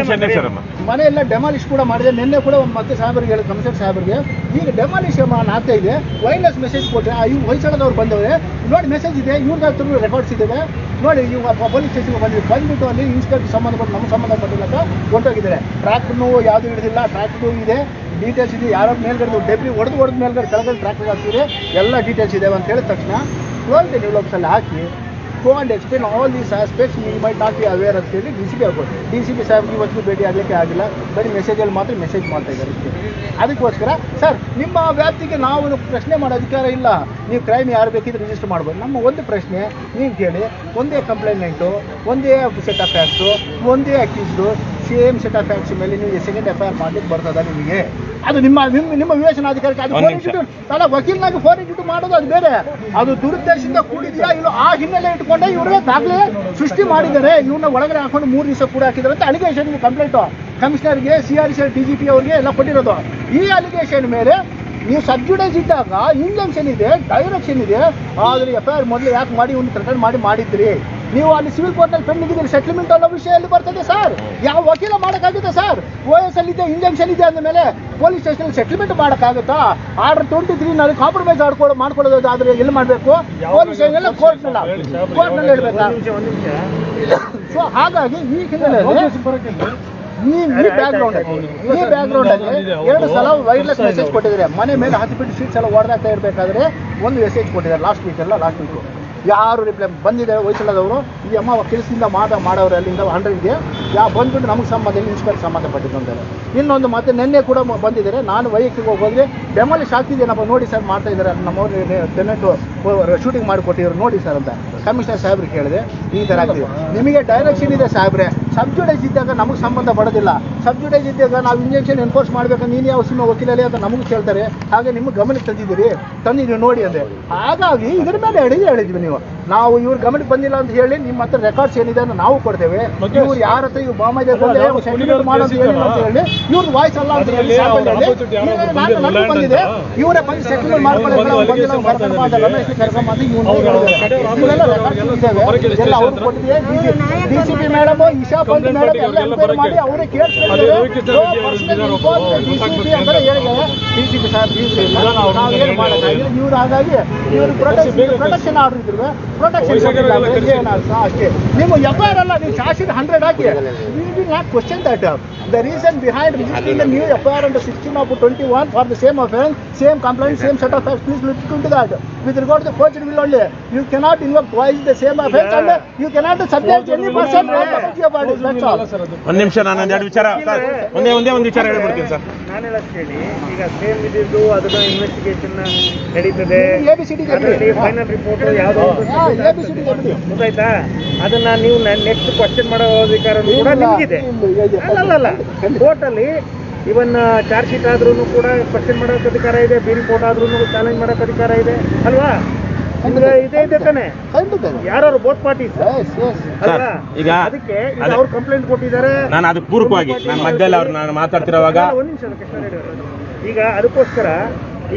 ಮನೆ ಎಲ್ಲ ಡೆಮಾಲಿಷ್ ಕೂಡ ಮಾಡಿದೆ. ನಿನ್ನೆ ಕೂಡ ಮತ್ತೆ ಸಾಹೇಬರಿಗೆ ಹೇಳಿ, ಕಮಿಷನರ್ ಸಾಹೇಬರಿಗೆ, ಈಗ ಡೆಮಾಲಿಷ್ ಆಗ್ತಾ ಇದೆ. ವೈರ್ಲೆಸ್ ಮೆಸೇಜ್ ಕೊಟ್ಟರೆ ಇವ್ರು ಹೊಯ್ಸಳದವ್ರು ಬಂದವ್ರೆ ನೋಡಿ, ಮೆಸೇಜ್ ಇದೆ, ಇವ್ರಿಗೆ ರೆಕಾರ್ಡ್ಸ್ ಇದ್ದಾವೆ ನೋಡಿ. ಇವಾಗ ಪೊಲೀಸ್ ಸ್ಟೇಷನ್ಗೆ ಬಂದ್ಬಿಟ್ಟು ಅಲ್ಲಿ ಇನ್ಸ್ಪೆಕ್ಟರ್ ಸಂಬಂಧಪಟ್ಟು ನಮ್ಗೆ ಸಂಬಂಧಪಟ್ಟಿಲ್ಲ ಅಂತ ಹೊಂಟೋಗಿದ್ದಾರೆ. ಟ್ರ್ಯಾಕ್ಟರ್ನು ಯಾವುದು ಹಿಡಿದಿಲ್ಲ, ಟ್ರ್ಯಾಕ್ಟರ್ ಇದೆ, ಡೀಟೇಲ್ಸ್ ಇದೆ, ಯಾರೋ ಮೇಲ್ಗಡೆ ಡೆಬ್ರಿ ಹೊಡೆದ ಮೇಲ್ಗಡೆ ಕೆಳಗಡೆ ಟ್ರ್ಯಾಕ್ಟರ್ ಹಾಕ್ತಿದೆ, ಎಲ್ಲ ಡೀಟೇಲ್ಸ್ ಇದಾವೆ ಅಂತ ಹೇಳಿದ ತಕ್ಷಣ 12 envelopes hockey go and explain all these aspects, you might not be aware ಅಂತ ಹೇಳಿ DCP ಆಗ್ಬೋದು. DCP ಸಾಹೇಬ್ಗೆ ಇವತ್ತು ಭೇಟಿ ಆಗಲಿಕ್ಕೆ ಆಗಿಲ್ಲ, ಬರೀ ಮೆಸೇಜಲ್ಲಿ ಮಾತ್ರ ಮೆಸೇಜ್ ಮಾಡ್ತಾ ಇದ್ದಾರೆ. ಅದಕ್ಕೋಸ್ಕರ ಸರ್, ನಿಮ್ಮ ವ್ಯಾಪ್ತಿಗೆ ನಾವು ಪ್ರಶ್ನೆ ಮಾಡೋ ಅಧಿಕಾರ ಇಲ್ಲ. ನೀವು ಕ್ರೈಮ್ ಯಾರು ಬೇಕಿದ್ರೆ ರಿಜಿಸ್ಟರ್ ಮಾಡ್ಬೋದು. ನಮ್ಮ ಒಂದು ಪ್ರಶ್ನೆ ನೀವು ಕೇಳಿ, ಒಂದೇ ಕಂಪ್ಲೇಂಟು, ಒಂದೇ ಸೆಟ್ ಆಫ್ ಫ್ಯಾಕ್ಟ್ಸು, ಒಂದೇ accused, same set of facts ಮೇಲೆ ನೀವು ಸೆಕೆಂಡ್ FIR ಮಾಡ್ಲಿಕ್ಕೆ ಬರ್ತದ ನಿಮಗೆ? ಅದು ನಿಮ್ಮ ವಿವೇಚನಾಧಿಕಾರಕ್ಕೆ. ಅದು ಅಲ್ಲ, ವಕೀಲನಾಗಿ 482 ಮಾಡೋದು ಅದು ಬೇರೆ. ಅದು ದುರುದ್ದೇಶದಿಂದ ಕೂಡಿದೆಯಾ ಇಲ್ಲ ಆ ಹಿನ್ನೆಲೆ ಇಟ್ಕೊಂಡೆ ಇವರೇ ದಾಖಲೆ ಸೃಷ್ಟಿ ಮಾಡಿದ್ದಾರೆ. ಇವ್ರನ್ನ ಒಳಗಡೆ ಹಾಕೊಂಡು 3 ದಿವಸ ಕೂಡ ಹಾಕಿದ್ದಾರೆ ಅಂತ ಅಲಿಗೇಷನ್ ಕಂಪ್ಲೇಂಟು ಕಮಿಷನರ್ಗೆ, CRC DGP ಅವರಿಗೆ ಎಲ್ಲ ಕೊಟ್ಟಿರೋದು. ಈ ಅಲಿಗೇಷನ್ ಮೇಲೆ ನೀವು ಸಬ್ಜುಡೈಸ್ ಇದ್ದಾಗ ಇಂಜೆಕ್ಷನ್ ಇದೆ, ಡೈರೆಕ್ಷನ್ ಇದೆ, ಆದರೆ FIR ಮೊದಲು ಯಾಕೆ ಮಾಡಿ ಒಂದು ಥ್ರೆಟನ್ ಮಾಡಿದ್ರಿ? ನೀವು ಅಲ್ಲಿ ಸಿವಿಲ್ ಕೋರ್ಟ್ನಲ್ಲಿ ಪೆಂಡಿಂಗ್ ಇದ್ದೀರಿ, ಸೆಟ್ಲ್ಮೆಂಟ್ ಅನ್ನೋ ವಿಷಯ ಎಲ್ಲಿ ಬರ್ತದೆ ಸರ್? ಯಾವ ವಕೀಲ ಮಾಡೋಕ್ಕಾಗುತ್ತೆ ಸರ್? OS ಇದೆ, ಇಂಜೆಕ್ಷನ್ ಇದೆ ಅಂದಮೇಲೆ ಪೊಲೀಸ್ ಸ್ಟೇಷನ್ ಸೆಟ್ಲ್ಮೆಂಟ್ ಮಾಡೋಕ್ಕಾಗುತ್ತಾ? ಆರ್ಡರ್ 23 ನಲ್ಲಿ ಕಾಂಪ್ರಮೈಸ್ ಮಾಡ್ಕೊಳ್ಳೋದು ಆದರೆ ಎಲ್ಲಿ ಮಾಡಬೇಕು? ಪೊಲೀಸ್ ಸ್ಟೇಷನ್ ಕೋರ್ಟ್ನಲ್ಲಿ ಇಡಬೇಕಾ? ಸೊ ಹಾಗಾಗಿ ಈ ಹಿನ್ನೆಲೆಯಲ್ಲಿ ಈ ಬ್ಯಾಕ್ಗ್ರೌಂಡ್ ಅಲ್ಲಿ 2 ಸಲ ವೈರ್ಲೆಸ್ ಮೆಸೇಜ್ ಕೊಟ್ಟಿದ್ದಾರೆ. ಮನೆ ಮೇಲೆ 10 feet ಶೀಟ್ಸ್ ಎಲ್ಲ ಹೊಡೆದಾಗ್ತಾ ಇರಬೇಕಾದ್ರೆ ಒಂದು ಮೆಸೇಜ್ ಕೊಟ್ಟಿದ್ದಾರೆ ಲಾಸ್ಟ್ ವೀಕ್. ಯಾರು ರಿಪ್ಲೈ ಬಂದಿದ್ದಾರೆ ಹೊಯ್ಸಳದವರು ಈ ಅಮ್ಮ ಕೆಲಸದಿಂದ ಮಾಡೋರು ಅಲ್ಲಿಂದ 100ಗೆ ಬಂದ್ಬಿಟ್ಟು ನಮಗೆ ಸಂಬಂಧ ಇಲ್ಲ, ಇನ್ಸ್ಪೆಕ್ಟರ್ ಸಂಬಂಧಪಟ್ಟಿದ್ದು ಅಂತಾರೆ. ಇನ್ನೊಂದು ಮತ್ತೆ ನಿನ್ನೆ ಕೂಡ ಬಂದಿದ್ದಾರೆ. ನಾನು ವೈಯಕ್ತಿಕವಾಗಿ ಹೋದ್ರೆ ಡೆಮಾಲಿಷ್ ಆಗ್ತಿದ್ದೇನಪ್ಪ ನೋಡಿ ಸರ್ ಮಾಡ್ತಾ ಇದ್ದಾರೆ, ನಮ್ಮವ್ರು ಟೆನೆಂಟು ಶೂಟಿಂಗ್ ಮಾಡಿಕೊಟ್ಟಿದ್ರು ನೋಡಿ ಸರ್ ಅಂತ ಕಮಿಷನರ್ ಸಾಹೇಬ್ರಿಗೆ ಹೇಳಿದೆ. ಈ ಥರ ಆಗ್ತಿದೆ. ನಿಮಗೆ ಡೈರೆಕ್ಷನ್ ಇದೆ ಸಾಹೇಬ್ರೆ, ಸಬ್ಜುಡೈಸ್ ಇದ್ದಾಗ ನಮಗೆ ಸಂಬಂಧ ಪಡೋದಿಲ್ಲ. ಸಬ್ಜುಡೈಸ್ ಇದ್ದಾಗ ನಾವು ಇಂಜೆಕ್ಷನ್ ಎನ್ಫೋರ್ಸ್ ಮಾಡಬೇಕು, ನೀನು ಯಾವ ಸಿನಿಮಾ ವಕೀಲಲ್ಲಿ ಅಂತ ನಮಗೆ ಕೇಳ್ತಾರೆ. ಹಾಗೆ ನಿಮ್ಗೆ ಗಮನಕ್ಕೆ ತಂದಿದ್ದೀವಿ ನೋಡಿ ಅಂದೆ. ಹಾಗಾಗಿ ಇದ್ರ ಮೇಲೆ ಹೇಳಿದ್ವಿ ನೀವು. ನಾವು ಇವ್ರ ಗಮನಕ್ಕೆ ಬಂದಿಲ್ಲ ಅಂತ ಹೇಳಿ ನಿಮ್ಮ ಹತ್ರ ರೆಕಾರ್ಡ್ಸ್ ಏನಿದೆ ಅಂತ ನಾವು ಕೊಡ್ತೇವೆ. ಇವ್ರು ಯಾರ ಹತ್ರ ಇವ್ರು ಬಾಮೈದೆ ಸರ್ಟಿಫಿಕೇಟ್ ಮಾಡೋದು ಏನಿಲ್ಲ ಅಂತ ಹೇಳಿ ಇವ್ರದ್ದು ವಾಯ್ಸ್ ಅಲ್ಲ ಅಂತ ಹೇಳಿ ನನಗೂ ಬಂದಿದೆ. ಇವರೇ ಬಂದು ಸೆಟಲ್ಮೆಂಟ್ ಮಾಡ್ಕೊಳ್ಳಿ ಎಲ್ಲ ಅವ್ರು ಕೊಟ್ಟಿದೆ. DCP madam, Isha Pant madam ಎಲ್ಲ ಎನ್ಕ್ವೈರಿ ಮಾಡಿ ಅವರೇ ಕೇಳಿಸ್ಕೊಂಡಿದ್ದಾರೆ. DCP ಅಂತ ಹೇಳಿದ್ದಾರೆ. DCP ಸಾಹೇಬ್ ನಾವೇನು ಮಾಡೋಕ್ಕಾಗಿಲ್ಲ. ಇವ್ರು ಹಾಗಾಗಿ ಇವ್ರು ಪ್ರೊಟೆಕ್ಷನ್ ಆರ್ಡರ್ ಇದ್ರು, ಪ್ರೊಟೆಕ್ಷನ್ ಅಷ್ಟೇ. ನೀವು FIR ಅಲ್ಲ, ನೀವು charge 100 hockey. We will not question that. The reason behind registering the new FIR under 16/21 for the same offence, same complaint, same set of facts, please look into that. With regard to the forgery will only, you cannot invoke twice the same offence and you cannot subject any person to your body. That's all. ಒಂದು ನಿಮಿಷ, ನಾನು ಎರಡು ವಿಚಾರ ಒಂದೇ ಒಂದು ವಿಚಾರ ಹೇಳ್ಬಿಡ್ತೀನಿ sir. ನಾನು ಹೇಳೋಷ್ಟೇಳಿ, ಈಗ ಸೇಮ್ ಇದ್ದಿದ್ದು ಅದನ್ನ ಇನ್ವೆಸ್ಟಿಗೇಷನ್ ನಡೀತದೆ. ಫೈನಲ್ ರಿಪೋರ್ಟ್ ಯಾವುದೋ ಗೊತ್ತಾಯ್ತಾ? ಅದನ್ನ ನೀವು ನೆಕ್ಸ್ಟ್ ಕ್ವಶನ್ ಮಾಡೋ ಅಧಿಕಾರ ಕೂಡ ನಿಮಗಿದೆ. ಅಲ್ಲ ಕೋರ್ಟಲ್ಲಿ ಇವನ್ ಚಾರ್ಜ್ ಶೀಟ್ ಆದ್ರೂ ಕೂಡ ಕ್ವಶನ್ ಮಾಡೋಕೆ ಅಧಿಕಾರ ಇದೆ, ಬಿ ರಿಪೋರ್ಟ್ ಆದ್ರೂ ಚಾಲೆಂಜ್ ಮಾಡೋಕೆ ಅಧಿಕಾರ ಇದೆ ಅಲ್ವಾ? ಇದೆ ತಾನೆ, ಯಾರು ಬೋತ್ ಪಾರ್ಟೀಸ್ ಅಲ್ವಾ? ಈಗ ಅದಕ್ಕೆ ಅವ್ರು ಕಂಪ್ಲೇಂಟ್ ಕೊಟ್ಟಿದ್ದಾರೆ. ನಾನು ಅದಕ್ಕೆ ಪೂರ್ವಕವಾಗಿ ನಾನು ಮಧ್ಯದಲ್ಲಿ ಅವ್ರು ನಾನು ಮಾತಾಡ್ತಿರೋವಾಗ ಒಂದು ನಿಮಿಷ ಈಗ ಅದಕ್ಕೋಸ್ಕರ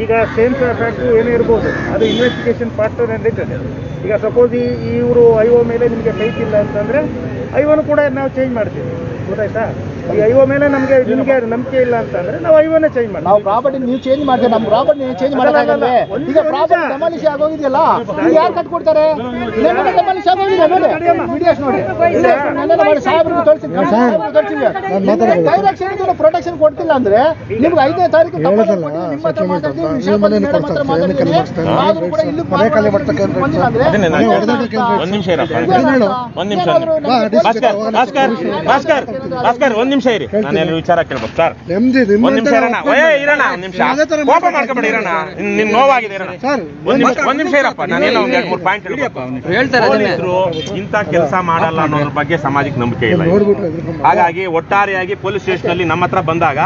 ಈಗ ಸೇಮ್ ಫ್ಯಾಕ್ಟ್ ಏನೇ ಇರ್ಬೋದು, ಅದು ಇನ್ವೆಸ್ಟಿಗೇಷನ್ ಪಾರ್ಟ್ ನಡೀತದೆ. ಈಗ ಸಪೋಸ್ ಇವರು ಐಒ ಮೇಲೆ ನಿಮಗೆ ಫೈಟ್ ಇಲ್ಲ ಅಂತಂದ್ರೆ ಐವನು ಕೂಡ ನಾವು ಚೇಂಜ್ ಮಾಡ್ತೀವಿ, ಗೊತ್ತಾಯ್ತಾ? ಈ ಐಒ ಮೇಲೆ ನಿಮಗೆ ನಂಬಿಕೆ ಇಲ್ಲ ಅಂತಂದ್ರೆ ನಾವು ಐವನೇ ಚೇಂಜ್ ಮಾಡ್ತೀವಿ. ನಾವು ಪ್ರಾಪರ್ಟಿ ನೀವು ಚೇಂಜ್ ಮಾಡ್ತೀವಿ, ನಮ್ಮ ಪ್ರಾಪರ್ಟಿ ನೀವು ಚೇಂಜ್ ಮಾಡೋಕ್ಕಾಗಲ್ಲ. ಈಗ ಪ್ರಾಪರ್ಟಿ ಡೆಮಾಲಿಷ್ ಆಗೋಗಿದೆಯಲ್ಲ, ಯಾರು ಕಟ್ಕೊಡ್ತಾರೆ? ಡೆಮಾಲಿಷ್ ಆಗೋಗಿದೆ ನೋಡಿ, ವಿಡಿಯೋಸ್ ನೋಡಿ. ಸಾಹೇಬ್ರಿಗೆ ಡೈರೆಕ್ಷನ್ ಪ್ರೊಟೆಕ್ಷನ್ ಕೊಡ್ತಿಲ್ಲ ಅಂದ್ರೆ ನಿಮ್ಗೆ 5ನೇ ತಾರೀಕು ಒಂದ್ ನಿಮಿಷ ಇರಿ, ನಾನು ಎರಡು ವಿಚಾರ ಕೇಳ್ಬೇಕು ಸರ್. ಒಂದ್ ನಿಮಿಷ ಇರೋಣ, ಇರೋಣ, ಒಂದ್ ನಿಮಿಷ ಕೋಪ ಮಾಡ್ಕೊಬೇಡಿ, ಇರೋಣ. ನಿಮ್ ನೋವಾಗಿದೆ, ಇರೋಣ. ಒಂದ್ ನಿಮಿಷ ಇರಪ್ಪ, ನಾನೇನೋ ಒಂದ್ 2-3 ಪಾಯಿಂಟ್ ಹೇಳ್ತಾರೆ. ಇಂಥ ಕೆಲಸ ಮಾಡಲ್ಲ ಅನ್ನೋದ್ರ ಬಗ್ಗೆ ಸಮಾಜಕ್ಕೆ ನಂಬಿಕೆ ಇಲ್ಲ. ಹಾಗಾಗಿ ಒಟ್ಟಾರೆಯಾಗಿ ಪೊಲೀಸ್ ಸ್ಟೇಷನ್ ಅಲ್ಲಿ ನಮ್ಮ ಹತ್ರ ಬಂದಾಗ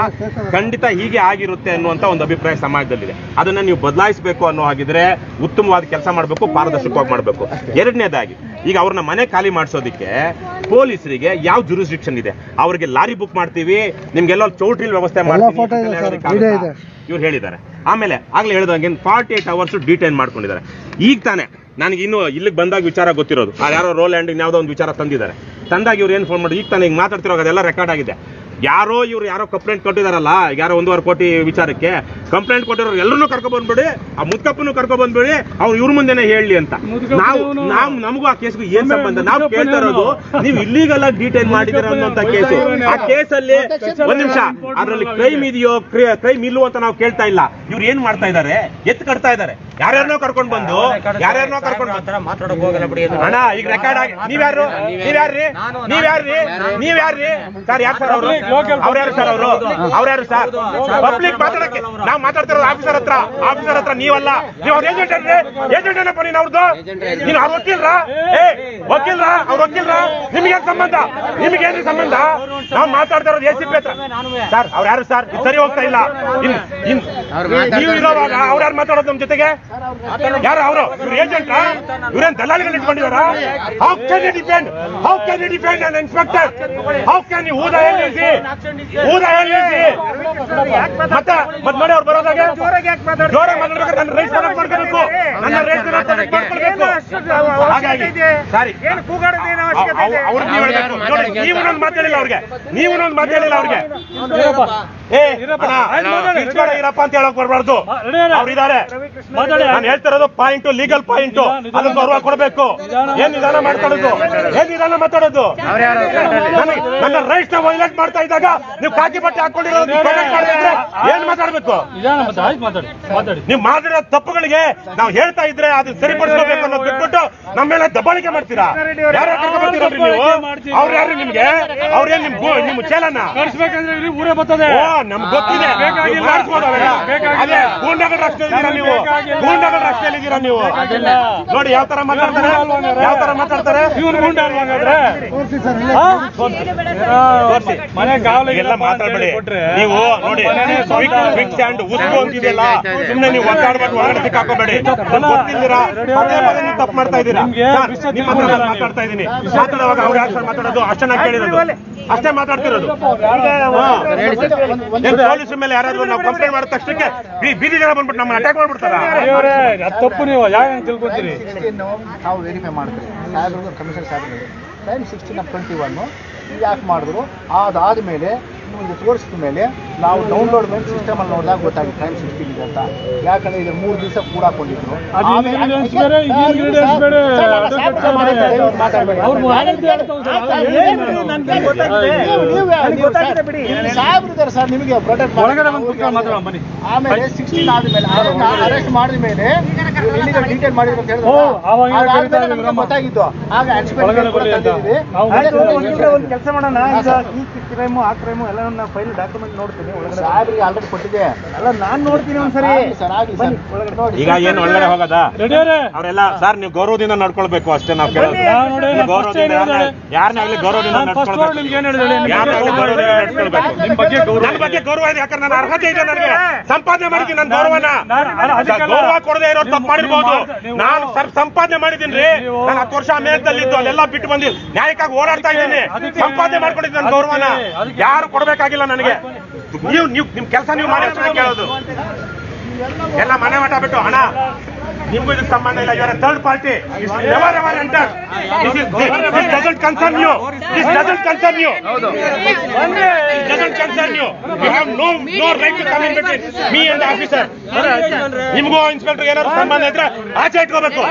ಖಂಡಿತ ಹೀಗೆ ಆಗಿರುತ್ತೆ ಅನ್ನುವಂತ ಒಂದು ಅಭಿಪ್ರಾಯ ಸಮಾಜದಲ್ಲಿದೆ. ಅದನ್ನ ನೀವು ಬದಲಾಯಿಸಬೇಕು ಅನ್ನೋ ಹಾಗಿದ್ರೆ ಉತ್ತಮವಾದ ಕೆಲಸ ಮಾಡಬೇಕು, ಪಾರದರ್ಶಕವಾಗಿ ಮಾಡಬೇಕು. ಎರಡನೇದಾಗಿ, ಈಗ ಅವ್ರನ್ನ ಮನೆ ಖಾಲಿ ಮಾಡಿಸೋದಕ್ಕೆ ಪೊಲೀಸರಿಗೆ ಯಾವ ಜುರಿಸ್ಡಿಕ್ಷನ್ ಇದೆ? ಅವ್ರಿಗೆ ಲಾರಿ ಬುಕ್ ಮಾಡ್ತೀವಿ, ನಿಮ್ಗೆಲ್ಲ ಚೌಟ್ರಿಲ್ ವ್ಯವಸ್ಥೆ ಮಾಡ್ತೀವಿ ಇವ್ರು ಹೇಳಿದ್ದಾರೆ. ಆಮೇಲೆ ಆಗ್ಲೇ ಹೇಳಿದಂಗೆ 48 hours ಡಿಟೈನ್ ಮಾಡ್ಕೊಂಡಿದ್ದಾರೆ. ಈಗ ತಾನೆ ನನಗೆ ಇನ್ನು ಇಲ್ಲಿಗೆ ಬಂದಾಗ ವಿಚಾರ ಗೊತ್ತಿರೋದು, ಯಾರೋ ರೋಲ್ ಹ್ಯಾಂಡಿಂಗ್ ಯಾವುದೋ ಒಂದು ವಿಚಾರ ತಂದಾಗ ಇವ್ರು ಏನು ಫೋನ್ ಮಾಡಿ ಈಗ ತಾನೆ ಹಿಂಗೆ ಮಾತಾಡ್ತಿರೋ ಅದೆಲ್ಲ ರೆಕಾರ್ಡ್ ಆಗಿದೆ. ಯಾರೋ ಕಂಪ್ಲೇಂಟ್ ಕೊಟ್ಟಿದಾರಲ್ಲ, ಯಾರೋ 1.5 ಕೋಟಿ ವಿಚಾರಕ್ಕೆ ಕಂಪ್ಲೇಂಟ್ ಕೊಟ್ಟಿರೋ ಎಲ್ಲರನ್ನೂ ಕರ್ಕೊಬಂದ್ಬಿಡಿ, ಆ ಮುದ್ಕಪ್ಪನ್ನು ಕರ್ಕೊಬಂದ್ಬಿಡಿ, ಅವ್ರು ಇವ್ರ ಮುಂದೆನೆ ಹೇಳಿ ಅಂತ. ನಾವು ನಮಗೂ ಆ ಕೇಸ್ಗೂ ಏನ್ ಸಂಬಂಧ? ನಾವು ಕೇಳ್ತಾ ಇರೋದು ನೀವು ಇಲ್ಲಿಗಲ್ ಆಗಿ ಡಿಟೈನ್ ಮಾಡಿದಿರ ಅನ್ನೋಂತ ಕೇಸು. ಆ ಕೇಸಲ್ಲಿ ಒಂದ್ ನಿಮಿಷ, ಅದ್ರಲ್ಲಿ ಕ್ರೈಮ್ ಇದೆಯೋ ಕ್ರೈಮ್ ಇಲ್ಲೋ ಅಂತ ನಾವು ಕೇಳ್ತಾ ಇಲ್ಲ. ಇವ್ರು ಏನ್ ಮಾಡ್ತಾ ಇದಾರೆ? ಎತ್ತು ಕಟ್ತಾ ಇದಾರೆ. ಯಾರ್ಯಾರನೋ ಕರ್ಕೊಂಡು ಬಂದು ಮಾತಾಡೋಕೆ ಹೋಗಲ್ಲ ಬಿಡಿ ಅಣ್ಣ. ಈಗ ರೆಕಾರ್ಡ್ ಆಗಿ ನೀವ್ಯಾರು ಸರ್? ಯಾರು ಸರ್ ಅವರು? ಅವ್ರ್ಯಾರು ಸರ್? ಅವ್ರ್ಯಾರು ಸರ್? ಪಬ್ಲಿಕ್ ಮಾತಾಡಕ್ಕೆ ನಾವು ಮಾತಾಡ್ತಿರೋದು ಆಫೀಸರ್ ಹತ್ರ ನೀವಲ್ಲ. ನೀವು ಅವ್ರ ಏಜೆಂಟ್ ಏನಪ್ಪ? ನೀನು ಅವ್ರದ್ದು, ನೀನು ಅವ್ರ ವಕೀಲ್ರ? ಅವ್ರ ವಕೀಲ್ರ? ನಿಮ್ಗೇನ್ ಸಂಬಂಧ? ನಿಮ್ಗೇನು ಸಂಬಂಧ? ನಾವು ಮಾತಾಡ್ತಾ ಇರೋದು ACP ಹತ್ರ ಸರ್. ಅವ್ರ್ಯಾರು ಸರ್? ಇದು ಸರಿ ಹೋಗ್ತಾ ಇಲ್ಲ. ನೀವು ಇರೋವಾಗ ಅವ್ರ್ಯಾರು ಮಾತಾಡೋದು ನಮ್ಮ ಜೊತೆಗೆ? ಯಾರು ಅವರು? ಇವ್ರ ಏಜೆಂಟ್? ಇವ್ರೇನ್ ದಲ್ಲಾಳಿಗಳು ಇಟ್ಕೊಂಡಿದಾರ? How can you defend an inspector? How can you? Who the hell is he? ಮತ್ತೆ ನೋಡಿ ಅವ್ರು ಬರೋದಾಗ ಜೋರಾಗಿ ಮಾತಾಡ್ಬೇಕು. ನನ್ನ ರೈಟ್ ಮಾಡ್ಕೋಬೇಕು. ಹಾಗಾಗಿ ಸರಿ, ಅವ್ರಿಗೆ ನೀವು ಹೇಳ್ಬೇಕು. ನೋಡಿ, ನೀವು ಮಾತಾಡಿಲ್ಲ ಅವ್ರಿಗೆ. ಇರಪ್ಪ ಅಂತ ಹೇಳಕ್ ಬರ್ಬಾರ್ದು. ಅವ್ರಿದ್ದಾರೆ, ನಾನು ಹೇಳ್ತಿರೋದು ಪಾಯಿಂಟ್, ಲೀಗಲ್ ಪಾಯಿಂಟ್, ಅದಕ್ಕೆ ಗೌರವ ಕೊಡಬೇಕು. ಏನ್ ನಿಧಾನ ಮಾತಾಡೋದು, ನನ್ನ ರೈಟ್ಸ್ ನ ವೈಲೇಟ್ ಮಾಡ್ತಾ ಇದ್ದಾಗ ನೀವು ಕಾಕಿ ಬಟ್ಟೆ ಹಾಕೊಂಡಿರೋದು ಏನ್ ಮಾತಾಡ್ಬೇಕು? ನೀವು ಮಾಡಿರೋ ತಪ್ಪುಗಳಿಗೆ ನಾವು ಹೇಳ್ತಾ ಇದ್ರೆ ಅದು ಸರಿಪಡಿಸಬೇಕು ಅನ್ನೋದು ಬಿಟ್ಬಿಟ್ಟು ನಮ್ಮ ಮೇಲೆ ದಬ್ಬಾಳಿಕೆ ಮಾಡ್ತೀರಾ? ಯಾರು ಕರ್ಕೊಂಡ್ಬರ್ತೀರಿ ನೀವು? ಅವ್ರು ಯಾರು ನಿಮ್ಗೆ? ಅವ್ರೇನ್ ನಿಮ್ ಚೇಲನ ಊರೇ ಬರ್ತದೆ. ನಮ್ಗೆ ಗೊತ್ತಿದೆ, ಅದೇ ಗೂಂಡಗಳ ರಸ್ತೆಯಲ್ಲಿದ್ದೀರಾ ನೀವು, ನೋಡಿ ಯಾವ ತರ ಮಾತಾಡ್ತಾರೆ. ಎಲ್ಲ ಮಾತಾಡ್ಬೇಡಿ ನೀವು. ನೋಡಿ ಕ್ವಿಕ್ ಸ್ಟ್ಯಾಂಡ್ ಉಸ್ಕು ಅಂತಿದೆಯಲ್ಲ, ಸುಮ್ಮನೆ ನೀವು ಒತ್ತಾಡ್ಬೇಕು, ಒಳಗಡೆ ಸಿಕ್ಕಾಕೋಬೇಡಿ. ಗೊತ್ತಿದ್ದೀರಾ, ತಪ್ಪು ಮಾಡ್ತಾ ಇದ್ದೀರಾ. ಮಾತಾಡ್ತಾ ಇದ್ದೀನಿ, ಮಾತಾಡುವಾಗ ಅವ್ರು ಯಾರು ಮಾತಾಡೋದು ಅಷ್ಟನ್ನ ಕೇಳಿರೋದು, ಅಷ್ಟೇ ಮಾತಾಡ್ತಿರೋದು. ಪೊಲೀಸ್ ಮೇಲೆ ಯಾರಾದ್ರೂ ನಾವು ಕಂಪ್ಲೇಂಟ್ ಮಾಡಿದ ತಕ್ಷಣಕ್ಕೆ ಬೀದಿ ಜನ ಬಂದ್ಬಿಟ್ಟು ನಮ್ಮನ್ನ ಅಟ್ಯಾಕ್ ಮಾಡ್ಬಿಡ್ತಾರ. ತಪ್ಪು ನೀವು ಯಾಕೆ ತಿಳ್ಕೊತೀರಿ? ನಾವು ವೆರಿಫೈ ಮಾಡ್ತೀವಿ. ಸಾಹೇಬ್ರು ಕಮಿಷನರ್ ಸಾಹೇಬ್ರು ಟೈಮ್ 16/21 ಯಾಕೆ ಮಾಡಿದ್ರು, ಅದಾದ್ಮೇಲೆ ನಿಮಗೆ ತೋರಿಸಿದ ಮೇಲೆ ನಾವು ಡೌನ್ಲೋಡ್ ಮೇಲೆ ಸಿಸ್ಟಮ್ ಅಲ್ಲಿ ನೋಡಿದಾಗ ಗೊತ್ತಾಗುತ್ತೆ ಟೈಮ್ 16 ಇದೆ ಅಂತ. ಯಾಕಂದ್ರೆ ಇದು 3 ದಿವಸ ಕೂಡ ಹಾಕೊಂಡಿದ್ರು. ಸಾಹೇಬ್ರು ಸರ್ ನಿಮಗೆ ಆಮೇಲೆ 16 ಆದ್ಮೇಲೆ ಅರೆಸ್ಟ್ ಮಾಡಿದ ಮೇಲೆ ಡೀಟೇಲ್ ಮಾಡಿದ್ರು ಅಂತ ಹೇಳಿದ್ರು, ಗೊತ್ತಾಗಿತ್ತು. ಆಗ ಒಂದು ಕೆಲಸ ಮಾಡೋಣ, ಈ ಕ್ರೈಮು ಆ ಕ್ರೈಮು ಎಲ್ಲ ಫೈಲ್ ಡಾಕ್ಯುಮೆಂಟ್ ನೋಡ್ತೀನಿ. ಸಾಹೇಬ್ರಿಗೆ ಆಲ್ರೆಡಿ ಕೊಟ್ಟಿದೆ ಅಲ್ಲ, ನಾನ್ ನೋಡ್ತೀನಿ ಒಂದ್ಸರಿ. ಈಗ ಏನು ಒಳಗಡೆ ಹೋಗದ ಅವರೆಲ್ಲ ಸರ್, ನೀವು ಗೌರವದಿಂದ ನಡ್ಕೊಳ್ಬೇಕು ಅಷ್ಟೇ. ನಾವು ಕೇಳೋದು ಯಾರನ್ನಾಗ್ಲಿ ಗೌರವದಿಂದ ನಡ್ಕೊಳ್ಬೇಕು. ನನ್ನ ಬಗ್ಗೆ ಗೌರವ ಇದೆ, ಯಾಕಂದ್ರೆ ನನ್ನ ಅರ್ಹತೆ ಇದೆ, ನನಗೆ ಸಂಪಾದನೆ ಮಾಡಿದ್ದೀನಿ. ನನ್ನ ಗೌರವನ ಗೌರವ ಕೊಡದೆ ಇರೋ ತಪ್ಪು ಮಾಡಿರ್ಬೋದು. ನಾನು ಸಂಪಾದನೆ ಮಾಡಿದ್ದೀನಿ ರೀ. ನಾನು 10 ವರ್ಷ ಅಮೇರಿಕದಲ್ಲಿದ್ದು ಅಲ್ಲೆಲ್ಲ ಬಿಟ್ಟು ಬಂದು ನ್ಯಾಯಕ್ಕಾಗಿ ಓಡಾಡ್ತಾ ಇದ್ದೀನಿ. ಸಂಪಾದನೆ ಮಾಡ್ಕೊಂಡಿದ್ದೀನಿ ನನ್ನ ಗೌರವನ. ಯಾರು ಕೊಡ್ಬೇಕಾಗಿಲ್ಲ ನನಗೆ. ನೀವು ನಿಮ್ ಕೆಲಸ ನೀವು ಮಾಡಿ ಅಷ್ಟೇ ಕೇಳೋದು. ಎಲ್ಲ ಮನೆ ಮಠ ಬಿಟ್ಟು ಹಣ ನಿಮ್ಗೂ ಇದಕ್ಕೆ ಸಂಬಂಧ ಇಲ್ಲ. ಇವರ third party doesn't concern you. You have no right to come in between me and officer. ನಿಮ್ಗೂ ಇನ್ಸ್ಪೆಕ್ಟರ್ ಏನಾದ್ರು ಸಂಬಂಧ ಇದ್ರೆ ಆಚೆ ಇಟ್ಕೋಬೇಕು.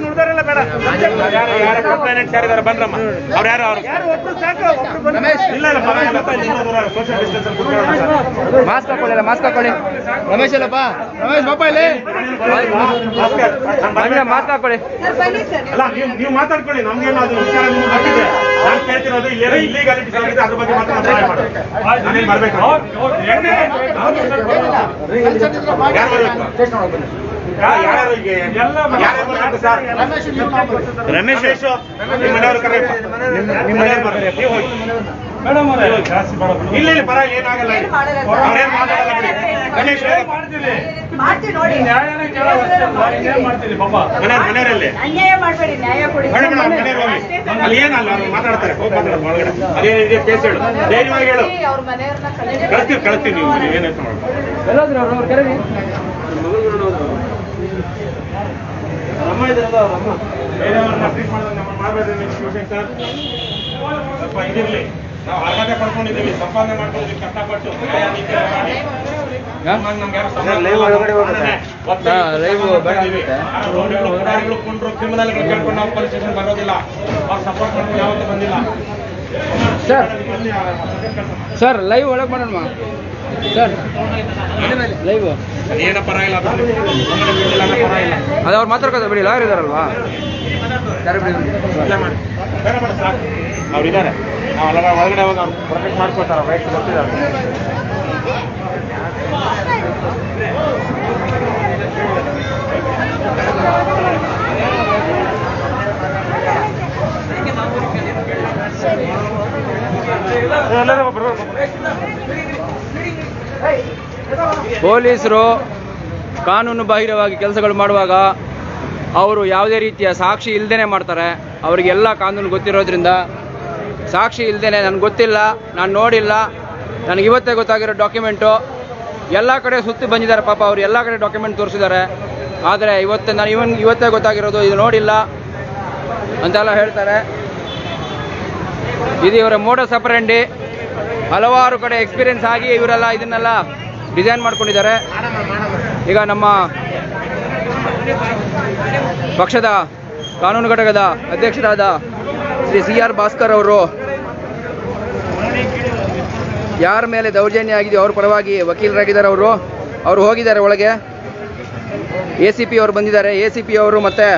ನುಡಿದಾರೆಲ್ಲ ಬೇಡ. ಯಾರ ಕಂಪ್ಲೇಂಟ್ ಯಾರಿದ್ದಾರೆ ಬಂದ್ರಮ್ಮ, ಅವ್ರು ಯಾರು? ಇಲ್ಲ ಸೋಷಿಯಲ್ ಡಿಸ್ಟೆನ್ಸ್ ಮಾಸ್ಕ್ ಹಾಕೊಳ್ಳಿ. ರಮೇಶ್ ಅಲ್ಲಪ್ಪ, ರಮೇಶ್ ಬಾಪ ಇಲ್ಲಿ ಮಾಸ್ಕ್ ಹಾಕೊಳ್ಳಿ. ಅಲ್ಲ, ನೀವು ಮಾತಾಡ್ಕೊಳ್ಳಿ. ನಮ್ಗೇನು ಅದು ವಿಚಾರ ನಿಮ್ಗೆ ಗೊತ್ತಿದೆ. ನಾನು ಕೇಳ್ತಿರೋದು ಏನೋ ಇಲ್ಲಿಗಾಲಿಟೀಸ್ ಆಗಿದೆ, ಅದ್ರ ಬಗ್ಗೆ ಮಾತಾಡೋದು ನಾನೇನು ಬರ್ಬೇಕು. ಯಾರು ಬರ್ಬೇಕು? ರಮೇಶ್ ನಿಮ್ಮ ಮನೆಯವರು ಕರೆಯಪ್ಪ. ನಿಮ್ಮ ಮನೆಯವ್ರು ಬರ್ತಾರೆ, ನೀವು ಹೋಗಿ. ಇಲ್ಲ ಪರ ಏನಾಗಲ್ಲ. ಅವ್ರೇನು ಮಾತಾಡಲ್ಲ ಬಿಡಿ. ಗಣೇಶ್ ಮನೆಯವರಲ್ಲಿ ಅಲ್ಲಿ ಏನಲ್ಲ ಅವ್ರು ಮಾತಾಡ್ತಾರೆ. ಹೋಗಿ ಮಾತಾಡೋದು ಒಳಗಡೆ. ಅದೇನಿದೆ ಕೇಸ್ ಹೇಳು, ಧೈರ್ಯವಾಗಿ ಹೇಳು. ಕಳಿಸ್ತೀವಿ ನೀವು ಏನಾಯ್ತು ಮಾಡಿ. ಅಮ್ಮ ಇದ್ರಲ್ಲ, ಅವ್ರ ಅಮ್ಮ ಬೇರೆಯವ್ರನ್ನ ಟ್ರೀಟ್ ಮಾಡೋದು ನಮ್ಮ ಮಾಡಬೇಡ್ರಿ ಸರ್. ಸ್ವಲ್ಪ ಇದಿರಲಿ. ನಾವು ಅರ್ಹತೆ ಪಡ್ಕೊಂಡಿದ್ದೀವಿ, ಸಂಪಾದನೆ ಮಾಡ್ಕೊಂಡಿದ್ದೀವಿ ಕಷ್ಟಪಟ್ಟು. ಕ್ರಿಮಿನಲ್ಗಳು ಕೇಳ್ಕೊಂಡು ನಾವು ಪೊಲೀಸ್ ಸ್ಟೇಷನ್ ಬರೋದಿಲ್ಲ. ಅವ್ರು ಸಪೋರ್ಟ್ ಮಾಡ್ಕೊಂಡು ಯಾವತ್ತೂ ಬಂದಿಲ್ಲ. ಸರ್ ಲೈವ್ ಒಳಗೆ ಮಾಡೋಣ ಸರ್. ಲೈವ್ ಅದೇನ ಪರವಾಗಿಲ್ಲ, ಅದು ಅವ್ರು ಮಾತಾಡ್ಕೋತಾರೆ ಬಿಡಿ. ಲಾಯರ್ ಇದಾರಲ್ವಾ, ಅವ್ರಿದ್ದಾರೆ. ನಾವು ಒಳಗಡೆ ಹೋಗಿ ಅವ್ರು ಪ್ರೊಟೆಕ್ಟ್ ಮಾಡ್ಕೊಳ್ತಾರೆ. ರೈಟ್ ಗೊತ್ತಿದ್ದಾರೆ. ಪೊಲೀಸರು ಕಾನೂನು ಬಾಹಿರವಾಗಿ ಕೆಲಸಗಳು ಮಾಡುವಾಗ ಅವರು ಯಾವುದೇ ರೀತಿಯ ಸಾಕ್ಷಿ ಇಲ್ಲದೇ ಮಾಡ್ತಾರೆ. ಅವರಿಗೆಲ್ಲ ಕಾನೂನು ಗೊತ್ತಿರೋದ್ರಿಂದ ಸಾಕ್ಷಿ ಇಲ್ಲದೇ ನನಗೆ ಗೊತ್ತಿಲ್ಲ, ನಾನು ನೋಡಿಲ್ಲ, ನನಗೆ ಇವತ್ತೇ ಗೊತ್ತಾಗಿರೋ ಡಾಕ್ಯುಮೆಂಟು ಎಲ್ಲ ಕಡೆ ಸುತ್ತಿ ಬಂದಿದ್ದಾರೆ. ಪಾಪ ಅವರು ಎಲ್ಲ ಕಡೆ ಡಾಕ್ಯುಮೆಂಟ್ ತೋರಿಸಿದ್ದಾರೆ. ಆದರೆ ಇವತ್ತೇ ಗೊತ್ತಾಗಿರೋದು ಇದು ನೋಡಿಲ್ಲ ಅಂತೆಲ್ಲ ಹೇಳ್ತಾರೆ. ಇದು ಇವರ ಮೋಡಸ್ ಆಪರೆಂಡಿ. ಹಲವಾರು ಕಡೆ ಎಕ್ಸ್ಪೀರಿಯನ್ಸ್ ಆಗಿ ಇವರೆಲ್ಲ ಇದನ್ನೆಲ್ಲ ಡಿಸೈನ್ ಮಾಡ್ಕೊಂಡಿದ್ದಾರೆ. ಈಗ ನಮ್ಮ ಪಕ್ಷದ ಕಾನೂನು ಘಟಕದ ಅಧ್ಯಕ್ಷರಾದ ಶ್ರೀ CR ಭಾಸ್ಕರ್ ಅವರು ಯಾರ ಮೇಲೆ ದೌರ್ಜನ್ಯ ಆಗಿದೆಯೋ ಅವ್ರ ಪರವಾಗಿ ವಕೀಲರಾಗಿದ್ದಾರೆ. ಅವರು ಹೋಗಿದ್ದಾರೆ ಒಳಗೆ. ACP ಅವರು ಬಂದಿದ್ದಾರೆ. ACP ಅವರು ಮತ್ತೆ